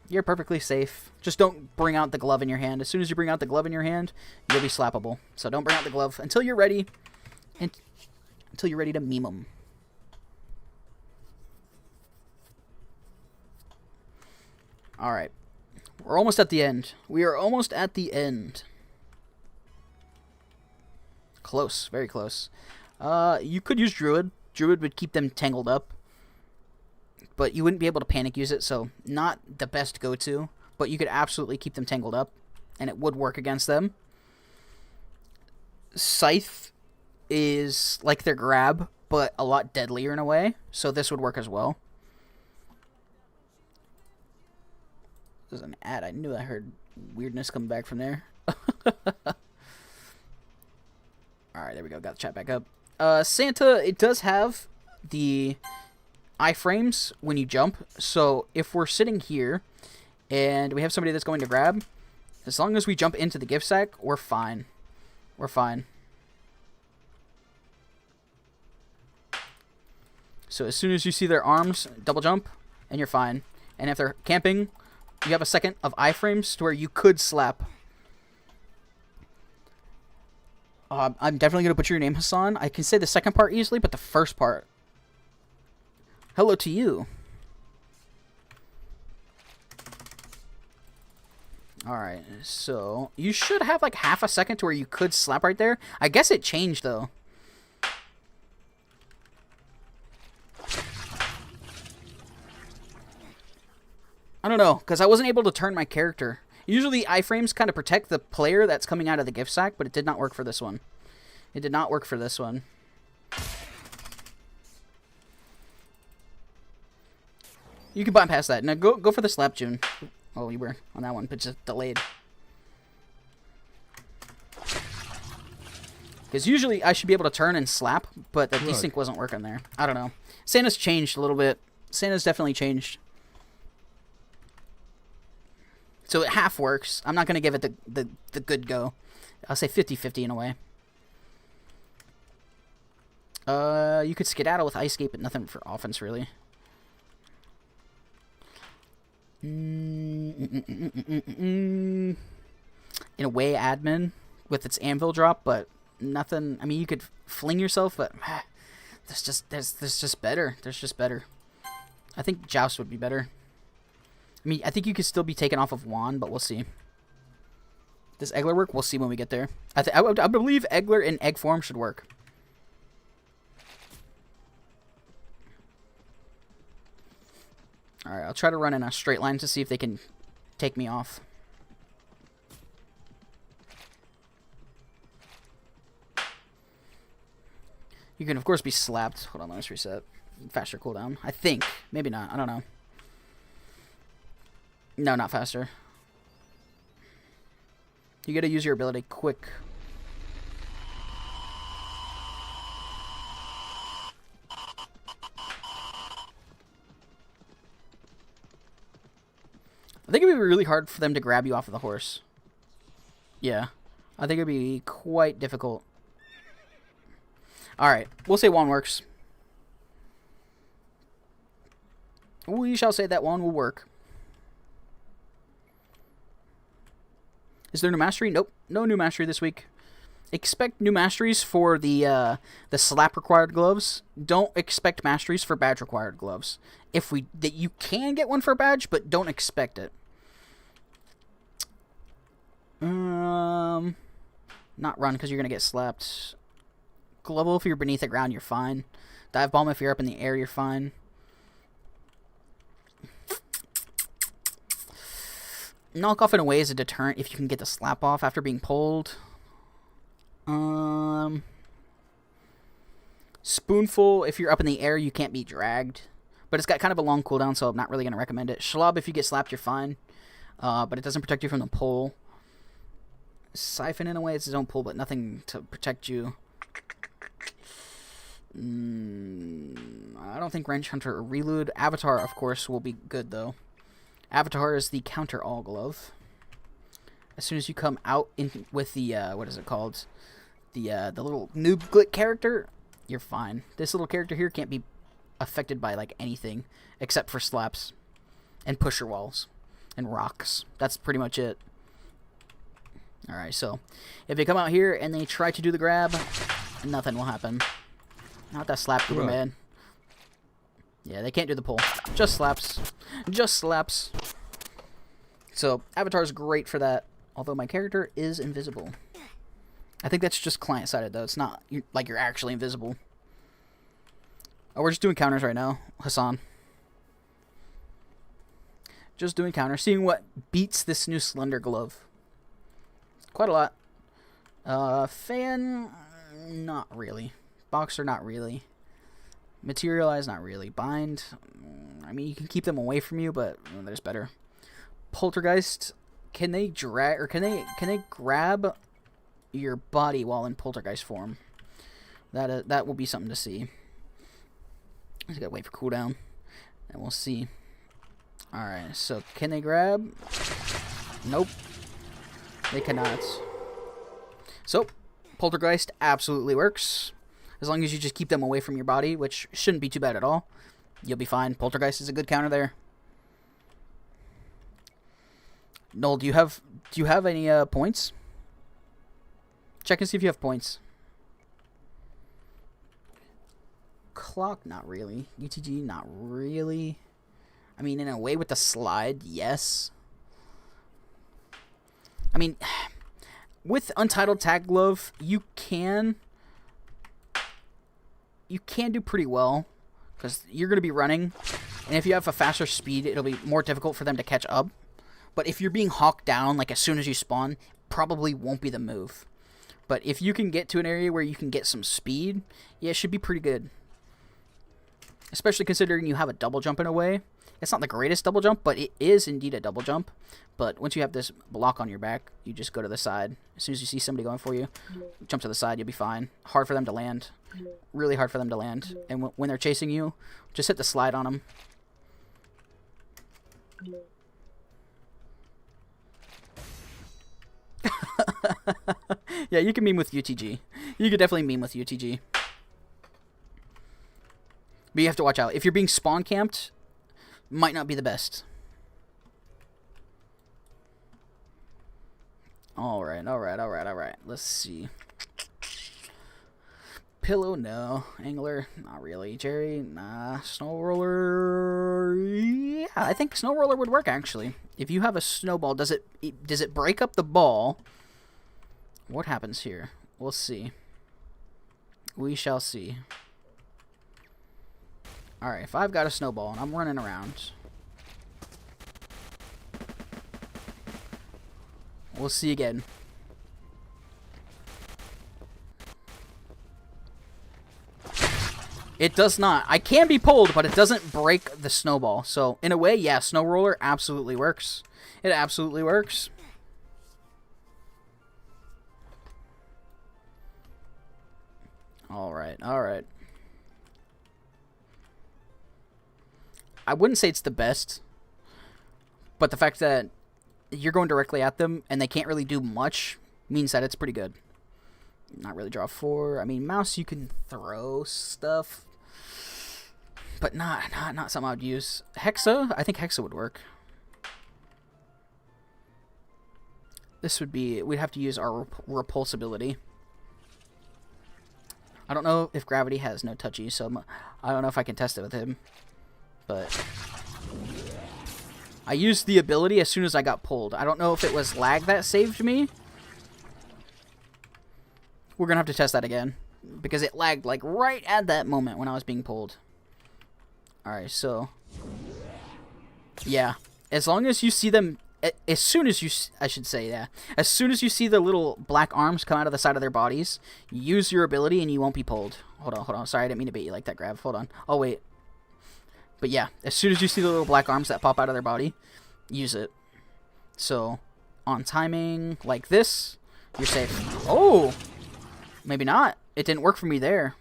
You're perfectly safe. Just don't bring out the glove in your hand. As soon as you bring out the glove in your hand, you'll be slappable. So don't bring out the glove until you're ready. Until you're ready to meme them. Alright. We're almost at the end. We are almost at the end. Close. Very close. You could use Druid. Druid would keep them tangled up. But you wouldn't be able to panic use it, so not the best go-to. But you could absolutely keep them tangled up, and it would work against them. Scythe is like their grab, but a lot deadlier in a way, so this would work as well. There's an ad. I knew I heard weirdness coming back from there. Alright, there we go. Got the chat back up. Santa, it does have the iframes when you jump. So if we're sitting here and we have somebody that's going to grab, as long as we jump into the gift sack, we're fine. We're fine. So as soon as you see their arms, double jump, and you're fine. And if they're camping, you have a second of iframes to where you could slap. I'm definitely going to butcher your name, Hassan. I can say the second part easily, but the first part. Hello to you. Alright, so you should have like half a second to where you could slap right there. I guess it changed, though. I don't know, because I wasn't able to turn my character. Usually iframes kind of protect the player that's coming out of the gift sack, but it did not work for this one. It did not work for this one. You can bypass that. Now go for the slap, June. Oh, you were on that one, but just delayed. Because usually I should be able to turn and slap, but the desync wasn't working there. I don't know. Santa's changed a little bit. Santa's definitely changed. So it half works. I'm not going to give it the good go. I'll say 50-50 in a way. You could skedaddle with Ice Skate, but nothing for offense, really. In a way, admin with its anvil drop, but nothing. I mean, you could fling yourself, but there's just better. There's just better. I think Joust would be better. I mean, I think you could still be taken off of Wand, but we'll see. Does Eggler work? We'll see when we get there. I believe Eggler in egg form should work. Alright, I'll try to run in a straight line to see if they can take me off. You can, of course, be slapped. Hold on, let's reset. Faster cooldown. I think. Maybe not. I don't know. No, not faster. You gotta use your ability quick. I think it'd be really hard for them to grab you off of the horse. Yeah. I think it'd be quite difficult. Alright. We'll say one works. We shall say that one will work. Is there new mastery? Nope. No new mastery this week. Expect new masteries for the slap required gloves. Don't expect masteries for badge required gloves. That you can get one for a badge, but don't expect it. Not run because you're gonna get slapped. Global, if you're beneath the ground, you're fine. Dive bomb, if you're up in the air, you're fine. Knock off in a way is a deterrent if you can get the slap off after being pulled. Spoonful, if you're up in the air, you can't be dragged. But it's got kind of a long cooldown, so I'm not really going to recommend it. Schlob, if you get slapped, you're fine. But it doesn't protect you from the pull. Siphon, in a way, it's its own pull, but nothing to protect you. I don't think Wrench Hunter or Reload. Avatar, of course, will be good, though. Avatar is the counter-all glove. As soon as you come out in with the, what is it called? The little noob glick character, you're fine. This little character here can't be affected by, like, anything except for slaps and pusher walls and rocks. That's pretty much it. Alright, so if they come out here and they try to do the grab, nothing will happen. Not that slap goober, man. Yeah, they can't do the pull. Just slaps. Just slaps. So, Avatar's great for that. Although my character is invisible. I think that's just client-sided, though. It's not like you're actually invisible. Oh, we're just doing counters right now. Hassan. Just doing counters. Seeing what beats this new Slender Glove. Quite a lot. Fan... Not really. Boxer, not really. Materialize, not really. Bind, I mean, you can keep them away from you, but there's better. Poltergeist, can they drag or can they grab your body while in poltergeist form? That will be something to see. Just gotta wait for cooldown, and we'll see. All right, so can they grab? Nope, they cannot. So, poltergeist absolutely works. As long as you just keep them away from your body, which shouldn't be too bad at all. You'll be fine. Poltergeist is a good counter there. Noel, do you have any points? Check and see if you have points. Clock, not really. UTG, not really. I mean, in a way with the slide, yes. I mean, with Untitled Tag Glove, you can do pretty well, because you're going to be running, and if you have a faster speed, it'll be more difficult for them to catch up. But if you're being hawked down, like as soon as you spawn, probably won't be the move. But if you can get to an area where you can get some speed, yeah, it should be pretty good. Especially considering you have a double jump in a way. It's not the greatest double jump, but it is indeed a double jump. But once you have this block on your back, you just go to the side. As soon as you see somebody going for you, jump to the side, you'll be fine. Hard for them to land. Really hard for them to land. And when they're chasing you, just hit the slide on them. Yeah, you can meme with UTG. You could definitely meme with UTG. But you have to watch out. If you're being spawn camped, might not be the best. Alright. Let's see. Pillow, no. Angler, not really. Jerry, nah. Snow roller, yeah. I think snow roller would work, actually. If you have a snowball, does it break up the ball? What happens here? We'll see. We shall see. Alright, if I've got a snowball and I'm running around, we'll see again. It does not. I can be pulled, but it doesn't break the snowball. So, in a way, yeah, snow roller absolutely works. It absolutely works. Alright. I wouldn't say it's the best, but the fact that you're going directly at them and they can't really do much means that it's pretty good. Not really draw 4. I mean, mouse, you can throw stuff. but not something I'd use. Hexa? I think Hexa would work. This would be... We'd have to use our repulsibility. I don't know if Gravity has no touchy, so I don't know if I can test it with him. But... I used the ability as soon as I got pulled. I don't know if it was lag that saved me. We're gonna have to test that again. Because it lagged, like, right at that moment when I was being pulled. Alright, so... Yeah. As long as you see them... As soon as you... I should say, yeah. As soon as you see the little black arms come out of the side of their bodies, use your ability and you won't be pulled. Hold on. Sorry, I didn't mean to bait you like that, Grav. Hold on. Oh, wait. But yeah, as soon as you see the little black arms that pop out of their body, use it. So, on timing like this, you're safe. Oh! Maybe not. It didn't work for me there.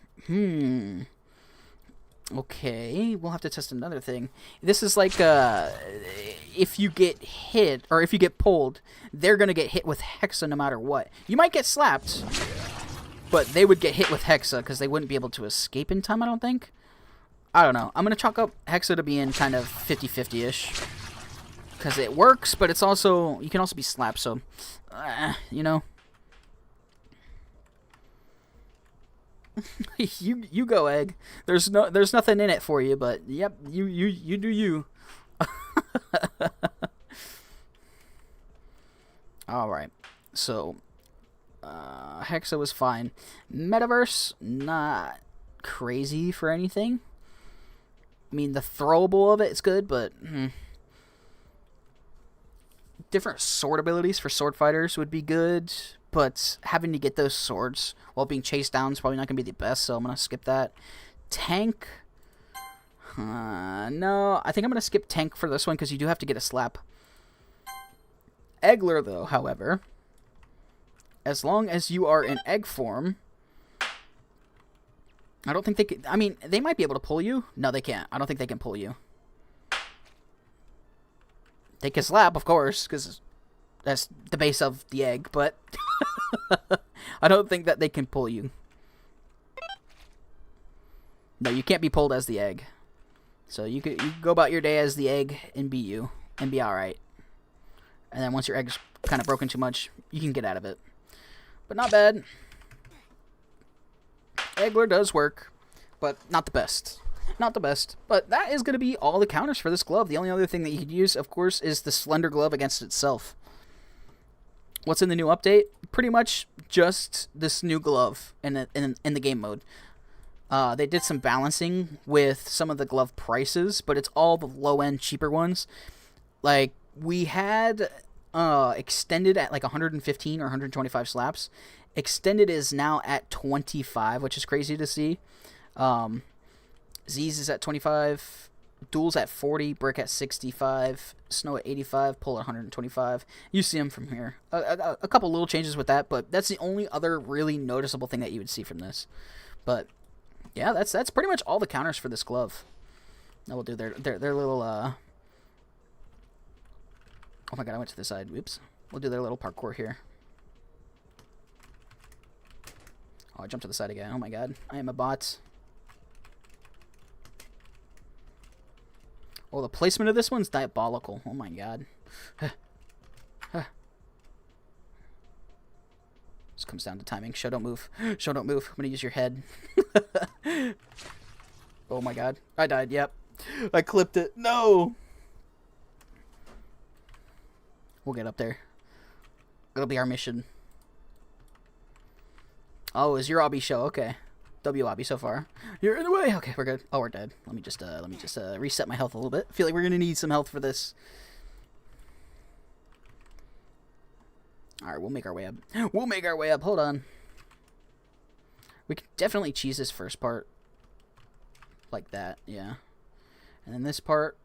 Okay, we'll have to test another thing. This is like, if you get hit, or if you get pulled, they're going to get hit with Hexa no matter what. You might get slapped, but they would get hit with Hexa because they wouldn't be able to escape in time, I don't think. I don't know. I'm going to chalk up Hexa to being kind of 50-50-ish. Because it works, but it's also... You can also be slapped, so... you know. you go, Egg. There's nothing in it for you, but... Yep, you do you. Alright. So... Hexa was fine. Metaverse, not crazy for anything. I mean, the throwable of it is good, but... Different sword abilities for sword fighters would be good, but having to get those swords while being chased down is probably not going to be the best, so I'm going to skip that. Tank... no, I think I'm going to skip tank for this one, because you do have to get a slap. Eggler, though, however, as long as you are in egg form... I don't think they can... I mean, they might be able to pull you. No, they can't. I don't think they can pull you. They can slap, of course, because that's the base of the egg, but... I don't think that they can pull you. No, you can't be pulled as the egg. So you can go about your day as the egg and be you. And be alright. And then once your egg's kind of broken too much, you can get out of it. But not bad. Eggler does work, but not the best. Not the best. But that is going to be all the counters for this glove. The only other thing that you could use, of course, is the Slender Glove against itself. What's in the new update? Pretty much just this new glove in the game mode. They did some balancing with some of the glove prices, but it's all the low-end, cheaper ones. Like, we had extended at like 115 or 125 slaps. Extended is now at 25, which is crazy to see. Z's is at 25, Duel's at 40, Brick at 65, Snow at 85, Pull at 125. You see them from here. A couple little changes with that, but that's the only other really noticeable thing that you would see from this. But yeah, that's pretty much all the counters for this glove. Now we'll do their little oh my god, I went to the side. Oops. We'll do their little parkour here. Oh, I jumped to the side again. Oh my god, I am a bot. Oh, the placement of this one's diabolical. Oh my god. This comes down to timing. Scho, don't move. Scho, don't move. I'm gonna use your head. Oh my god. I died, yep. I clipped it. No! We'll get up there. It'll be our mission. Oh, is your obby Scho? Okay. W obby so far. You're in the way. Okay, we're good. Oh, we're dead. Let me just reset my health a little bit. I feel like we're gonna need some health for this. All right, we'll make our way up. We'll make our way up. Hold on. We can definitely cheese this first part like that. Yeah. And then this part.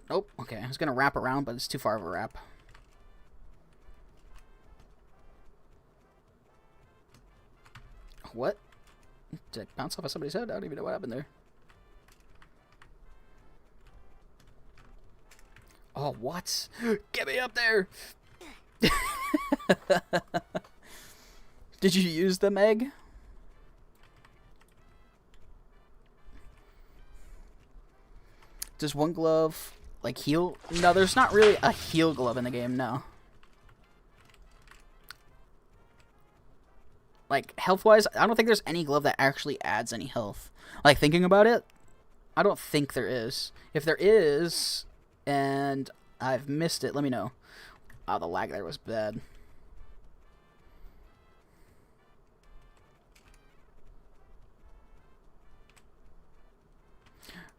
Nope. Okay, I was gonna wrap around, but it's too far of a wrap. What? Did I bounce off of somebody's head? I don't even know what happened there. Oh, what? Get me up there! Did you use the Meg? Does one glove, like, heal? No, there's not really a heal glove in the game, no. Like, health-wise, I don't think there's any glove that actually adds any health. Like, thinking about it, I don't think there is. If there is, and I've missed it, let me know. Oh, the lag there was bad.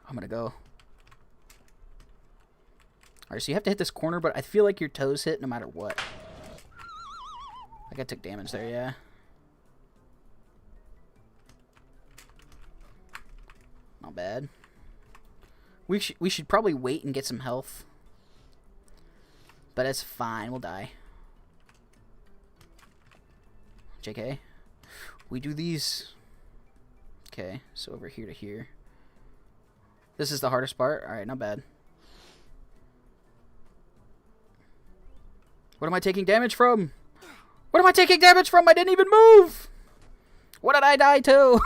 I'm gonna go. Alright, so you have to hit this corner, but I feel like your toes hit no matter what. Like I took damage there, yeah. Not bad. We should probably wait and get some health. But it's fine, we'll die. JK. We do these. Okay, so over here to here. This is the hardest part? Alright, not bad. What am I taking damage from? What am I taking damage from? I didn't even move! What did I die to?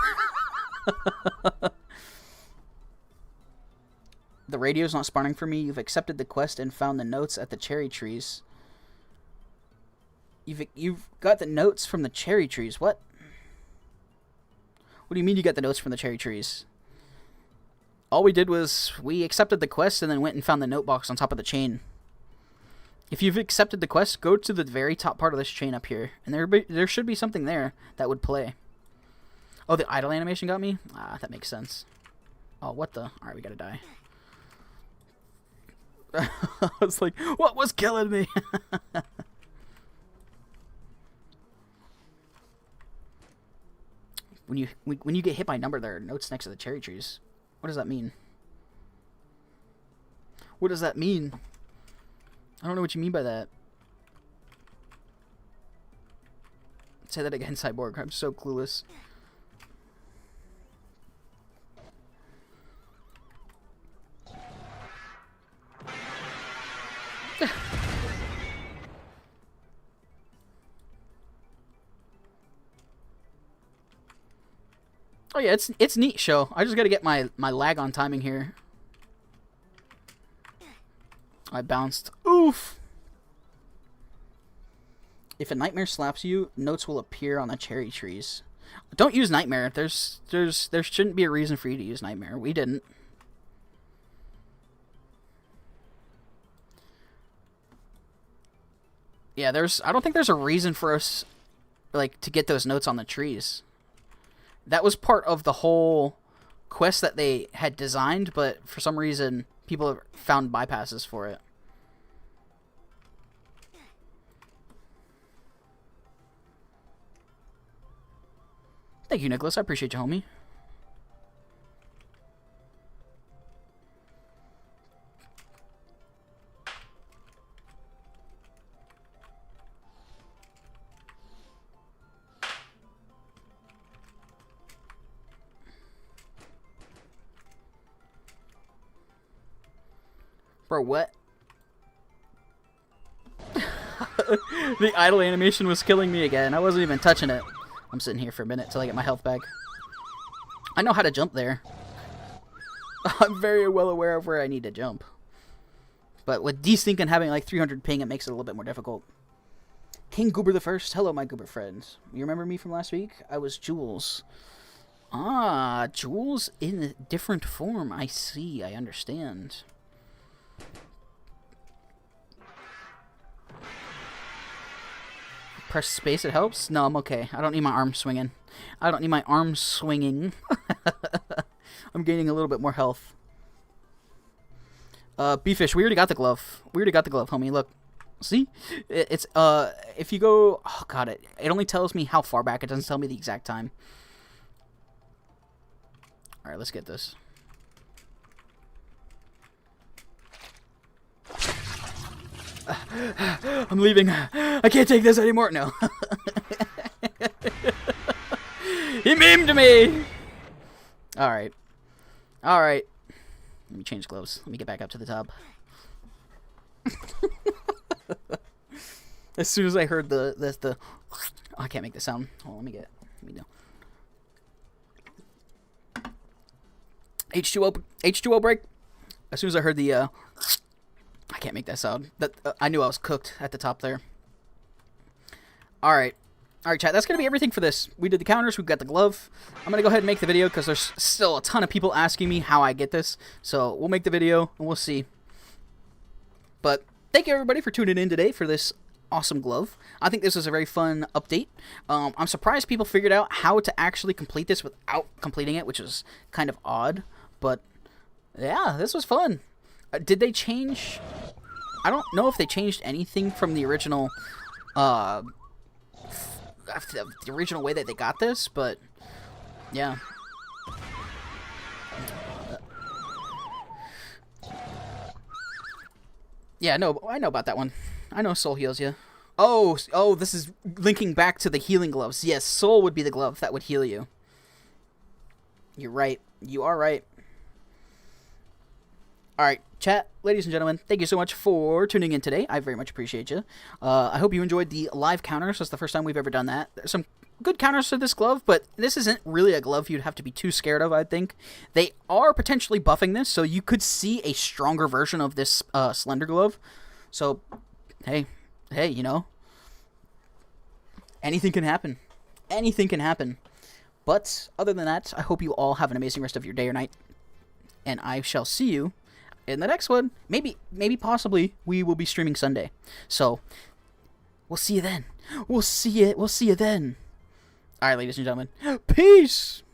The radio's not spawning for me. You've accepted the quest and found the notes at the cherry trees. You've got the notes from the cherry trees. What? What do you mean you got the notes from the cherry trees? All we did was we accepted the quest and then went and found the note box on top of the chain. If you've accepted the quest, go to the very top part of this chain up here, and there should be something there that would play. Oh, the idle animation got me? Ah, that makes sense. Oh, what the? Alright, we gotta die. I was like, what was killing me? When you get hit by a number, there are notes next to the cherry trees. What does that mean? What does that mean? I don't know what you mean by that. Say that again, Cyborg. I'm so clueless. Oh yeah, it's neat, Scho. I just gotta get my lag on timing here. I bounced. Oof! If a nightmare slaps you, notes will appear on the cherry trees. Don't use nightmare. There shouldn't be a reason for you to use nightmare. We didn't. Yeah, I don't think there's a reason for us, like, to get those notes on the trees. That was part of the whole quest that they had designed, but for some reason, people have found bypasses for it. Thank you, Nicholas. I appreciate you, homie. Bro, what? The idle animation was killing me again. I wasn't even touching it. I'm sitting here for a minute till I get my health back. I know how to jump there. I'm very well aware of where I need to jump. But with desync and having like 300 ping, it makes it a little bit more difficult. King Goober the First. Hello, my Goober friends. You remember me from last week? I was Jules. Ah, Jules in a different form. I see. I understand. Press space, it helps? No, I'm okay. I don't need my arm swinging. I don't need my arm swinging. I'm gaining a little bit more health. B-Fish, we already got the glove. We already got the glove, homie. Look. See? It's, if you go... Oh, God, it only tells me how far back. It doesn't tell me the exact time. Alright, let's get this. I'm leaving. I can't take this anymore. No. He memed me. Alright. Alright. Let me change gloves. Let me get back up to the top. As soon as I heard the oh, I can't make the sound. Hold on, let me know. H2O break. As soon as I heard the, I can't make that sound. That I knew I was cooked at the top there. All right, chat. That's gonna be everything for this. We did the counters. We got the glove. I'm gonna go ahead and make the video because there's still a ton of people asking me how I get this. So we'll make the video and we'll see. But thank you everybody for tuning in today for this awesome glove. I think this was a very fun update. I'm surprised people figured out how to actually complete this without completing it, which is kind of odd. But yeah, this was fun. Did they change? I don't know if they changed anything from the original, the original way that they got this, but yeah. Yeah, no, I know about that one. I know Soul heals you. Oh, this is linking back to the healing gloves. Yes, Soul would be the glove that would heal you. You're right. You are right. Alright, chat, ladies and gentlemen, thank you so much for tuning in today. I very much appreciate you. I hope you enjoyed the live counters. That's the first time we've ever done that. There's some good counters to this glove, but this isn't really a glove you'd have to be too scared of, I think. They are potentially buffing this, so you could see a stronger version of this Slender Glove. So, hey, you know, anything can happen. Anything can happen. But, other than that, I hope you all have an amazing rest of your day or night. And I shall see you in the next one. Maybe, possibly, we will be streaming Sunday. So, we'll see you then. We'll see you then. Alright, ladies and gentlemen. Peace!